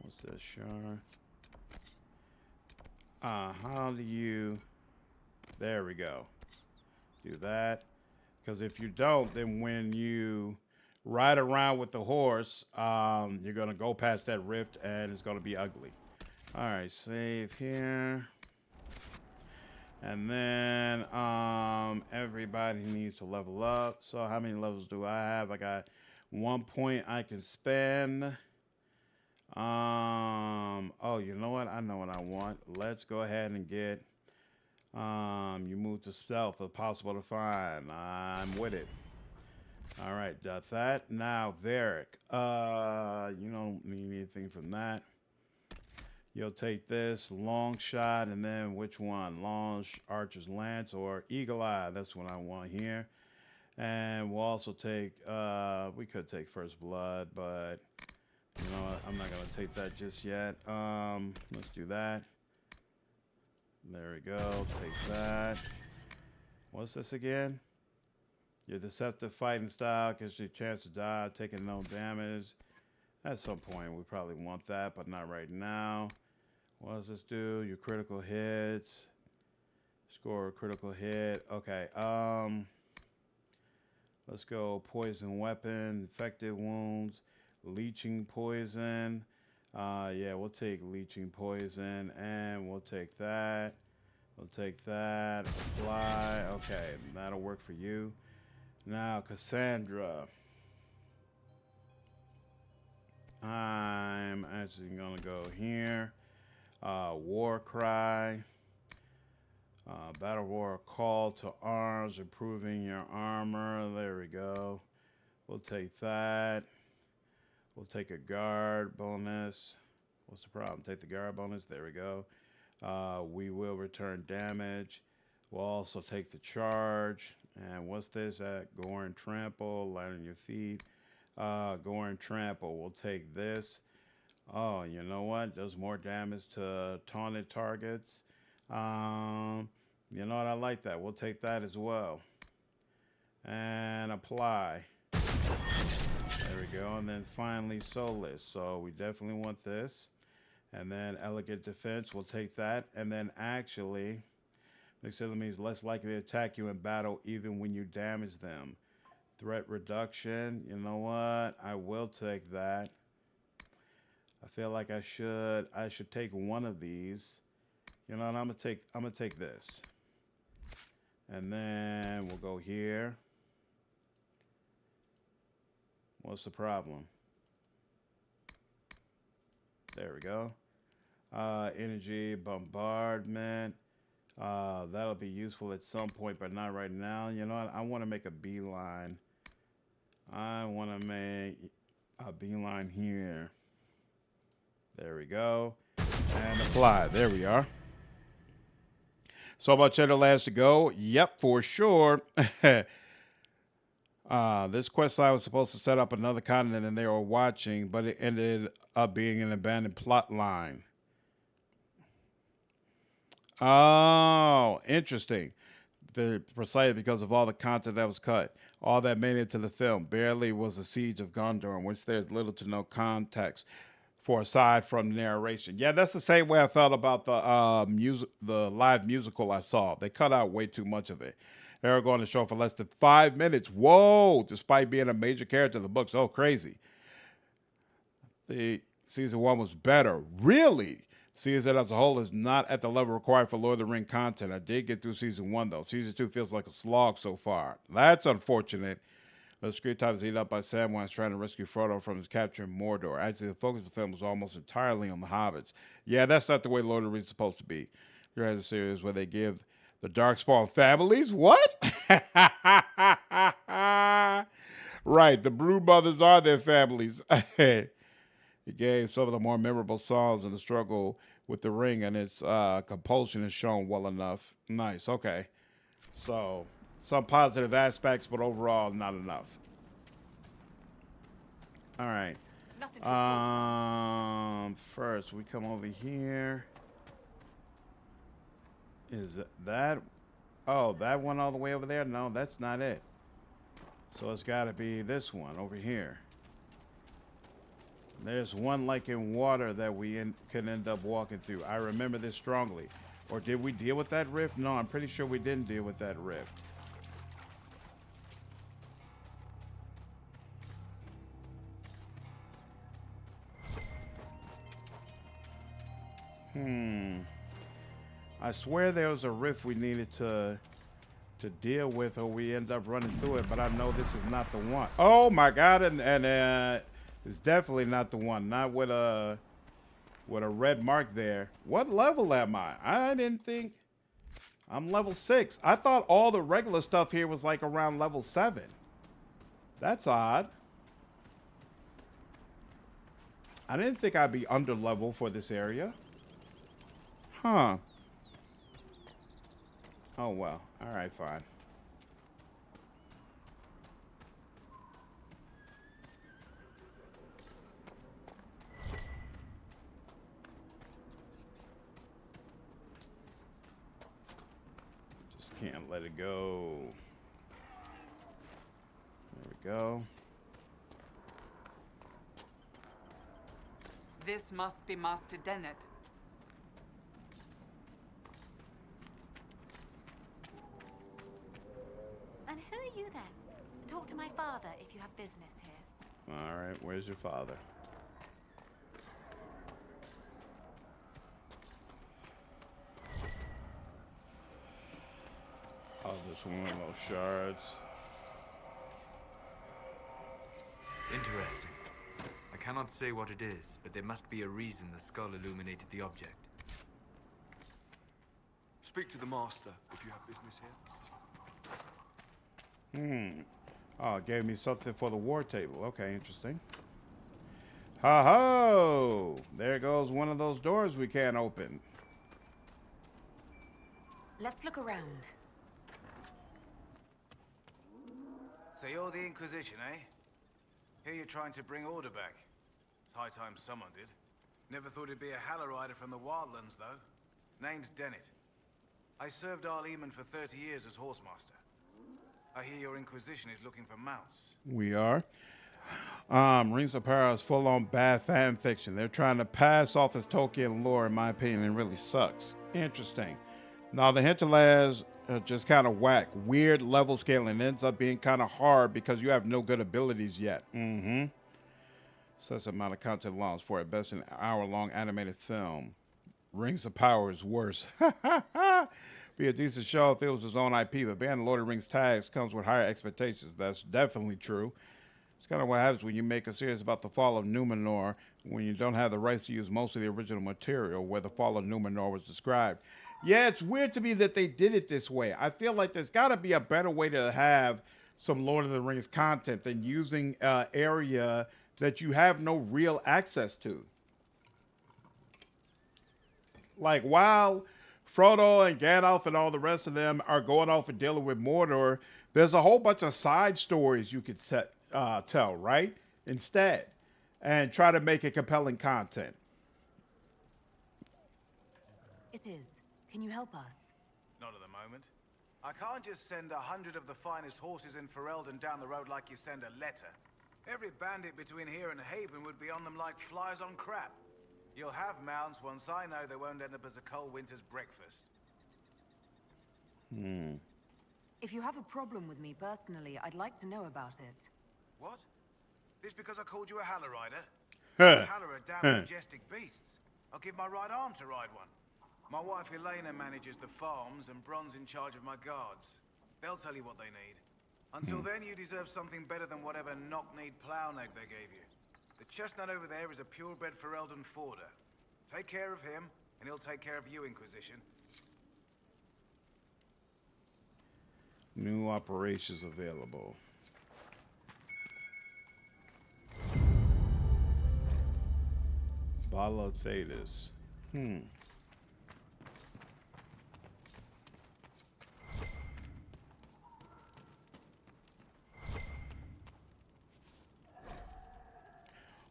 what's that shard? How do you, there we go, do that, because if you don't, then when you ride around with the horse, you're gonna go past that rift and it's gonna be ugly. All right, save here. And then everybody needs to level up. So how many levels do I have? I got 1 point I can spend. Oh, you know what? I know what I want. Let's go ahead and get you move to stealth if possible to find. I'm with it. All right, got that. Now Varric. You don't need anything from that. You'll take this long shot, and then which one? Long Archer's Lance or Eagle Eye? That's what I want here. And we'll also take, we could take First Blood, but you know what? I'm not going to take that just yet. Let's do that. There we go. Take that. What's this again? Your deceptive fighting style gives you a chance to die, taking no damage. At some point, we probably want that, but not right now. What does this do? Your critical hits. Score a critical hit. Okay. Let's go. Poison weapon, infected wounds, leeching poison. Yeah, we'll take leeching poison, and we'll take that. We'll take that. Apply. Okay, that'll work for you. Now, Cassandra. I'm actually gonna go here. War cry. Battle roar call to arms, improving your armor. There we go. We'll take that. We'll take a guard bonus. What's the problem? Take the guard bonus. There we go. We will return damage. We'll also take the charge. And what's this at? Gore and trample. Light on your feet. Gore and trample. We'll take this. Oh, you know what? Does more damage to taunted targets. You know what? I like that. We'll take that as well. And apply. There we go. And then finally, Solas. So we definitely want this. And then elegant defense. We'll take that. And then actually, makes enemies less likely to attack you in battle even when you damage them. Threat reduction. You know what? I will take that. I feel like I should take one of these. You know what? I'm gonna take this. And then we'll go here. What's the problem? There we go. Energy bombardment. That'll be useful at some point, but not right now. You know what? I want to make a beeline. I want to make a beeline here. There we go. And apply. There we are. So much Hinterlands to go. Yep, for sure. This quest line was supposed to set up another continent and they were watching, but it ended up being an abandoned plot line. Oh, interesting. Precisely because of all the content that was cut. All that made it to the film barely was the Siege of Gondor, in which there's little to no context for aside from narration. Yeah, that's the same way I felt about the live musical I saw. They cut out way too much of it. They were going to show for less than 5 minutes. Whoa! Despite being a major character in the books. Oh, crazy. The season 1 was better. Really? Season as a whole is not at the level required for Lord of the Ring content. I did get through season 1 though. Season 2 feels like a slog so far. That's unfortunate. The screen time is eaten up by Samwise trying to rescue Frodo from his capture in Mordor. Actually, the focus of the film was almost entirely on the hobbits. Yeah, that's not the way Lord of the Rings is supposed to be. There is a series where they give the Darkspawn families what? Right, the Brood Brothers are their families. It gave some of the more memorable songs in the struggle with the ring, and its compulsion is shown well enough. Nice, okay. So, some positive aspects, but overall, not enough. All right. First, we come over here. Is that... Oh, that one all the way over there? No, that's not it. So it's got to be this one over here. There's one like in water that we can end up walking through. I remember this strongly. Or did we deal with that rift? No, I'm pretty sure we didn't deal with that rift. I swear there was a rift we needed to deal with, or we end up running through it, but I know this is not the one. Oh my God, and it's definitely not the one. Not with a red mark there. What level am I? I didn't think I'm level 6. I thought all the regular stuff here was like around level 7. That's odd. I didn't think I'd be under level for this area. Huh. Oh, well. All right, fine. Just can't let it go. go. This must be Master Dennett. And who are you then? Talk to my father if you have business here. All right, where's your father? Oh, just one of those shards. Interesting. I cannot say what it is, but there must be a reason the skull illuminated the object. Speak to the master if you have business here. Oh, it gave me something for the war table. Okay, interesting. Ha ho! There goes one of those doors we can't open. Let's look around. So you're the Inquisition, eh? Here you're trying to bring order back. It's high time someone did. Never thought it'd be a Halla rider from the Wildlands, though. Name's Dennett. I served Arleman for 30 years as horsemaster. I hear your Inquisition is looking for mounts. We are. Rings of Power is full-on bad fan fiction. They're trying to pass off as Tolkien lore, in my opinion, and it really sucks. Interesting. Now, the Hinterlands just kind of whack. Weird level scaling. It ends up being kind of hard because you have no good abilities yet. Such amount of content allows for it. Best an hour-long animated film. Rings of Power is worse. Be a decent show if it was his own IP, but being Lord of the Rings tags comes with higher expectations. That's definitely true. It's kind of what happens when you make a series about the fall of Numenor, when you don't have the rights to use most of the original material where the fall of Numenor was described. Yeah, it's weird to me that they did it this way. I feel like there's got to be a better way to have some Lord of the Rings content than using an area that you have no real access to. Like, while Frodo and Gandalf and all the rest of them are going off and dealing with Mordor, there's a whole bunch of side stories you could tell, right? Instead, and try to make it compelling content. It is. Can you help us? Not at the moment. I can't just send 100 of the finest horses in Ferelden down the road like you send a letter. Every bandit between here and Haven would be on them like flies on crap. You'll have mounts once I know they won't end up as a cold winter's breakfast. If you have a problem with me personally, I'd like to know about it. What? This because I called you a Halla rider? Halla are damn majestic beasts. I'll give my right arm to ride one. My wife Elena manages the farms and Bron's in charge of my guards. They'll tell you what they need. Until then, you deserve something better than whatever knock-kneed plow neg they gave you. The chestnut over there is a purebred Ferelden forder. Take care of him, and he'll take care of you, Inquisition. New operations available. Bala Thetis.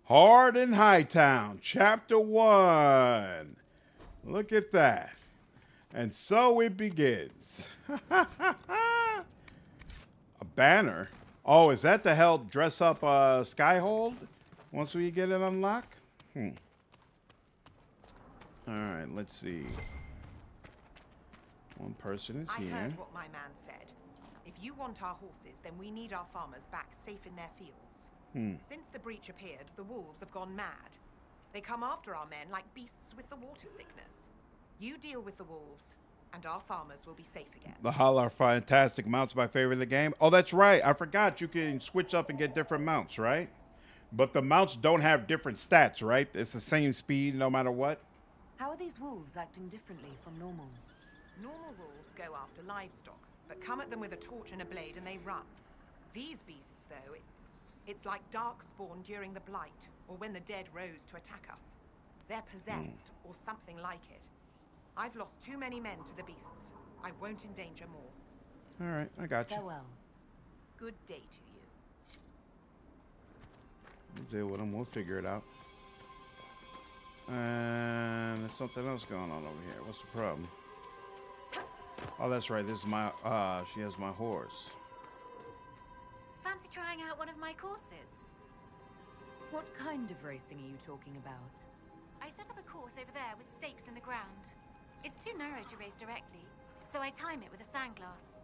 Hard in Hightown, Chapter 1. Look at that. And so it begins. A banner? Oh, is that to help dress up Skyhold once we get it unlocked? Alright, let's see. One person is here. I heard what my man said. If you want our horses, then we need our farmers back safe in their fields. Since the breach appeared, the wolves have gone mad. They come after our men like beasts with the water sickness. You deal with the wolves, and our farmers will be safe again. The Halla are fantastic mounts, my favorite of the game. Oh, that's right. I forgot you can switch up and get different mounts, right? But the mounts don't have different stats, right? It's the same speed no matter what. How are these wolves acting differently from normal? Normal wolves go after livestock, but come at them with a torch and a blade and they run. These beasts, though, it's like darkspawn during the Blight, or when the dead rose to attack us. They're possessed, or something like it. I've lost too many men to the beasts. I won't endanger more. All right, I got you. Farewell. Good day to you. We'll deal with them. We'll figure it out. And there's something else going on over here. What's the problem? Oh, that's right. This is my, she has my horse. Fancy trying out one of my courses. What kind of racing are you talking about? I set up a course over there with stakes in the ground. It's too narrow to race directly, so I time it with a sandglass.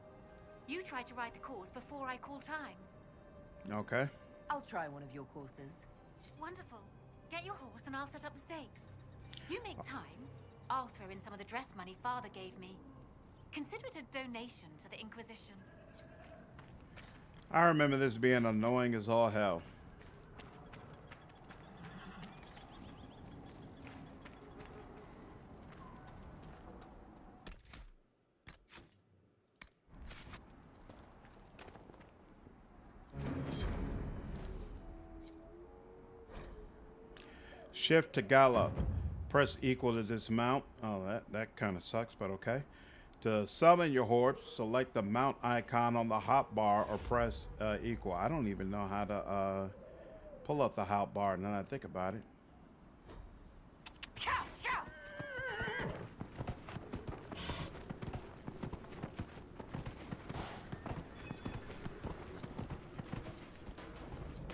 You try to ride the course before I call time. Okay. I'll try one of your courses. Wonderful. Get your horse and I'll set up the stakes. You make time, I'll throw in some of the dress money Father gave me. Consider it a donation to the Inquisition. I remember this being annoying as all hell. Shift to gallop. Press equal to dismount. Oh, that kind of sucks, but okay. To summon your horse, select the mount icon on the hotbar or press equal. I don't even know how to pull up the hotbar now that I think about it.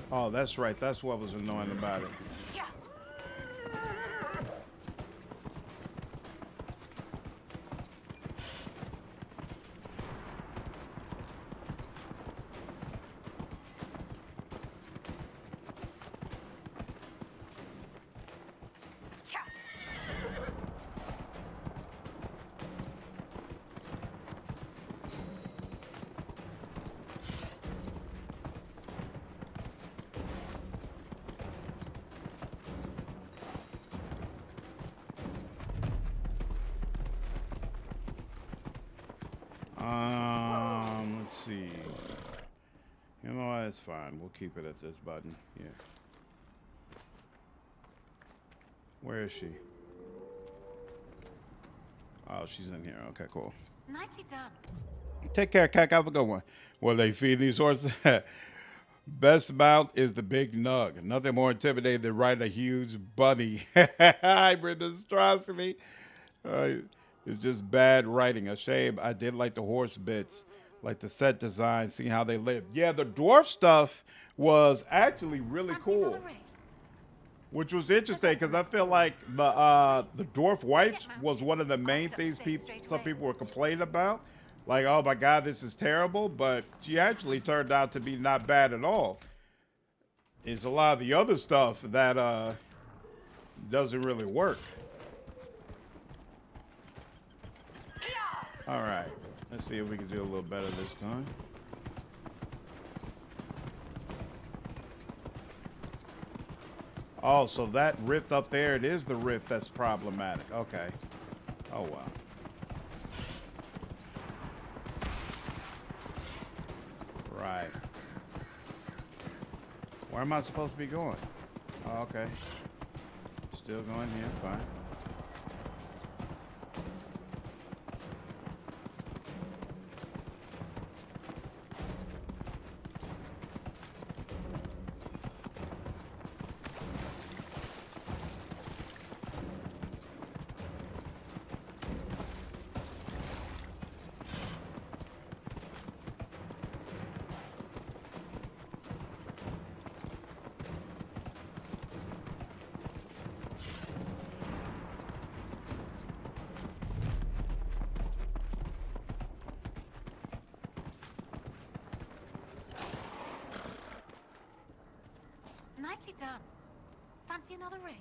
Oh, that's right. That's what was annoying about it. Let's see. You know what? It's fine. We'll keep it at this button. Yeah. Where is she? Oh, she's in here. Okay, cool. Nicely done. Take care, Kak. Have a good one. Well, they feed these horses. Best mount is the big nug. Nothing more intimidating than riding a huge bunny. Hybrid monstrosity. It's just bad writing. A shame. I did like the horse bits, like the set design, seeing how they lived. Yeah, the dwarf stuff was actually really cool, which was interesting because I feel like the dwarf wife was one of the main things some people were complaining about. Like, oh my God, this is terrible, but she actually turned out to be not bad at all. It's a lot of the other stuff that doesn't really work. All right, let's see if we can do a little better this time. Oh, so that rift up there, it is the rift that's problematic. Okay. Oh, wow. Right. Where am I supposed to be going? Oh, okay. Still going here, fine. Nicely done. Fancy another race?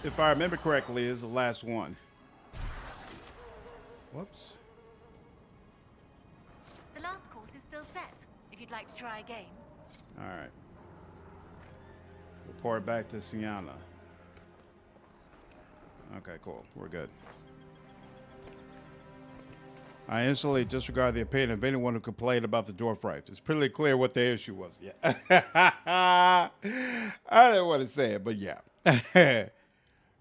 If I remember correctly, is the last one. Whoops. The last course is still set, if you'd like to try again. All right. Report back to Sienna. Okay, cool. We're good. I instantly disregard the opinion of anyone who complained about the dwarf rife. It's pretty clear what the issue was. Yeah. I didn't want to say it, but yeah.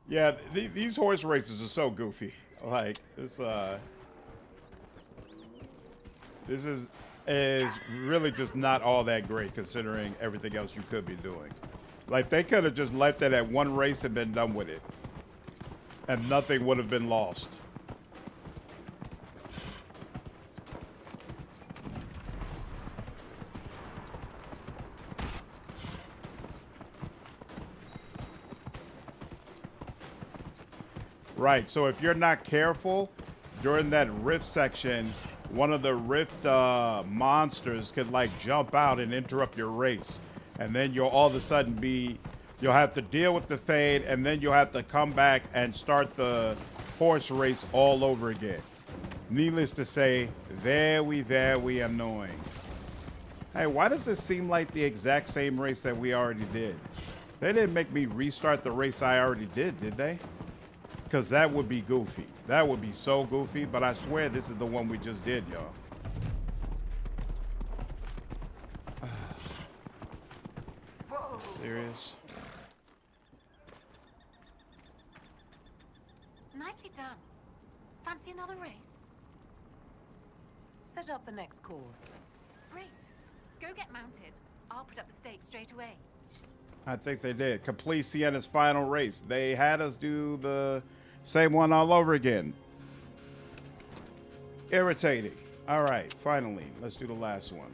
Yeah, these horse races are so goofy. Like, this is really just not all that great considering everything else you could be doing. Like, they could have just left it at one race and been done with it. And nothing would have been lost. Right, so if you're not careful, during that rift section, one of the rift monsters could like jump out and interrupt your race. And then you'll all of a sudden you'll have to deal with the fade, and then you'll have to come back and start the horse race all over again. Needless to say, very annoying. Hey, why does it seem like the exact same race that we already did? They didn't make me restart the race I already did they? Because that would be goofy. That would be so goofy, but I swear this is the one we just did, y'all. Serious? Nicely done. Fancy another race? Set up the next course. Great. Go get mounted. I'll put up the stakes straight away. I think they did. Complete Sienna's final race. They had us do the same one all over again. Irritating. All right, finally, let's do the last one.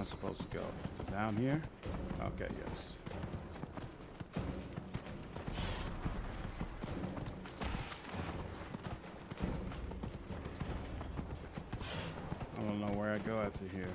Supposed to go down here. Okay, yes. I don't know where I go after here.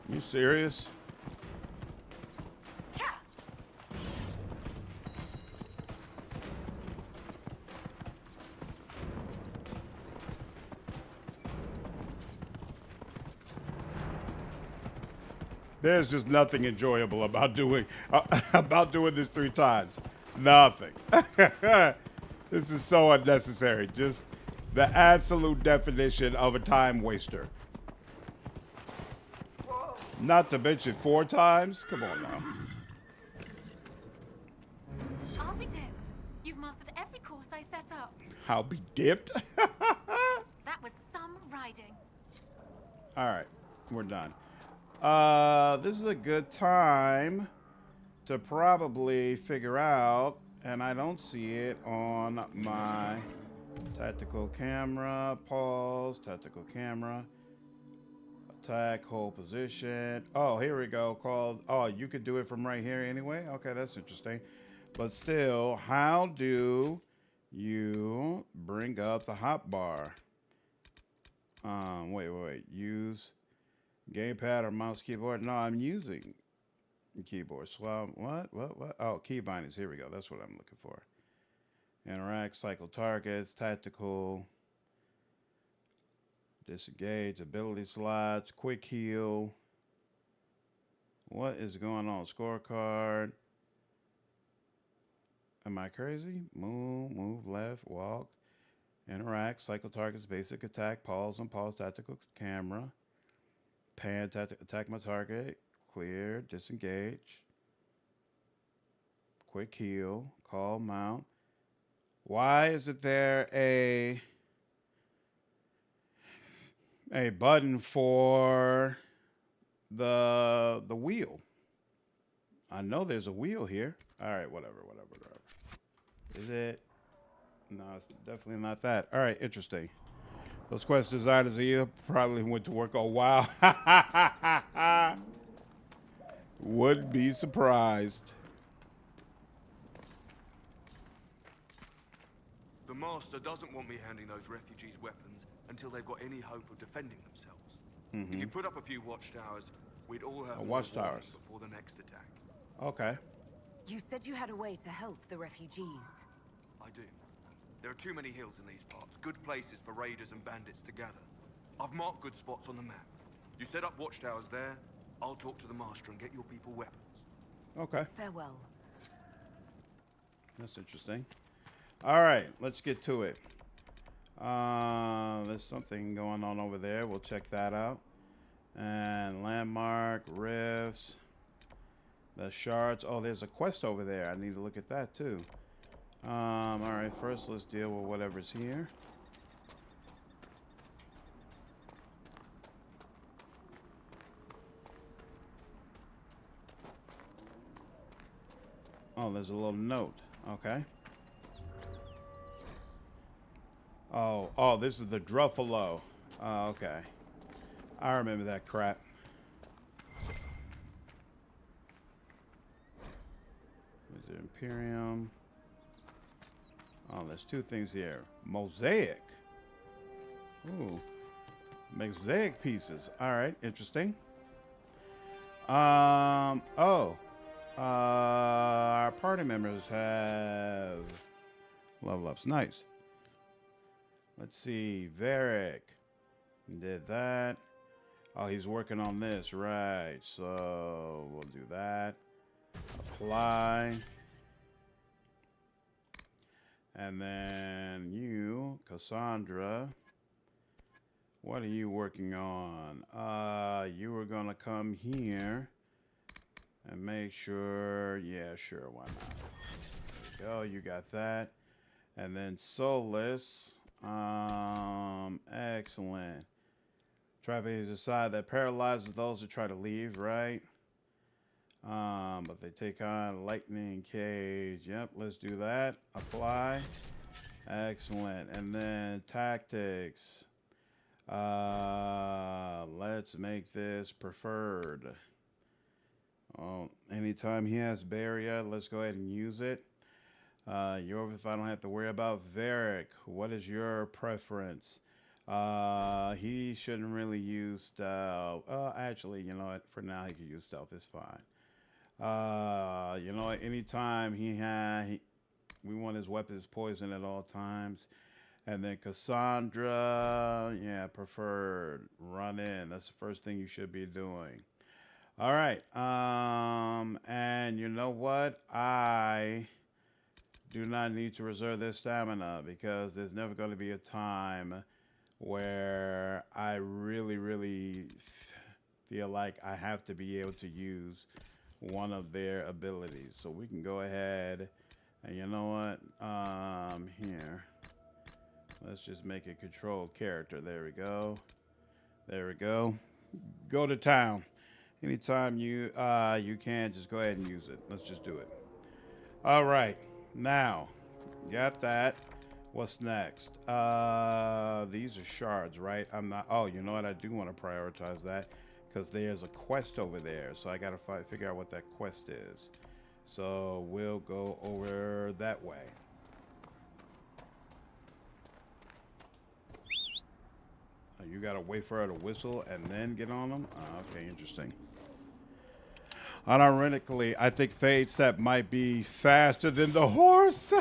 You serious? There's just nothing enjoyable about doing this 3 times. Nothing. This is so unnecessary. Just the absolute definition of a time waster. Not to mention 4 times. Come on now. I'll be damned. You've mastered every course I set up. I'll be dipped. That was some riding. All right, we're done. This is a good time to probably figure out, and I don't see it on my tactical camera. Pause, tactical camera. Attack, hold position. Oh, here we go. Oh, you could do it from right here anyway? Okay, that's interesting. But still, how do you bring up the hotbar? Wait. Use gamepad or mouse keyboard? No, I'm using keyboard. Swap. What? Oh, key bindings. Here we go. That's what I'm looking for. Interact, cycle targets, tactical. Disengage, ability slots, quick heal. What is going on? Scorecard. Am I crazy? Move left, walk. Interact, cycle targets, basic attack, pause and pause, tactical camera. Pan, attack my target, clear, disengage. Quick heal, call, mount. Why isn't there a button for the wheel? I know there's a wheel here. All right, whatever. Is it? No, it's definitely not that. All right, interesting. Those quest designers here probably went to work. Oh, wow. Would be surprised. The Master doesn't want me handing those refugees weapons until they've got any hope of defending themselves. If you put up a few watchtowers, we'd all have more watchtowers. warning before the next attack. Okay. You said you had a way to help the refugees. I do. There are too many hills in these parts. Good places for raiders and bandits to gather. I've marked good spots on the map. You set up watchtowers there. I'll talk to the master and get your people weapons. Okay. Farewell. That's interesting. All right, let's get to it. There's something going on over there. We'll check that out. And landmark, rifts, the shards. Oh, there's a quest over there. I need to look at that too. All right, first let's deal with whatever's here. Oh, there's a little note. Okay. Oh, this is the Druffalo. Oh, okay. I remember that crap. There's the Imperium. Oh, there's two things here. Mosaic. Ooh. Mosaic pieces. All right, interesting. Our party members have level ups. Nice. Let's see. Varric did that. Oh, he's working on this. Right. So we'll do that. Apply. And then you, Cassandra. What are you working on? You were going to come here and make sure. Yeah, sure. Why not? There we go. You got that. And then Solas. Excellent. Trapeze is a side that paralyzes those who try to leave, right? But they take on lightning cage. Yep, let's do that. Apply. Excellent. And then tactics. Let's make this preferred. Oh, anytime he has barrier, let's go ahead and use it. If I don't have to worry about Varric, what is your preference? He shouldn't really use stealth. Actually, you know what? For now, he can use stealth. It's fine. You know what? Anytime we want his weapons poison at all times. And then Cassandra, yeah, preferred. Run in. That's the first thing you should be doing. All right. And you know what? I do not need to reserve their stamina because there's never going to be a time where I really feel like I have to be able to use one of their abilities. So we can go ahead and you know what? Here. Let's just make a controlled character. There we go. There we go. Go to town. Anytime you can, just go ahead and use it. Let's just do it. All right. Now, got that. What's next? These are shards, right? I'm not. Oh, you know what? I do want to prioritize that because there's a quest over there. So I got to figure out what that quest is. So we'll go over that way. You got to wait for her to whistle and then get on them? Okay, interesting. Unironically, I think Fade Step might be faster than the horse.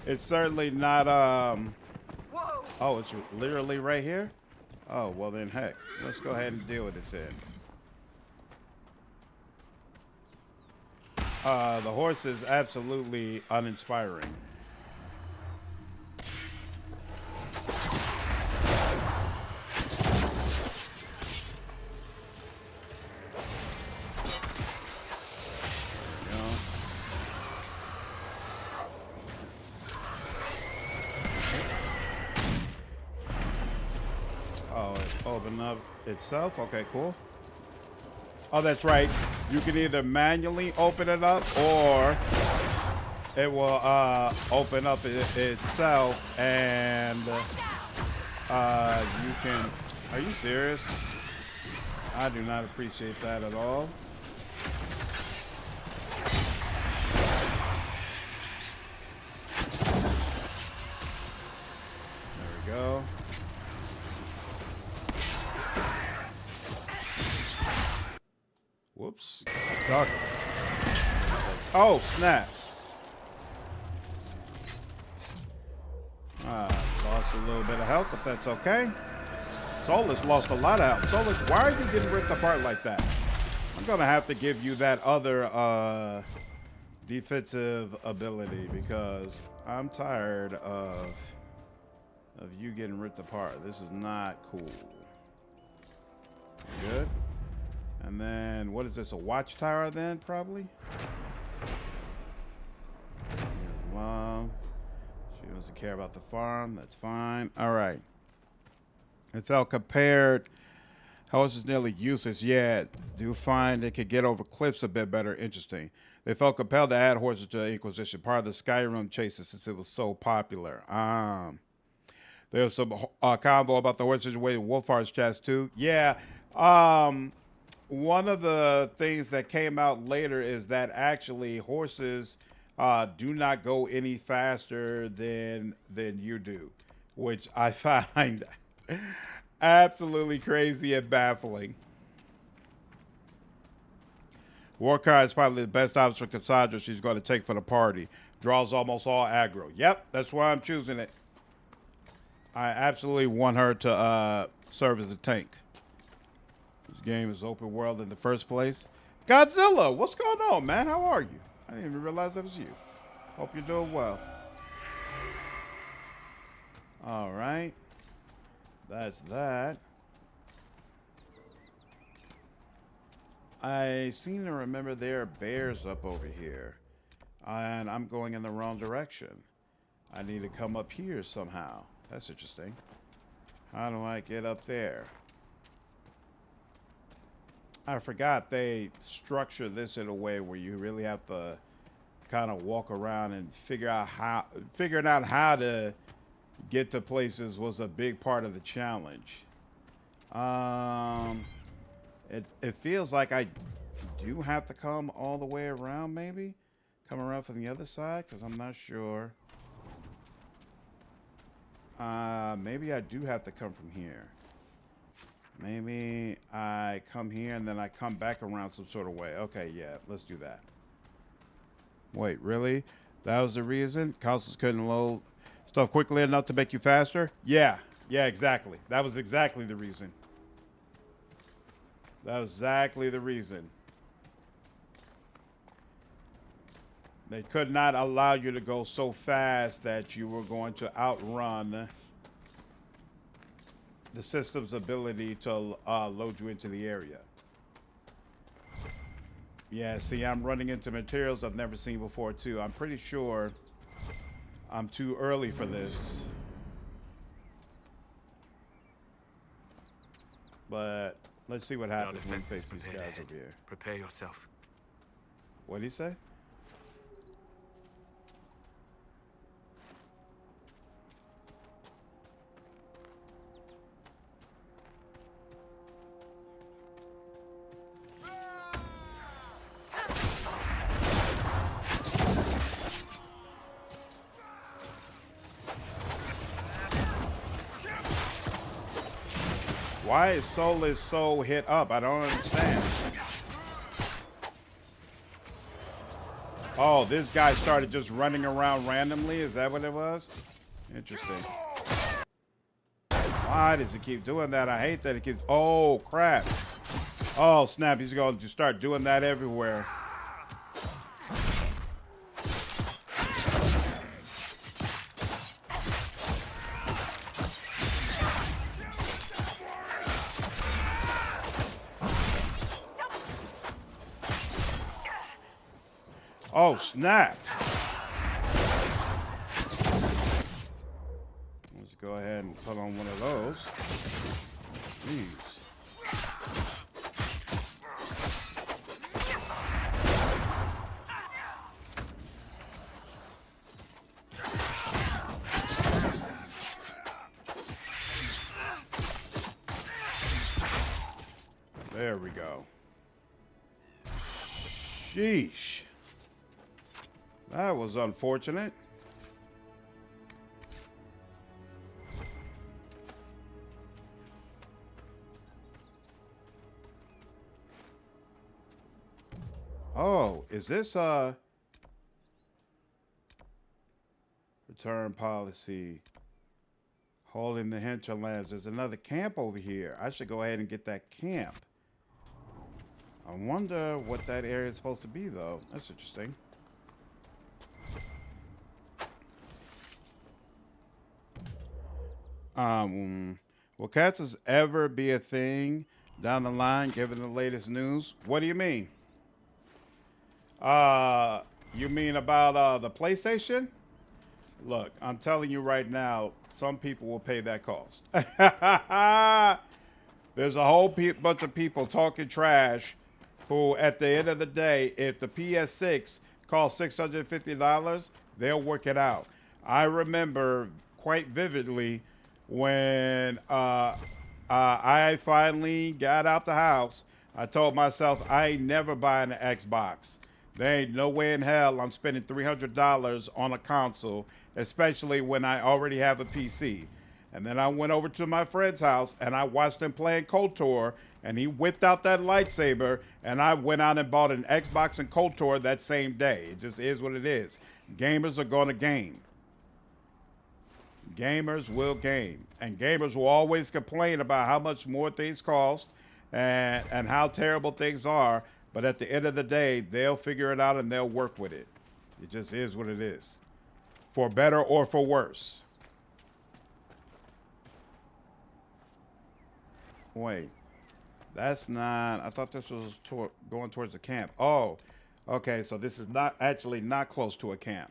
It's certainly not, Oh, it's literally right here? Oh, well then, heck. Let's go ahead and deal with it then. The horse is absolutely uninspiring. Open up itself. Okay, cool. Oh, that's right. You can either manually open it up or it will open up itself and you can... Are you serious? I do not appreciate that at all. There we go. Dark. Oh, snap. Lost a little bit of health, but that's okay. Solas lost a lot of health. Solas, why are you getting ripped apart like that? I'm going to have to give you that other defensive ability because I'm tired of you getting ripped apart. This is not cool. Good. And then, what is this, a watchtower then, probably? Here's Mom. She doesn't care about the farm. That's fine. All right. It felt compared. Horse is nearly useless. Yeah, do find they could get over cliffs a bit better. Interesting. They felt compelled to add horses to the Inquisition, part of the Skyrim chases since it was so popular. There was some convo about the horse situation. Wolfhard's chats too. Yeah. One of the things that came out later is that actually horses do not go any faster than you do, which I find absolutely crazy and baffling. Warcry is probably the best option for Cassandra she's going to take for the party. Draws almost all aggro. Yep, that's why I'm choosing it. I absolutely want her to serve as a tank. This game is open world in the first place. Godzilla, what's going on, man? How are you? I didn't even realize that was you. Hope you're doing well. All right. That's that. I seem to remember there are bears up over here. And I'm going in the wrong direction. I need to come up here somehow. That's interesting. How do I get up there? I forgot they structure this in a way where you really have to kind of walk around and figuring out how to get to places was a big part of the challenge. It feels like I do have to come all the way around, maybe? Come around from the other side, because I'm not sure. Maybe I do have to come from here. Maybe I come here and then I come back around some sort of way. Okay, yeah, let's do that. Wait, really? That was the reason? Consoles couldn't load stuff quickly enough to make you faster? Yeah, exactly. That was exactly the reason. That was exactly the reason. They could not allow you to go so fast that you were going to outrun the system's ability to load you into the area. Yeah, see, I'm running into materials I've never seen before, too. I'm pretty sure I'm too early for this. But let's see what happens when we face these guys over here. Prepare yourself. What did he say? Why is Solas so hit up? I don't understand. Oh, this guy started just running around randomly? Is that what it was? Interesting. Why does he keep doing that? I hate that he keeps... Oh, crap. Oh, snap. He's going to start doing that everywhere. Oh, snap. Let's go ahead and put on one of those. Jeez. There we go. Sheesh. That was unfortunate. Oh, is this return policy? Holding the Hinterlands. There's another camp over here. I should go ahead and get that camp. I wonder what that area is supposed to be, though. That's interesting. Will cats ever be a thing down the line, given the latest news? What do you mean? You mean about the PlayStation? Look, I'm telling you right now, some people will pay that cost. There's a whole bunch of people talking trash who, at the end of the day, if the PS6 costs $650, they'll work it out. I remember quite vividly when I finally got out the house, I told myself I ain't never buying an Xbox. There ain't no way in hell I'm spending $300 on a console, especially when I already have a PC. And then I went over to my friend's house and I watched him playing KOTOR, and he whipped out that lightsaber, and I went out and bought an Xbox and KOTOR that same day. It just is what it is. Gamers are going to game. Gamers will game. And gamers will always complain about how much more things cost and how terrible things are. But at the end of the day, they'll figure it out and they'll work with it. It just is what it is. For better or for worse. Wait. That's not... I thought this was going towards the camp. Oh. Okay, so this is not close to a camp.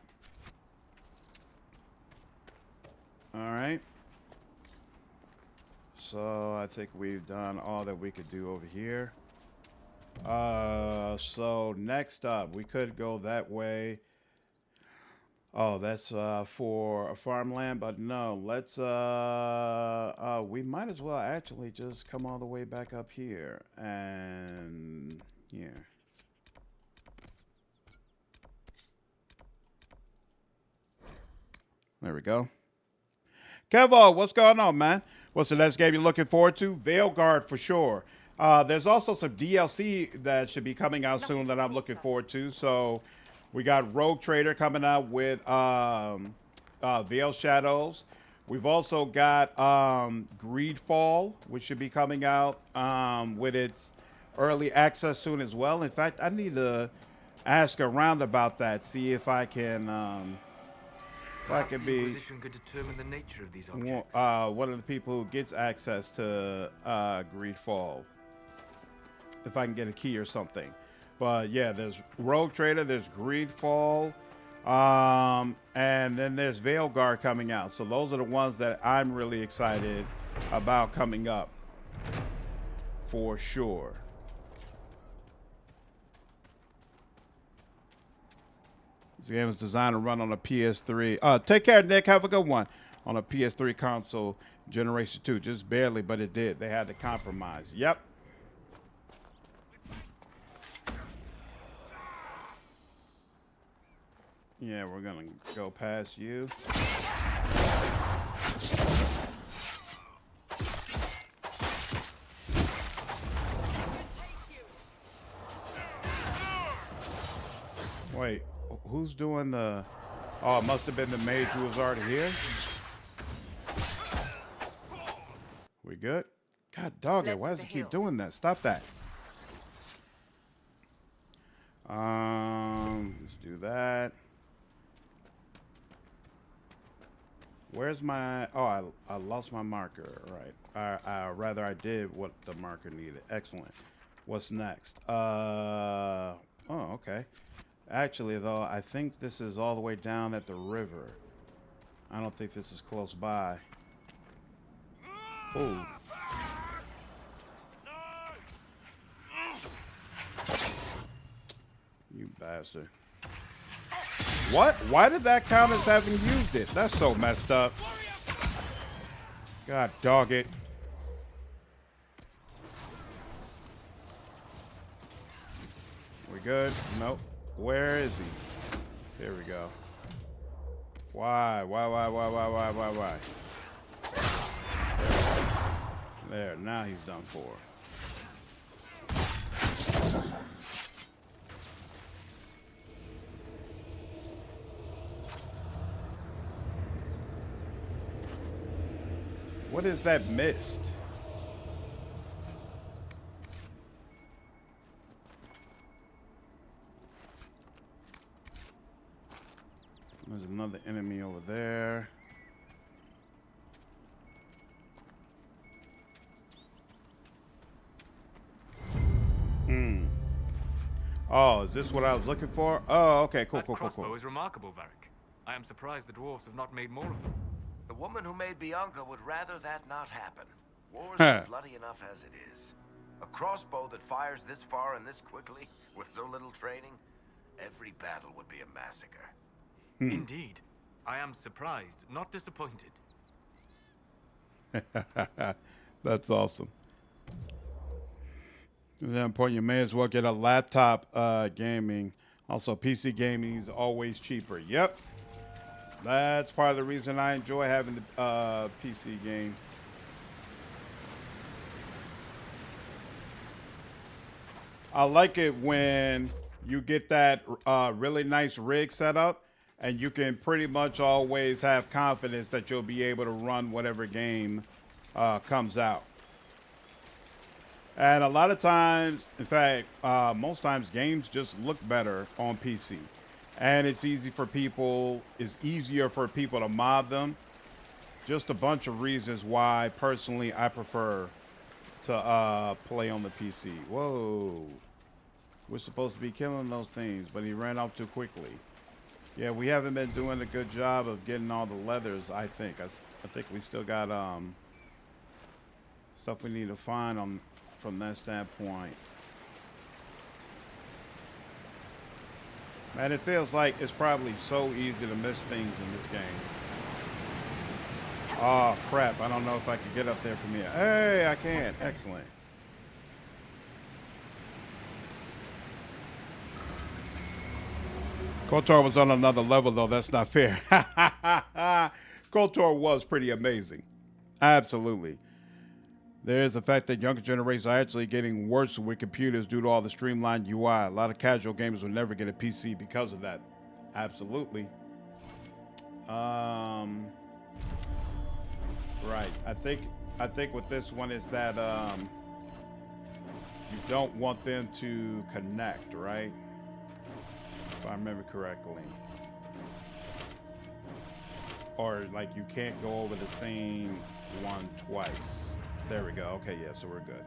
Alright. So I think we've done all that we could do over here. So next up, we could go that way. Oh, that's for farmland, but no, let's we might as well actually just come all the way back up here and here. There we go. Kevo, what's going on, man? What's the next game you're looking forward to? Veilguard for sure. There's also some DLC that should be coming out soon that I'm looking forward to. So we got Rogue Trader coming out with Veil Shadows. We've also got Greedfall, which should be coming out with its early access soon as well. In fact, I need to ask around about that, see if I can... Perhaps the Inquisition could determine the nature of these objects. One of the people who gets access to Greedfall. If I can get a key or something. But yeah, there's Rogue Trader, there's Greedfall, and then there's Veilguard coming out. So those are the ones that I'm really excited about coming up. For sure. This game is designed to run on a PS3. Take care, Nick. Have a good one. On a PS3 console, Generation 2. Just barely, but it did. They had to compromise. Yep. Yeah, we're going to go past you. Wait. Who's doing the... Oh, it must have been the mage who was already here. We good? God dog it. Why does it keep doing that? Stop that. Let's do that. Where's my... Oh, I lost my marker. Right. Rather, I did what the marker needed. Excellent. What's next? Oh, okay. Actually, though, I think this is all the way down at the river. I don't think this is close by. Oh. You bastard. What? Why did that count as having used it? That's so messed up. God dog it. We good? Nope. Where is he? There we go. Why? There, now he's done for. What is that mist? There's another enemy over there. Oh, is this what I was looking for? Oh, okay, cool, cool, cool, Crossbow cool. is remarkable, Varric. I am surprised the dwarves have not made more of them. The woman who made Bianca would rather that not happen. War's are bloody enough as it is. A crossbow that fires this far and this quickly, with so little training, every battle would be a massacre. Indeed. I am surprised, not disappointed. That's awesome. At that point, you may as well get a laptop gaming. Also, PC gaming is always cheaper. Yep. That's part of the reason I enjoy having the PC game. I like it when you get that really nice rig set up and you can pretty much always have confidence that you'll be able to run whatever game comes out. And a lot of times, in fact, most times games just look better on PC. And it's easier for people to mod them. Just a bunch of reasons why, personally, I prefer to play on the PC. Whoa. We're supposed to be killing those things, but he ran off too quickly. Yeah, we haven't been doing a good job of getting all the leathers, I think. I think we still got stuff we need to find from that standpoint. Man, it feels like it's probably so easy to miss things in this game. Oh, crap. I don't know if I can get up there from here. Hey, I can. Excellent. KOTOR was on another level, though. That's not fair. KOTOR was pretty amazing. Absolutely. There is the fact that younger generations are actually getting worse with computers due to all the streamlined UI. A lot of casual gamers will never get a PC because of that. Absolutely. Right. I think with this one is that you don't want them to connect, right? If I remember correctly. Or like you can't go over the same one twice. There we go. Okay, yeah, so we're good.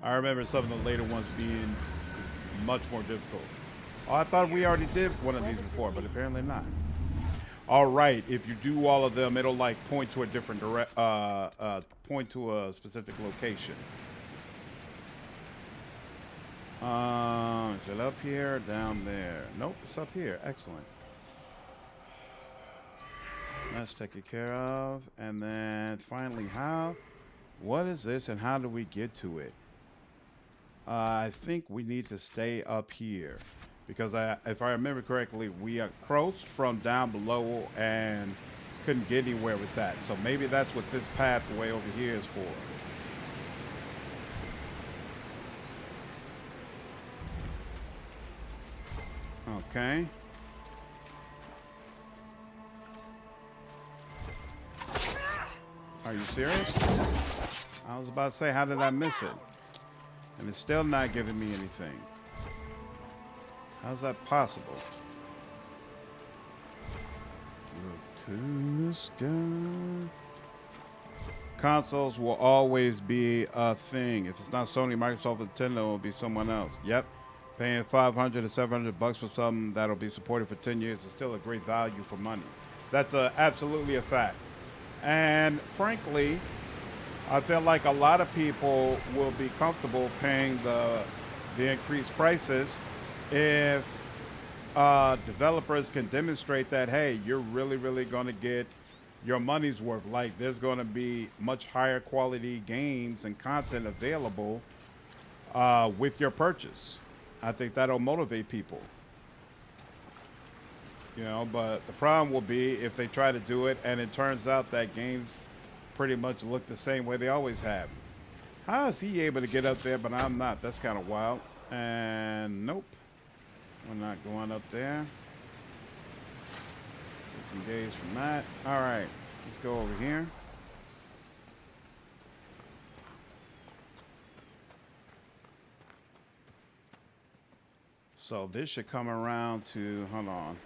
I remember some of the later ones being much more difficult. Oh, I thought we already did one of these before, but apparently not. All right, if you do all of them, it'll like point to a different point to a specific location. Is it up here or down there? Nope, it's up here. Excellent. That's taken care of. And then finally, what is this and how do we get to it? I think we need to stay up here because if I remember correctly, we approached from down below and couldn't get anywhere with that. So maybe that's what this pathway over here is for. Okay. Are you serious? I was about to say, how did I miss it? And it's still not giving me anything. How's that possible? Look to the sky. Consoles will always be a thing. If it's not Sony, Microsoft, Nintendo, it will be someone else. Yep. Paying $500 to $700 for something that'll be supported for 10 years is still a great value for money. That's absolutely a fact. And frankly, I feel like a lot of people will be comfortable paying the increased prices if developers can demonstrate that, hey, you're really, really going to get your money's worth. Like, there's going to be much higher quality games and content available with your purchase. I think that'll motivate people. You know, but the problem will be if they try to do it and it turns out that games pretty much look the same way they always have. How is he able to get up there, but I'm not? That's kind of wild. And nope, we're not going up there. Disengage from that. All right. Let's go over here. So this should come around to, hold on.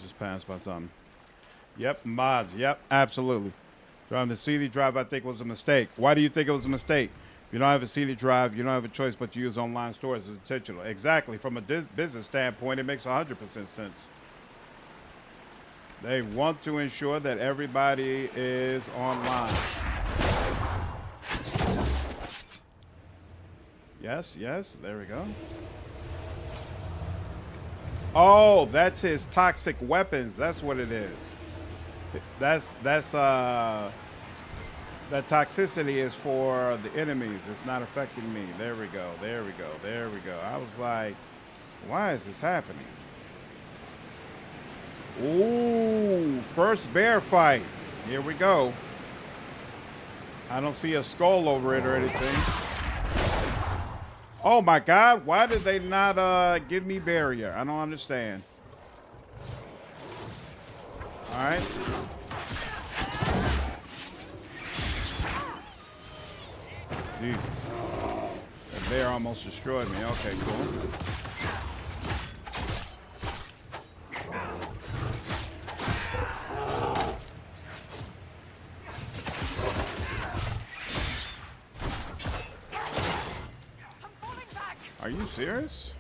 Just passed by something. Yep, mods. Yep, absolutely. Driving the CD drive, I think, was a mistake. Why do you think it was a mistake? If you don't have a CD drive, you don't have a choice but to use online stores as intentional. Exactly. From a business standpoint, it makes 100% sense. They want to ensure that everybody is online. Yes, yes, there we go. Oh, that's his toxic weapons. That's what it is. That toxicity is for the enemies. It's not affecting me. There we go. There we go. There we go. I was like, why is this happening? Ooh, first bear fight. Here we go. I don't see a skull over it or anything. Oh my God, why did they not give me barrier? I don't understand. All right. Dude, that bear almost destroyed me. Okay, cool. Are you serious?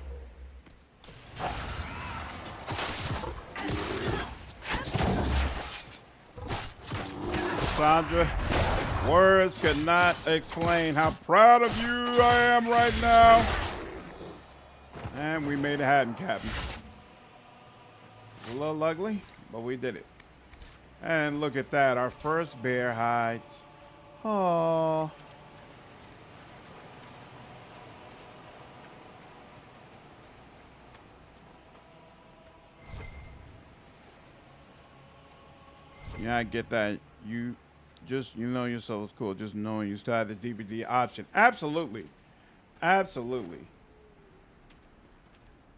Cassandra, words could not explain how proud of you I am right now. And we made it happen, Captain. A little ugly, but we did it. And look at that, our first bear hides. Oh. Yeah, I get that. You know yourself is cool. Just knowing you still have the DVD option. Absolutely. Absolutely.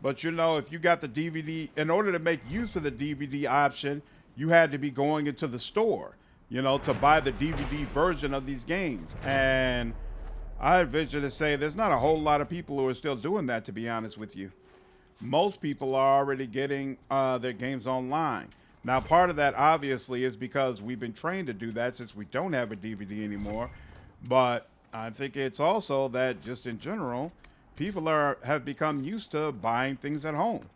But you know, if you got the DVD, in order to make use of the DVD option, you had to be going into the store, you know, to buy the DVD version of these games. And I venture to say there's not a whole lot of people who are still doing that, to be honest with you. Most people are already getting their games online. Now, part of that, obviously, is because we've been trained to do that since we don't have a DVD anymore. But I think it's also that, just in general, people have become used to buying things at home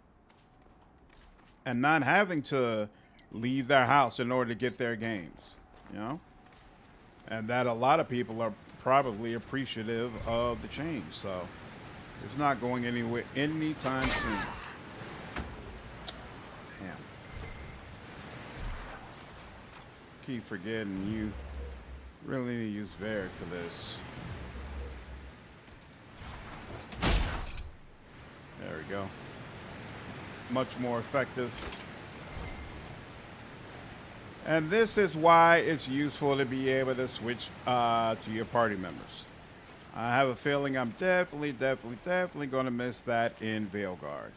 and not having to leave their house in order to get their games, you know? And that a lot of people are probably appreciative of the change. So it's not going anywhere anytime soon. Keep forgetting you really need to use Varric for this. There we go. Much more effective. And this is why it's useful to be able to switch to your party members. I have a feeling I'm definitely going to miss that in Veilguard.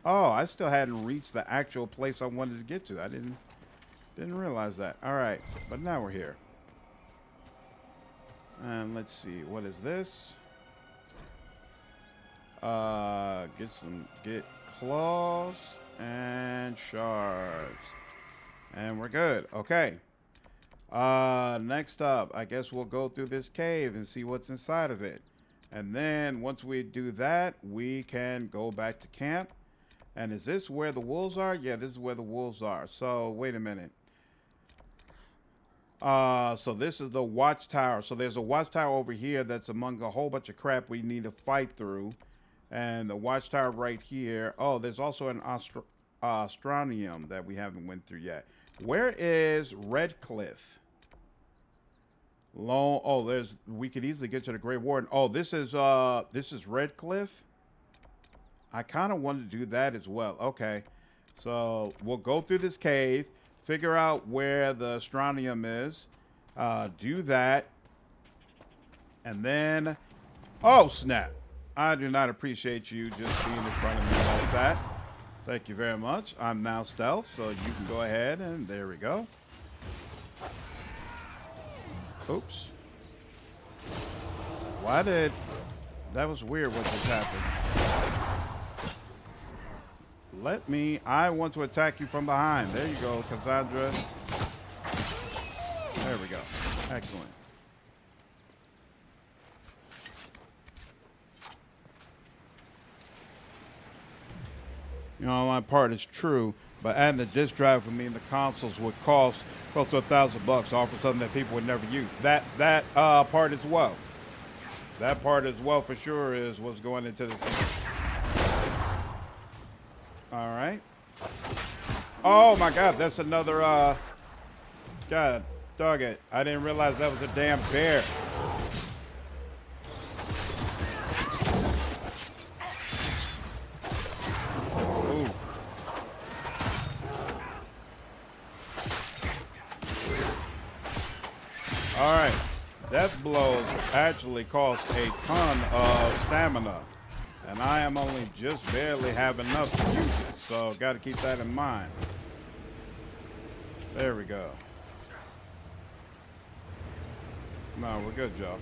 Oh, I still hadn't reached the actual place I wanted to get to. I didn't realize that. All right, but now we're here. And let's see, what is this? Get claws and shards. And we're good. Okay. Next up, I guess we'll go through this cave and see what's inside of it. And then once we do that, we can go back to camp. And is this where the wolves are? Yeah, this is where the wolves are. So wait a minute. So this is the watchtower. So there's a watchtower over here that's among a whole bunch of crap we need to fight through. And the watchtower right here. Oh, there's also an Astronium that we haven't went through yet. Where is Redcliffe? Oh, we could easily get to the Grey Warden. Oh, this is Redcliffe. I kind of wanted to do that as well. Okay. So we'll go through this cave, figure out where the Astronium is, do that, and then, oh snap. I do not appreciate you just being in front of me like that. Thank you very much. I'm now stealth, so you can go ahead and there we go. Oops. Why did... That was weird what just happened. Let me... I want to attack you from behind. There you go, Cassandra. There we go. Excellent. You know, my part is true, but adding a disk drive for me in the consoles would cost close to $1,000. Offer something that people would never use. That part as well. That part as well for sure is what's going into the thing. All right. Oh my God, that's another. God, dog it! I didn't realize that was a damn bear. All right, death blows actually cost a ton of stamina, and I am only just barely have enough to use it, so got to keep that in mind. There we go. No, we're good, Joe.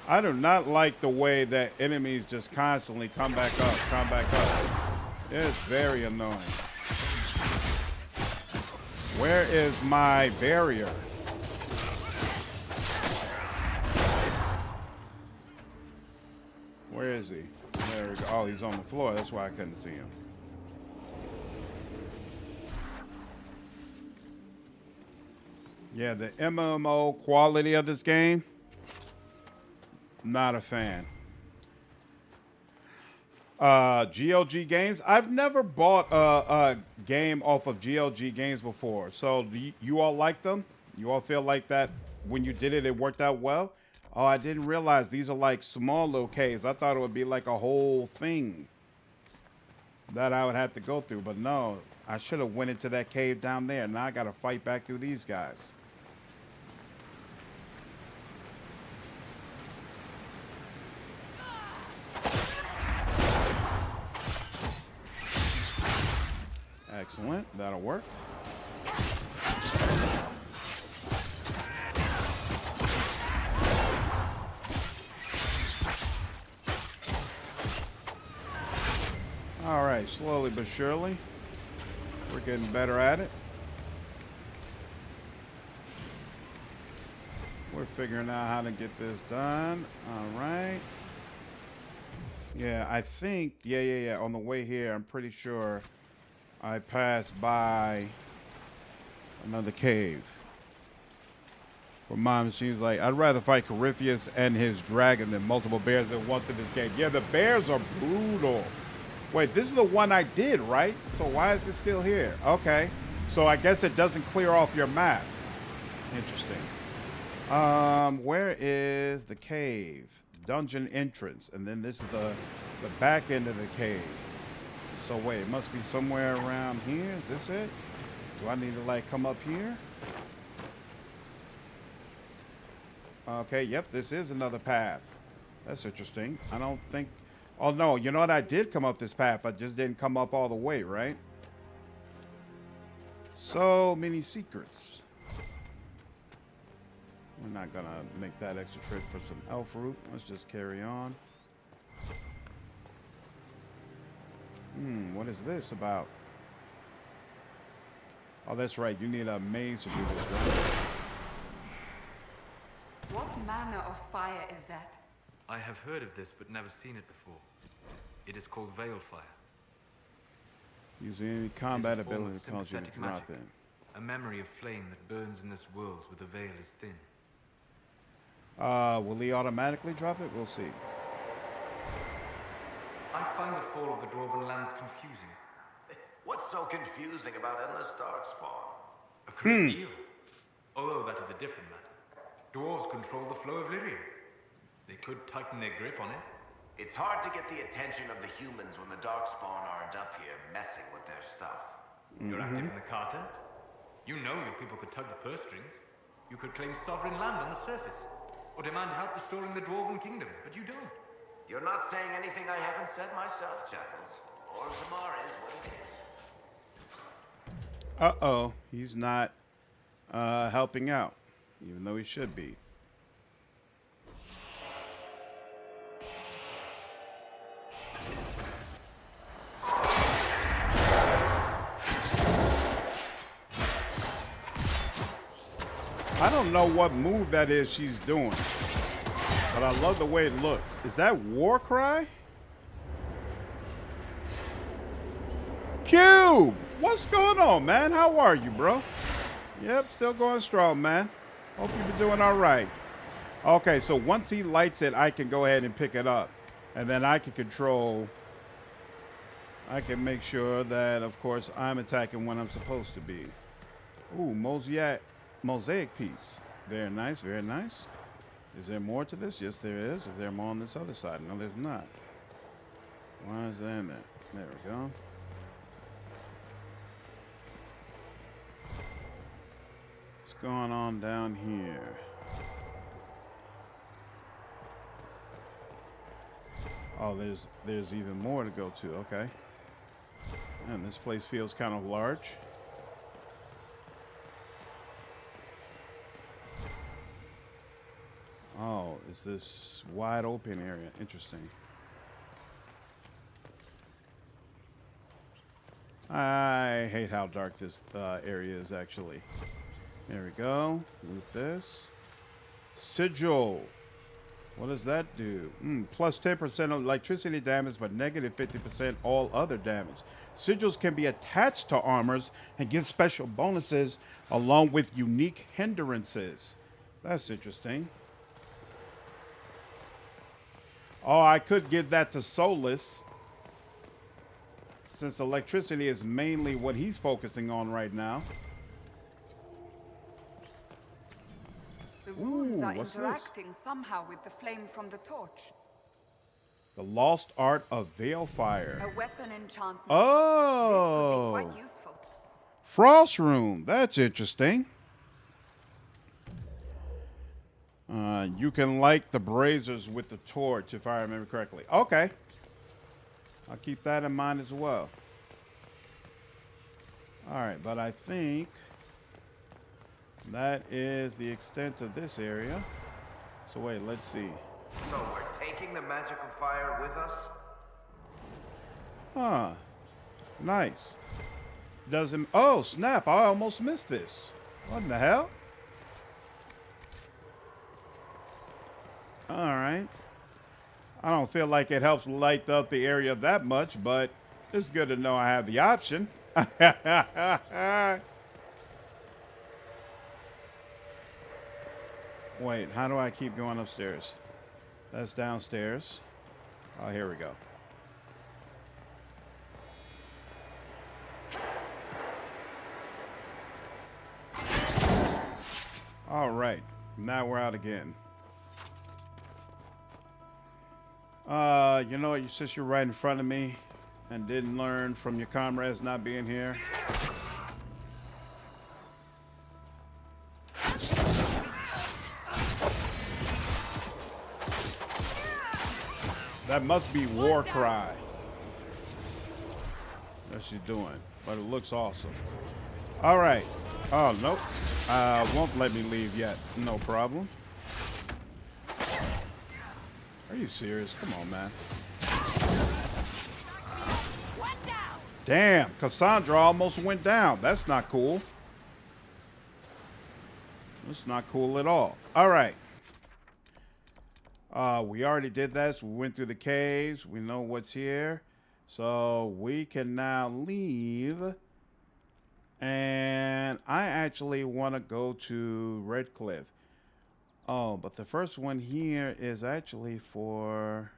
I do not like the way that enemies just constantly come back up, come back up. It's very annoying. Where is my barrier? Where is he? There we go. Oh, he's on the floor. That's why I couldn't see him. Yeah, the MMO quality of this game, not a fan. GLG games. I've never bought a game off of GLG games before. So do you all like them? You all feel like that when you did it, it worked out well? Oh, I didn't realize these are like small little caves. I thought it would be like a whole thing that I would have to go through. But no, I should have went into that cave down there. Now I got to fight back through these guys. Excellent. That'll work. All right, slowly but surely, we're getting better at it. We're figuring out how to get this done. All right. Yeah, I think, yeah. On the way here, I'm pretty sure I passed by another cave. For mom, seems like I'd rather fight Corypheus and his dragon than multiple bears at once in this game. Yeah, the bears are brutal. Wait, this is the one I did, right? So why is it still here? Okay. So I guess it doesn't clear off your map. Interesting. Where is the cave? Dungeon entrance. And then this is the back end of the cave. So wait, it must be somewhere around here. Is this it? Do I need to like come up here? Okay, yep, this is another path. That's interesting. I don't think... Oh no, you know what? I did come up this path. I just didn't come up all the way, right? So many secrets. We're not gonna make that extra trip for some elf root. Let's just carry on. What is this about? Oh, that's right. You need a maze to do this, right? What manner of fire is that? I have heard of this, but never seen it before. It is called Veil Fire. Using any combat It is a form ability of that causes you to sympathetic drop magic. in. A memory of flame that burns in this world where the veil is thin. Will he automatically drop it? We'll see. I find the fall of the Dwarven lands confusing. What's so confusing about endless darkspawn? A great deal. Although that is a different matter. Dwarves control the flow of lyrium. They could tighten their grip on it. It's hard to get the attention of the humans when the darkspawn aren't up here messing with their stuff. You're active in the Carter. You know your people could tug the purse strings. You could claim sovereign land on the surface. or demand help restoring the Dwarven Kingdom, but you don't. You're not saying anything I haven't said myself, Jackals. Orzammar is what it is. Uh-oh, he's not helping out, even though he should be. I don't know what move that is she's doing, but I love the way it looks. Is that War Cry? Cube! What's going on, man? How are you, bro? Yep, still going strong, man. Hope you've been doing all right. Okay, so once he lights it, I can go ahead and pick it up. And then I can control... I can make sure that, of course, I'm attacking when I'm supposed to be. Ooh, mosaic piece. Very nice, very nice. Is there more to this? Yes, there is. Is there more on this other side? No, there's not. Why is that in there? There we go. What's going on down here? Oh, there's even more to go to. Okay. And this place feels kind of large. Oh, is this wide open area? Interesting. I hate how dark this area is, actually. There we go. Move this. Sigil. What does that do? Plus 10% electricity damage, but negative 50% all other damage. Sigils can be attached to armors and give special bonuses along with unique hindrances. That's interesting. Oh, I could give that to Solas, since electricity is mainly what he's focusing on right now. The wounds are what's interacting somehow with the flame from the torch. The lost art of Veilfire. A weapon enchantment. Oh, this could be quite useful. Frost Rune. That's interesting. You can light the braziers with the torch, if I remember correctly. Okay. I'll keep that in mind as well. All right, but I think that is the extent of this area. So wait, let's see. So we're taking the magical fire with us? Huh. Nice. Doesn't... Oh, snap. I almost missed this. What in the hell? All right. I don't feel like it helps light up the area that much, but it's good to know I have the option. Wait, how do I keep going upstairs? That's downstairs. Oh, here we go. All right. Now we're out again. You know what? Since you're right in front of me and didn't learn from your comrades not being here. That must be War Cry. What she's doing, but it looks awesome. All right. Oh, nope. Won't let me leave yet. No problem. Are you serious? Come on, man. Damn, Cassandra almost went down. That's not cool. That's not cool at all. All right. We already did this. We went through the caves. We know what's here. So we can now leave. And I actually want to go to Redcliffe. Oh, but the first one here is actually for...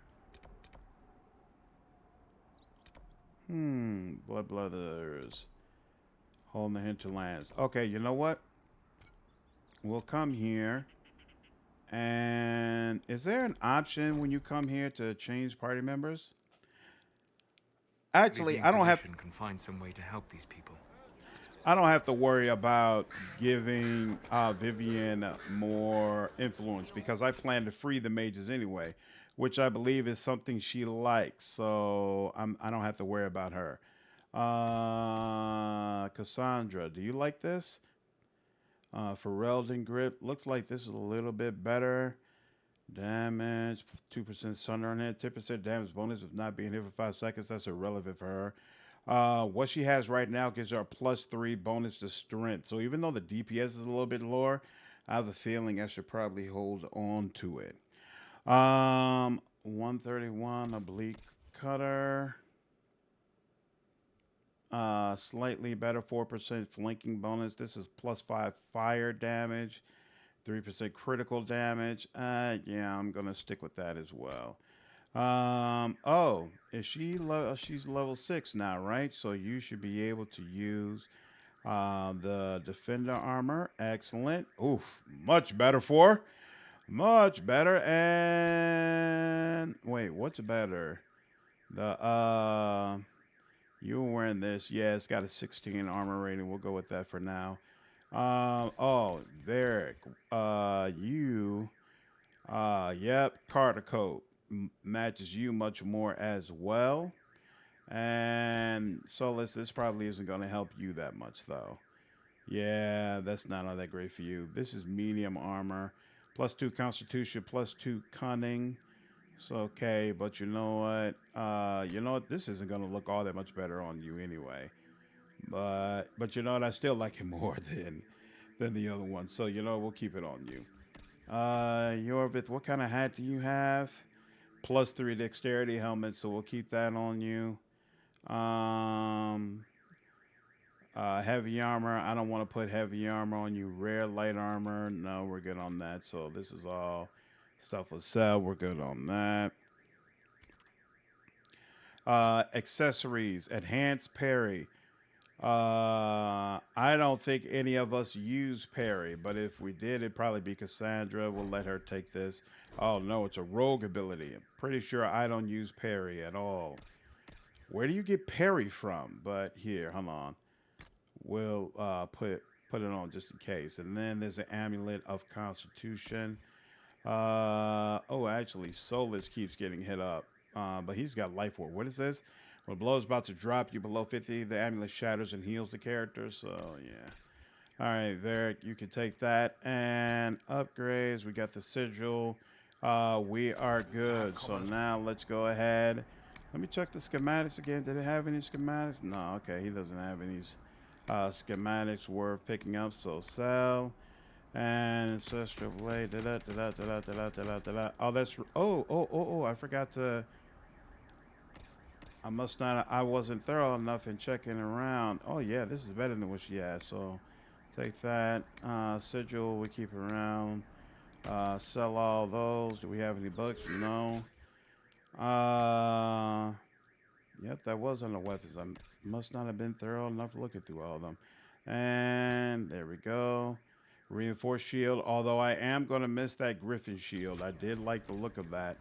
Bloodblooders. Hole in the Hinterlands. Okay, you know what? We'll come here. And is there an option when you come here to change party members? Actually, I don't have... can find some way to help these people. I don't have to worry about giving Vivienne more influence because I plan to free the mages anyway, which I believe is something she likes. So I don't have to worry about her. Cassandra, do you like this? For Relding Grip, looks like this is a little bit better. Damage, 2% Sunder on it, 10% damage bonus of not being hit for 5 seconds. That's irrelevant for her. What she has right now gives her a +3 bonus to strength. So even though the DPS is a little bit lower, I have a feeling I should probably hold on to it. 131 oblique cutter. Slightly better 4% flanking bonus. This is +5 fire damage, 3% critical damage. Yeah, I'm gonna stick with that as well. Oh, is she she's level 6 now, right? So you should be able to use the defender armor. Excellent. Oof, much better for. Much better. And wait, what's better? The you were wearing this. Yeah, it's got a 16 armor rating. We'll go with that for now. Oh, there. Yep, Carter coat matches you much more as well. And Solas, this probably isn't going to help you that much, though. Yeah, that's not all that great for you. This is medium armor, +2 constitution, +2 cunning. It's okay, but you know what? This isn't going to look all that much better on you anyway. But you know what? I still like it more than the other one. So, we'll keep it on you. Yorvith, what kind of hat do you have? +3 dexterity helmet, so we'll keep that on you. Heavy armor. I don't want to put heavy armor on you. Rare light armor. No, we're good on that. So this is all stuff with sell. We're good on that. Accessories. Enhanced parry. I don't think any of us use parry, but if we did, it'd probably be Cassandra. We'll let her take this. Oh no, it's a rogue ability. I'm pretty sure I don't use parry at all. Where do you get parry from? But here, hold on. We'll put it on just in case. And then there's an amulet of Constitution. Oh, actually, Solas keeps getting hit up, but he's got life ward. What is this? When a blow is about to drop you below 50, the amulet shatters and heals the character. So, yeah. All right, Varric, you can take that. And upgrades, we got the sigil. We are good. So now let's go ahead. Let me check the schematics again. Did it have any schematics? No, okay. He doesn't have any schematics worth picking up. So sell. And Ancestral Blade. Oh, that's... Oh, I forgot to... I wasn't thorough enough in checking around. Oh, yeah, this is better than what she had. So, take that. Sigil, we keep around. Sell all those. Do we have any books? No. Yep, that was on the weapons. I must not have been thorough enough looking through all of them. And there we go. Reinforced shield. Although I am going to miss that Griffin shield. I did like the look of that.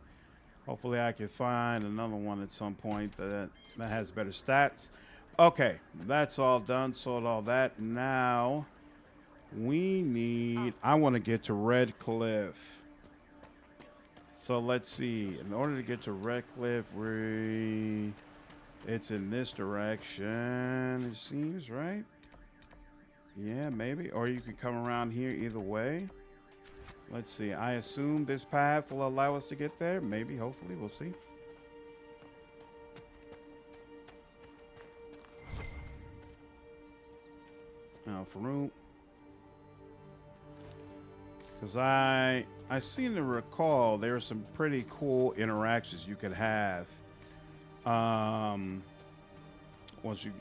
Hopefully I can find another one at some point that has better stats. Okay, that's all done. Sold all that. Now we need... I want to get to Red Cliff. So let's see. In order to get to Red Cliff, it's in this direction, it seems, right? Yeah, maybe. Or you can come around here either way. Let's see. I assume this path will allow us to get there. Maybe, hopefully. We'll see. Now, Farouk. Because I seem to recall there are some pretty cool interactions you could have once you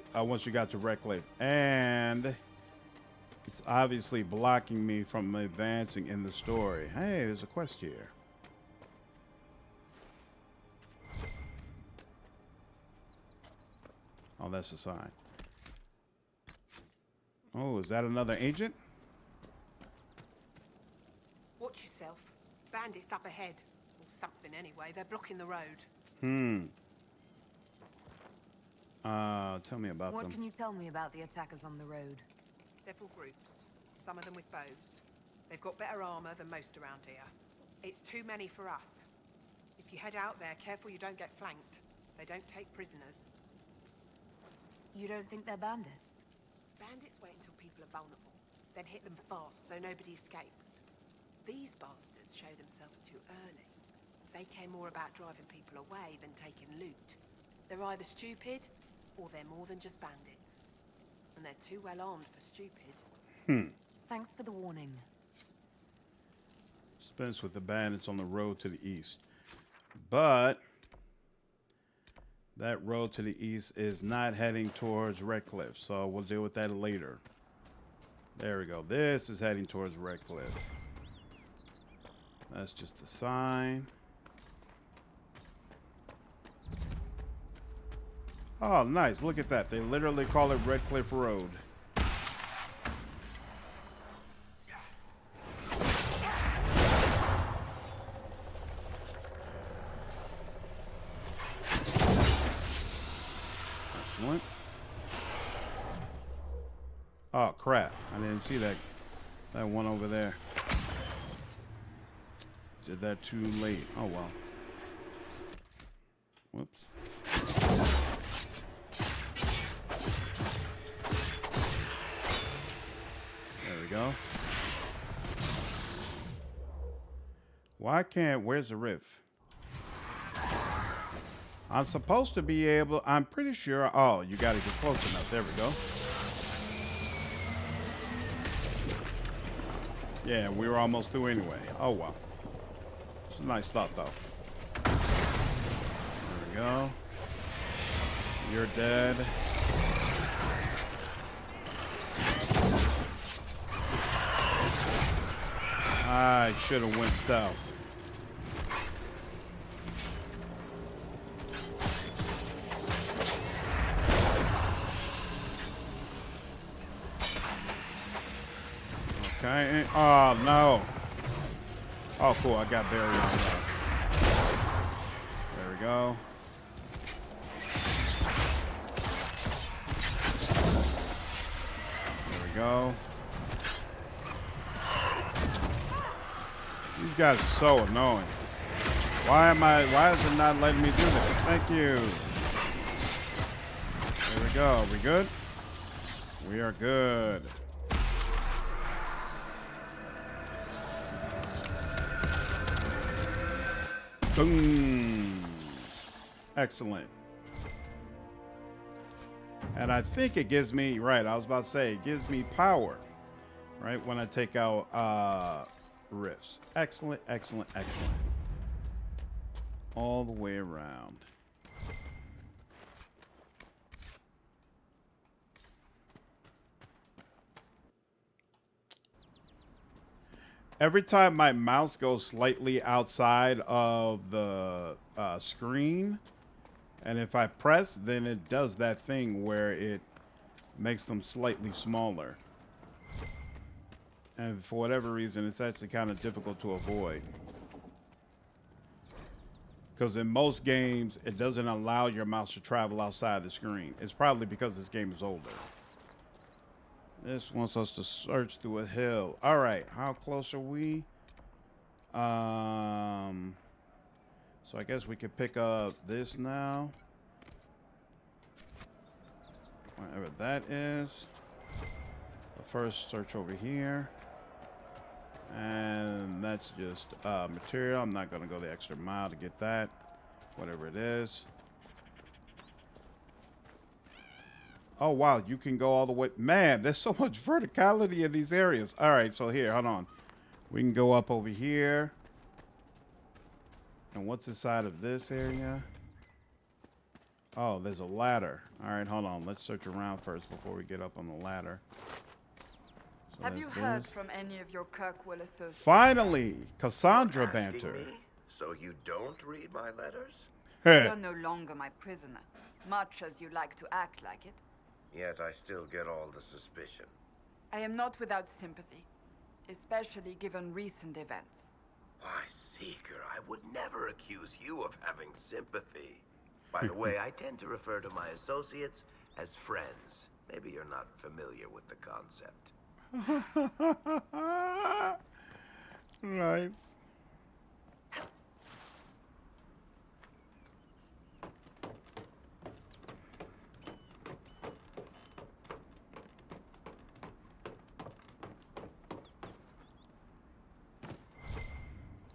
got to Red Cliff. And it's obviously blocking me from advancing in the story. Hey, there's a quest here. Oh, that's a sign. Oh, is that another agent? Watch yourself. Bandits up ahead. Or something anyway. They're blocking the road. Tell me about them. What can you tell me about the attackers on the road? Several groups, some of them with bows. They've got better armor than most around here. It's too many for us. If you head out there, careful you don't get flanked. They don't take prisoners. You don't think they're bandits? Bandits wait until people are vulnerable, then hit them fast so nobody escapes. These bastards show themselves too early. They care more about driving people away than taking loot. They're either stupid, or they're more than just bandits. And they're too well armed for stupid. Thanks for the warning. Dispense with the bandits on the road to the east. But that road to the east is not heading towards Redcliffe, so we'll deal with that later. There we go. This is heading towards Redcliffe. That's just a sign. Oh, nice. Look at that. They literally call it Redcliffe Road. Excellent. Oh, crap. I didn't see that one over there. Did that too late. Oh, well. Whoops. There we go. Why can't... Where's the riff? I'm supposed to be able... I'm pretty sure... Oh, you got to get close enough. There we go. Yeah, we were almost through anyway. Oh, well. It's a nice thought, though. There we go. You're dead. I should have went stealth. Okay. Oh, no. Oh, cool. I got barrier on that. There we go. There we go. These guys are so annoying. Why is it not letting me do this? Thank you. There we go. We good? We are good. Boom. Excellent. And I think it gives me, right, I was about to say, it gives me power, right, when I take out rifts. Excellent, excellent, excellent. All the way around. Every time my mouse goes slightly outside of the screen, and if I press, then it does that thing where it makes them slightly smaller. And for whatever reason, it's actually kind of difficult to avoid. Because in most games, it doesn't allow your mouse to travel outside the screen. It's probably because this game is older. This wants us to search through a hill. All right, how close are we? So I guess we could pick up this now. Whatever that is. The first search over here. And that's just material. I'm not going to go the extra mile to get that. Whatever it is. Oh, wow. You can go all the way. Man, there's so much verticality in these areas. All right. So here, hold on. We can go up over here. And what's inside of this area? Oh, there's a ladder. All right. Hold on. Let's search around first before we get up on the ladder. So have you heard from any of your Kirkwall associates? Finally, Cassandra Banter. Me? So you don't read my letters? You're no longer my prisoner, much as you like to act like it. Yet I still get all the suspicion. I am not without sympathy, especially given recent events. Why, Seeker, I would never accuse you of having sympathy. By the way, I tend to refer to my associates as friends. Maybe you're not familiar with the concept. Nice.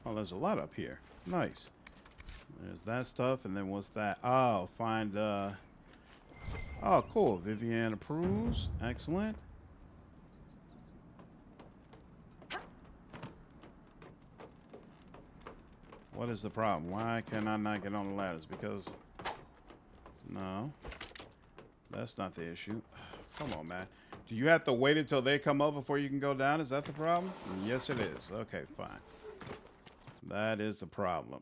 Oh, there's a lot up here. Nice. There's that stuff, and then what's that? Oh, find, oh, cool. Vivienne approves. Excellent. What is the problem? Why can I not get on the ladders? Because... No. That's not the issue. Come on, man. Do you have to wait until they come up before you can go down? Is that the problem? Yes, it is. Okay, fine. That is the problem.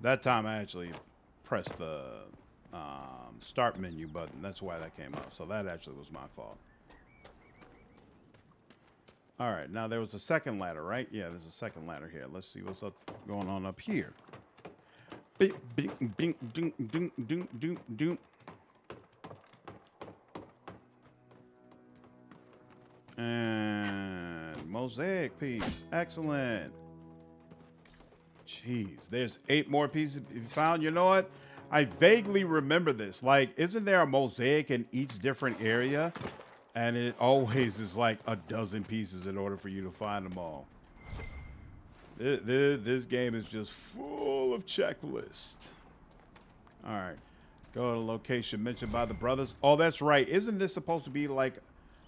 That time I actually pressed the start menu button. That's why that came up. So that actually was my fault. All right, now there was a second ladder, right? Yeah, there's a second ladder here. Let's see what's up going on up here. Bing, bing, bing, ding, ding, ding, ding, ding. And mosaic piece. Excellent. Jeez, there's 8 more pieces you found. You know what? I vaguely remember this. Like, isn't there a mosaic in each different area? And it always is like a dozen pieces in order for you to find them all. This game is just full of checklists. All right. Go to the location mentioned by the brothers. Oh, that's right. Isn't this supposed to be like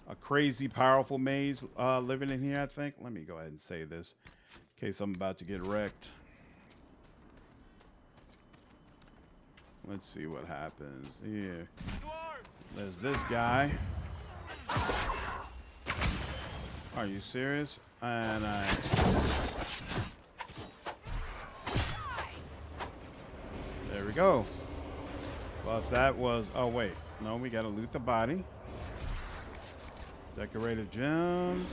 a crazy, powerful maze living in here, I think? Let me go ahead and say this in case I'm about to get wrecked. Let's see what happens here. There's this guy. Are you serious? And there we go. Well, if that was... Oh, wait. No, we got to loot the body. Decorated gems.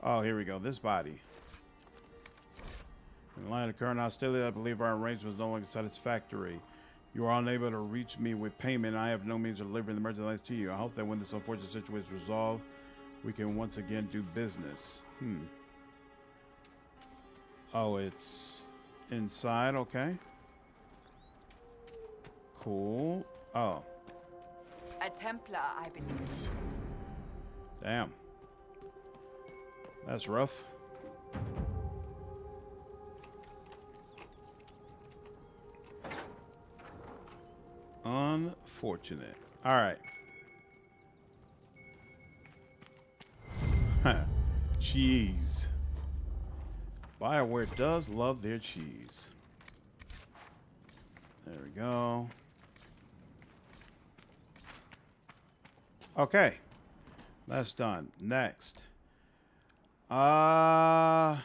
Oh, here we go. This body. In light of current hostility, I believe our arrangement is no longer satisfactory. You are unable to reach me with payment. I have no means of delivering the merchandise to you. I hope that when this unfortunate situation is resolved, we can once again do business. Oh, it's inside. Okay. Cool. Oh. A Templar, I believe. Damn. That's rough. Unfortunate. All right. Cheese. BioWare does love their cheese. There we go. Okay. That's done. Next. As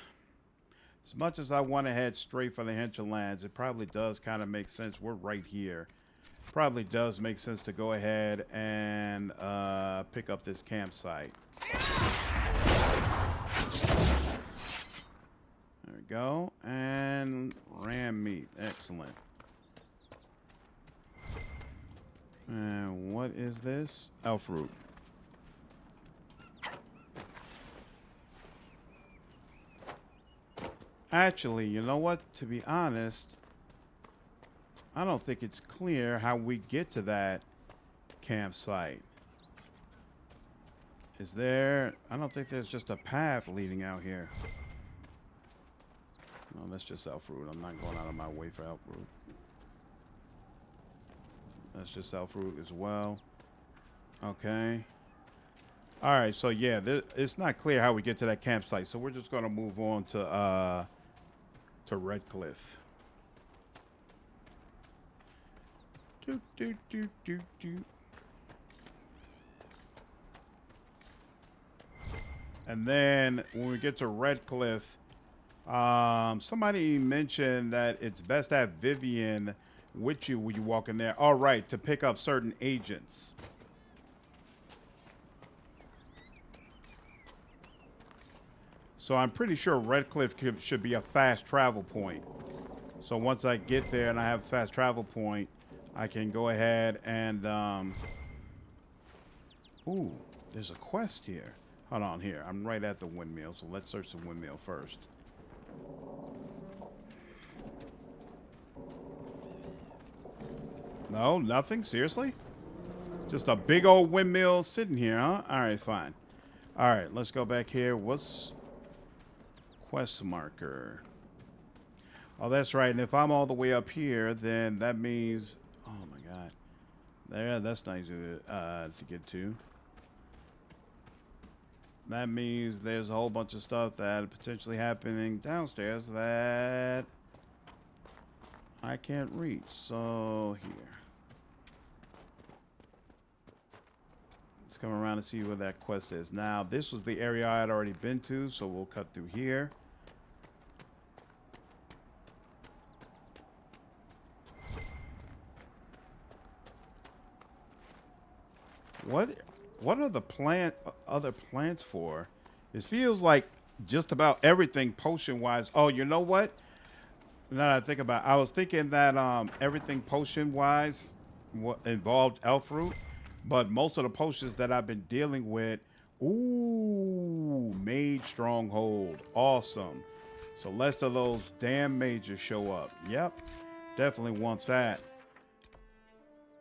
much as I want to head straight for the Hinterlands, it probably does kind of make sense. We're right here. Probably does make sense to go ahead and pick up this campsite. There we go. And ram meat. Excellent. And what is this? Elf root. Actually, you know what? To be honest, I don't think it's clear how we get to that campsite. Is there... I don't think there's just a path leading out here. No, that's just elf root. I'm not going out of my way for elf root. That's just elf root as well. Okay. All right, so yeah, it's not clear how we get to that campsite, so we're just going to move on to Redcliffe. And then when we get to Redcliffe, somebody mentioned that it's best to have Vivienne with you when you walk in there. All right, to pick up certain agents. So I'm pretty sure Redcliffe should be a fast travel point. So once I get there and I have a fast travel point, I can go ahead and ooh, there's a quest here. Hold on here. I'm right at the windmill, so let's search the windmill first. No, nothing? Seriously? Just a big old windmill sitting here, huh? Alright, fine. Alright, let's go back here. What's quest marker? Oh, that's right. And if I'm all the way up here, then that means... Oh, my God. There, that's nice to get to. That means there's a whole bunch of stuff that potentially happening downstairs that I can't reach. So, here. Let's come around and see where that quest is. Now, this was the area I had already been to, so we'll cut through here. What are the other plants for? It feels like just about everything potion-wise. Oh, you know what? Now that I think about it, I was thinking that everything potion-wise involved elf root, but most of the potions that I've been dealing with, ooh, mage stronghold, awesome. So less of those damn mages show up. Yep, definitely want that.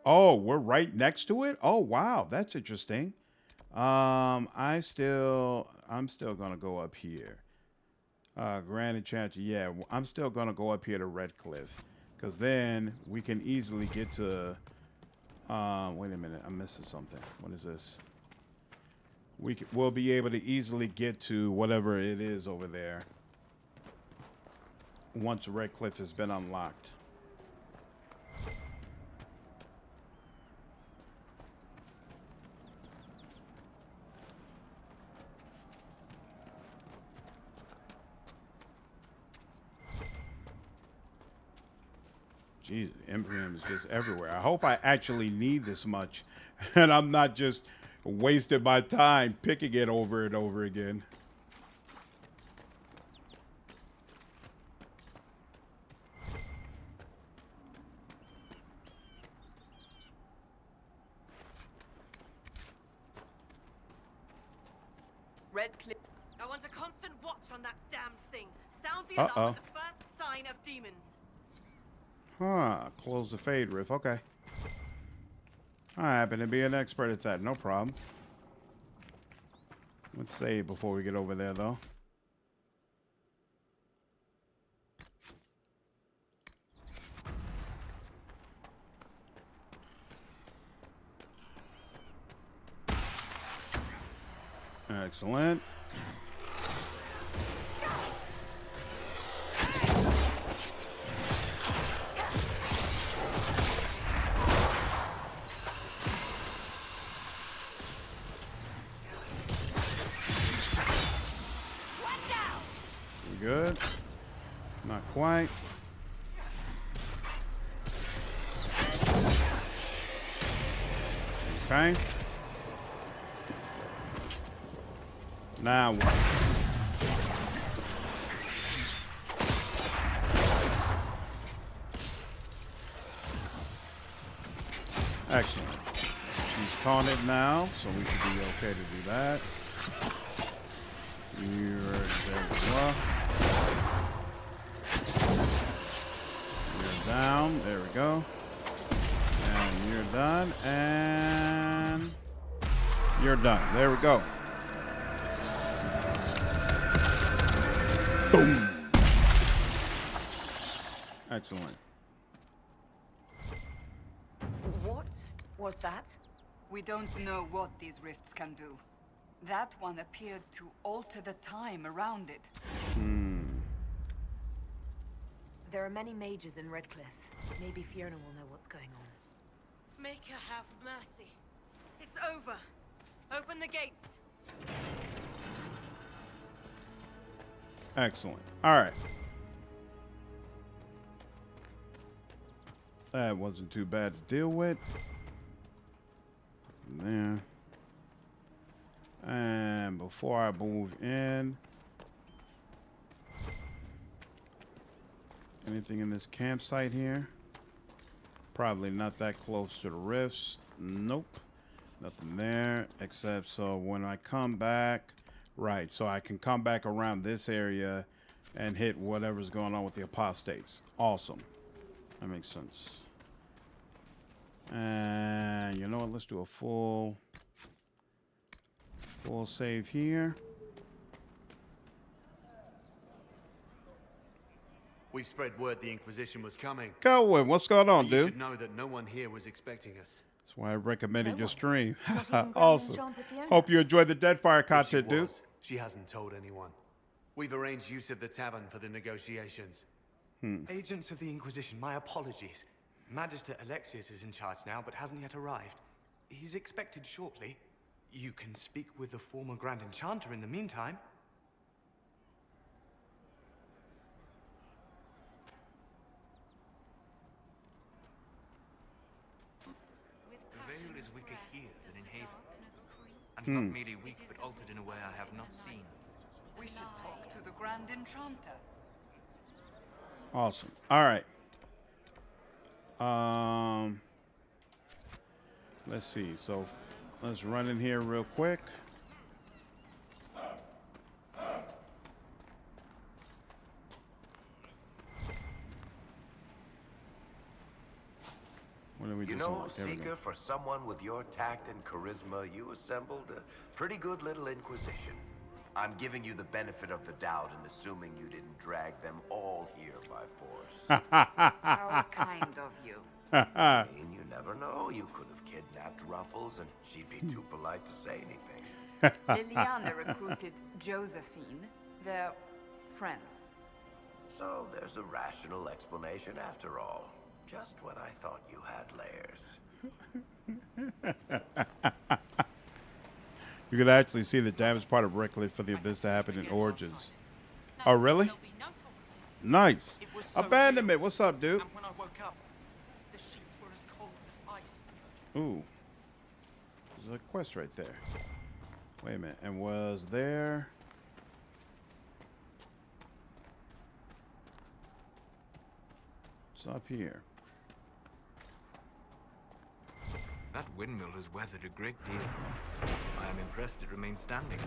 Oh, we're right next to it? Oh, wow. That's interesting. I'm still going to go up here. Grand Enchanter. Yeah, I'm still going to go up here to Redcliffe. Because then we can easily get to... wait a minute. I'm missing something. What is this? We'll be able to easily get to whatever it is over there. Once Redcliffe has been unlocked. Jeez, Imperium is just everywhere. I hope I actually need this much, and I'm not just wasting my time picking it over and over again. Redcliffe. I want a constant watch on that damn thing. Sound the alarm at the first sign of demons. Huh, close the fade riff. Okay. I happen to be an expert at that. No problem. Let's save before we get over there, though. Excellent. Good. Not quite. Okay. Now what? Excellent. She's caught it now, so we should be okay to do that. You're there as well. You're down. There we go. And you're done. And you're done. There we go. Boom. Excellent. What was that? We don't know what these rifts can do. That one appeared to alter the time around it. There are many mages in Redcliffe. Maybe Fiona will know what's going on. Make her have mercy. It's over. Open the gates. Excellent. All right. That wasn't too bad to deal with. There. And before I move in, Anything in this campsite here? Probably not that close to the rifts. Nope. Nothing there. Except so when I come back, right, so I can come back around this area and hit whatever's going on with the apostates. Awesome. That makes sense. And you know what? Let's do a full save here. We spread word the Inquisition was coming. Kelvin, what's going on, You dude? should know that no one here was expecting us. That's why I recommended your stream. Not even Awesome. Grand Enchanter Fiona. Hope you enjoyed the Deadfire If content, she dude. was, she hasn't told anyone. We've arranged use of the tavern for the negotiations. Agents of the Inquisition, my apologies. Magister Alexius is in charge now, but hasn't yet arrived. He's expected shortly. You can speak with the former Grand Enchanter in the meantime. The veil is weaker here than in Haven. And not merely weak, but altered in a way I have not seen. We should talk to the Grand Enchanter. Awesome. All right. Let's see. So let's run in here real quick. What do we do? You know, There we go. Seeker, for someone with your tact and charisma, you assembled a pretty good little Inquisition. I'm giving you the benefit of the doubt and assuming you didn't drag them all here by force. How kind of you. I mean, you never know. You could have kidnapped Ruffles and she'd be too polite to say anything. Leliana recruited Josephine. They're friends. So there's a rational explanation after all. Just when I thought you had layers. You could actually see the damage part of Reckless for the events that happened in Origins. Oh, really? Nice. Abandonment. What's up, dude? And when I woke up, the sheets were as cold as ice. Ooh. There's a quest right there. Wait a minute. And was there... What's up here? That windmill has weathered a great deal. I am impressed it remains standing.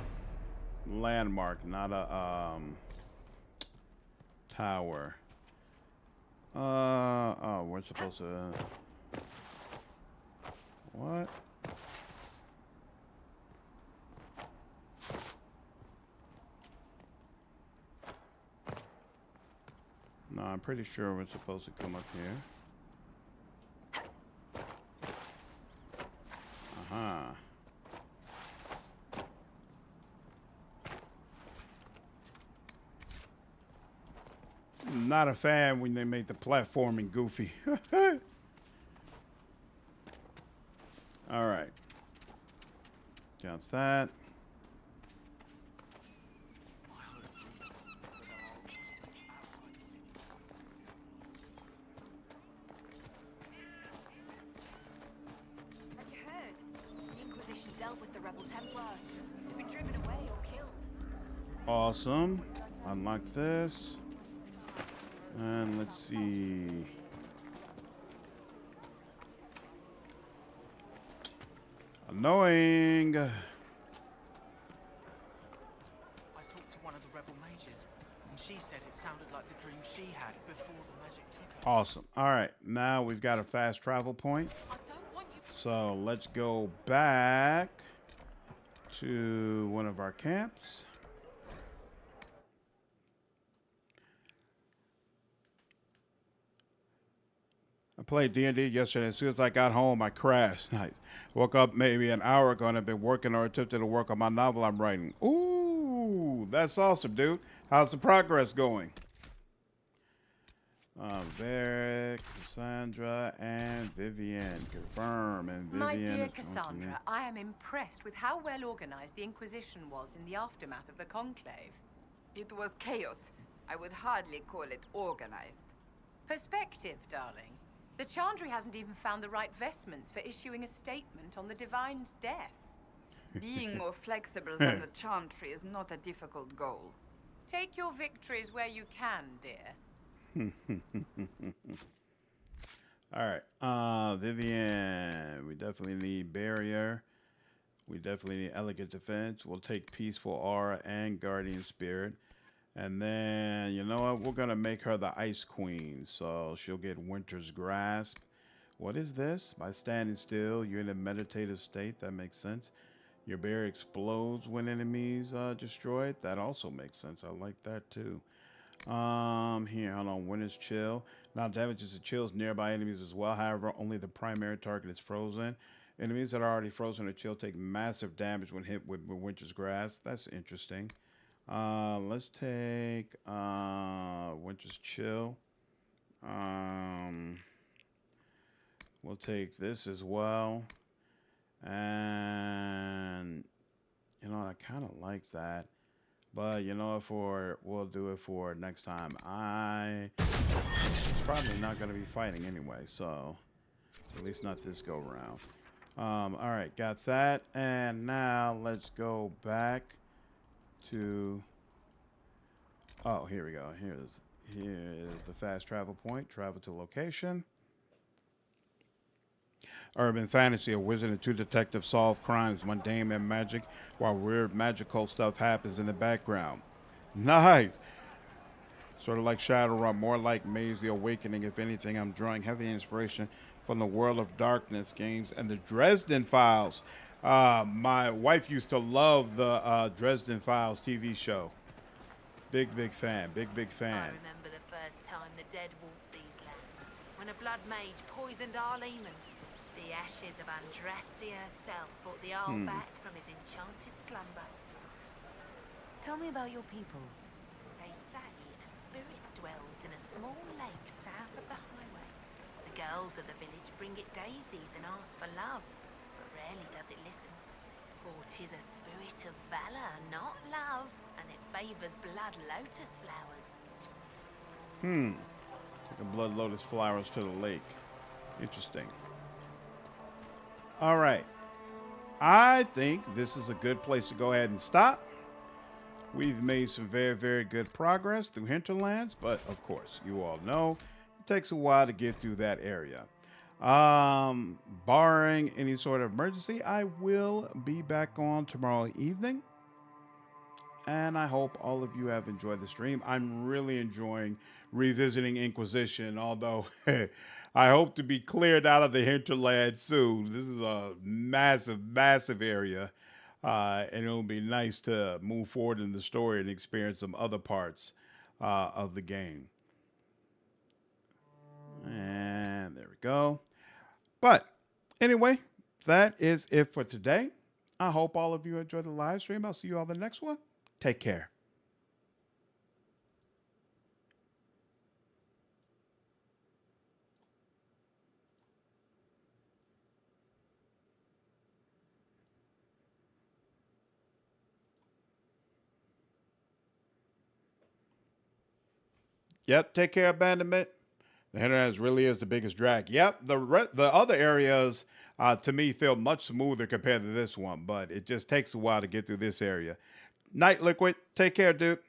Landmark, not a tower. Oh, we're supposed to. What? No, I'm pretty sure we're supposed to come up here. Uh-huh. Not a fan when they make the platforming goofy. All right. Got that. Have you heard? The Inquisition dealt with the rebel Templars. They've been driven away or killed. Awesome. Unlock this. And let's see. Annoying. I talked to one of the rebel mages, and she said it sounded like the dream she had before the magic took her. Awesome. All right. Now we've got a fast travel point. So let's go back to one of our camps. I played D&D yesterday. As soon as I got home, I crashed. I woke up maybe an hour ago and I've been working or attempting to work on my novel I'm writing. Ooh, that's awesome, dude. How's the progress going? Varric, Cassandra, and Vivienne. Confirm. And Vivienne My dear is Cassandra, I am impressed with how well organized the Inquisition was in the aftermath of the Conclave. It was chaos. I would hardly call it organized. Perspective, darling. The Chantry hasn't even found the right vestments for issuing a statement on the Divine's death. Being more flexible than the Chantry is not a difficult goal. Take your victories where you can, dear. All right. Vivienne. We definitely need barrier. We definitely need elegant defense. We'll take peaceful aura and guardian spirit. And then, you know what? We're going to make her the ice queen. So she'll get winter's grasp. What is this? By standing still, you're in a meditative state. That makes sense. Your barrier explodes when enemies destroy it. That also makes sense. I like that too. Here, hold on. Winter's chill. Now damages and chills nearby enemies as well. However, only the primary target is frozen. Enemies that are already frozen or chill take massive damage when hit with winter's grasp. That's interesting. Let's take winter's chill. We'll take this as well. And you know, I kind of like that. But you know, we'll do it for next time. It's probably not going to be fighting anyway, so at least not this go round. All right, got that. And now let's go back to. Oh, here we go. Here is the fast travel point. Travel to location. Urban fantasy, a wizard and two detectives solve crimes, mundane and magic, while weird magical stuff happens in the background. Nice. Sort of like Shadowrun, more like Maze the Awakening. If anything, I'm drawing heavy inspiration from the World of Darkness games and the Dresden Files. My wife used to love the Dresden Files TV show. Big fan. Big fan. I remember the first time the dead walked these lands, when a blood mage poisoned our Lehman. The ashes of Andrastia herself brought the Arl back from his enchanted slumber. Tell me about your people. They say a spirit dwells in a small lake south of the highway. The girls of the village bring it daisies and ask for love, but rarely does it listen. For 'tis a spirit of valor, not love, and it favors blood lotus flowers. Take the blood lotus flowers to the lake. Interesting. All right. I think this is a good place to go ahead and stop. We've made some very good progress through Hinterlands, but of course, you all know it takes a while to get through that area. Barring any sort of emergency, I will be back on tomorrow evening. And I hope all of you have enjoyed the stream. I'm really enjoying revisiting Inquisition, although I hope to be cleared out of the hinterland soon. This is a massive area. And it'll be nice to move forward in the story and experience some other parts of the game. And there we go. But anyway, that is it for today. I hope all of you enjoyed the live stream. I'll see you all in the next one. Take care. Yep, take care, abandonment. The Hinterlands really is the biggest drag. Yep, the other areas, to me, feel much smoother compared to this one, but it just takes a while to get through this area. Night, Liquid. Take care, dude.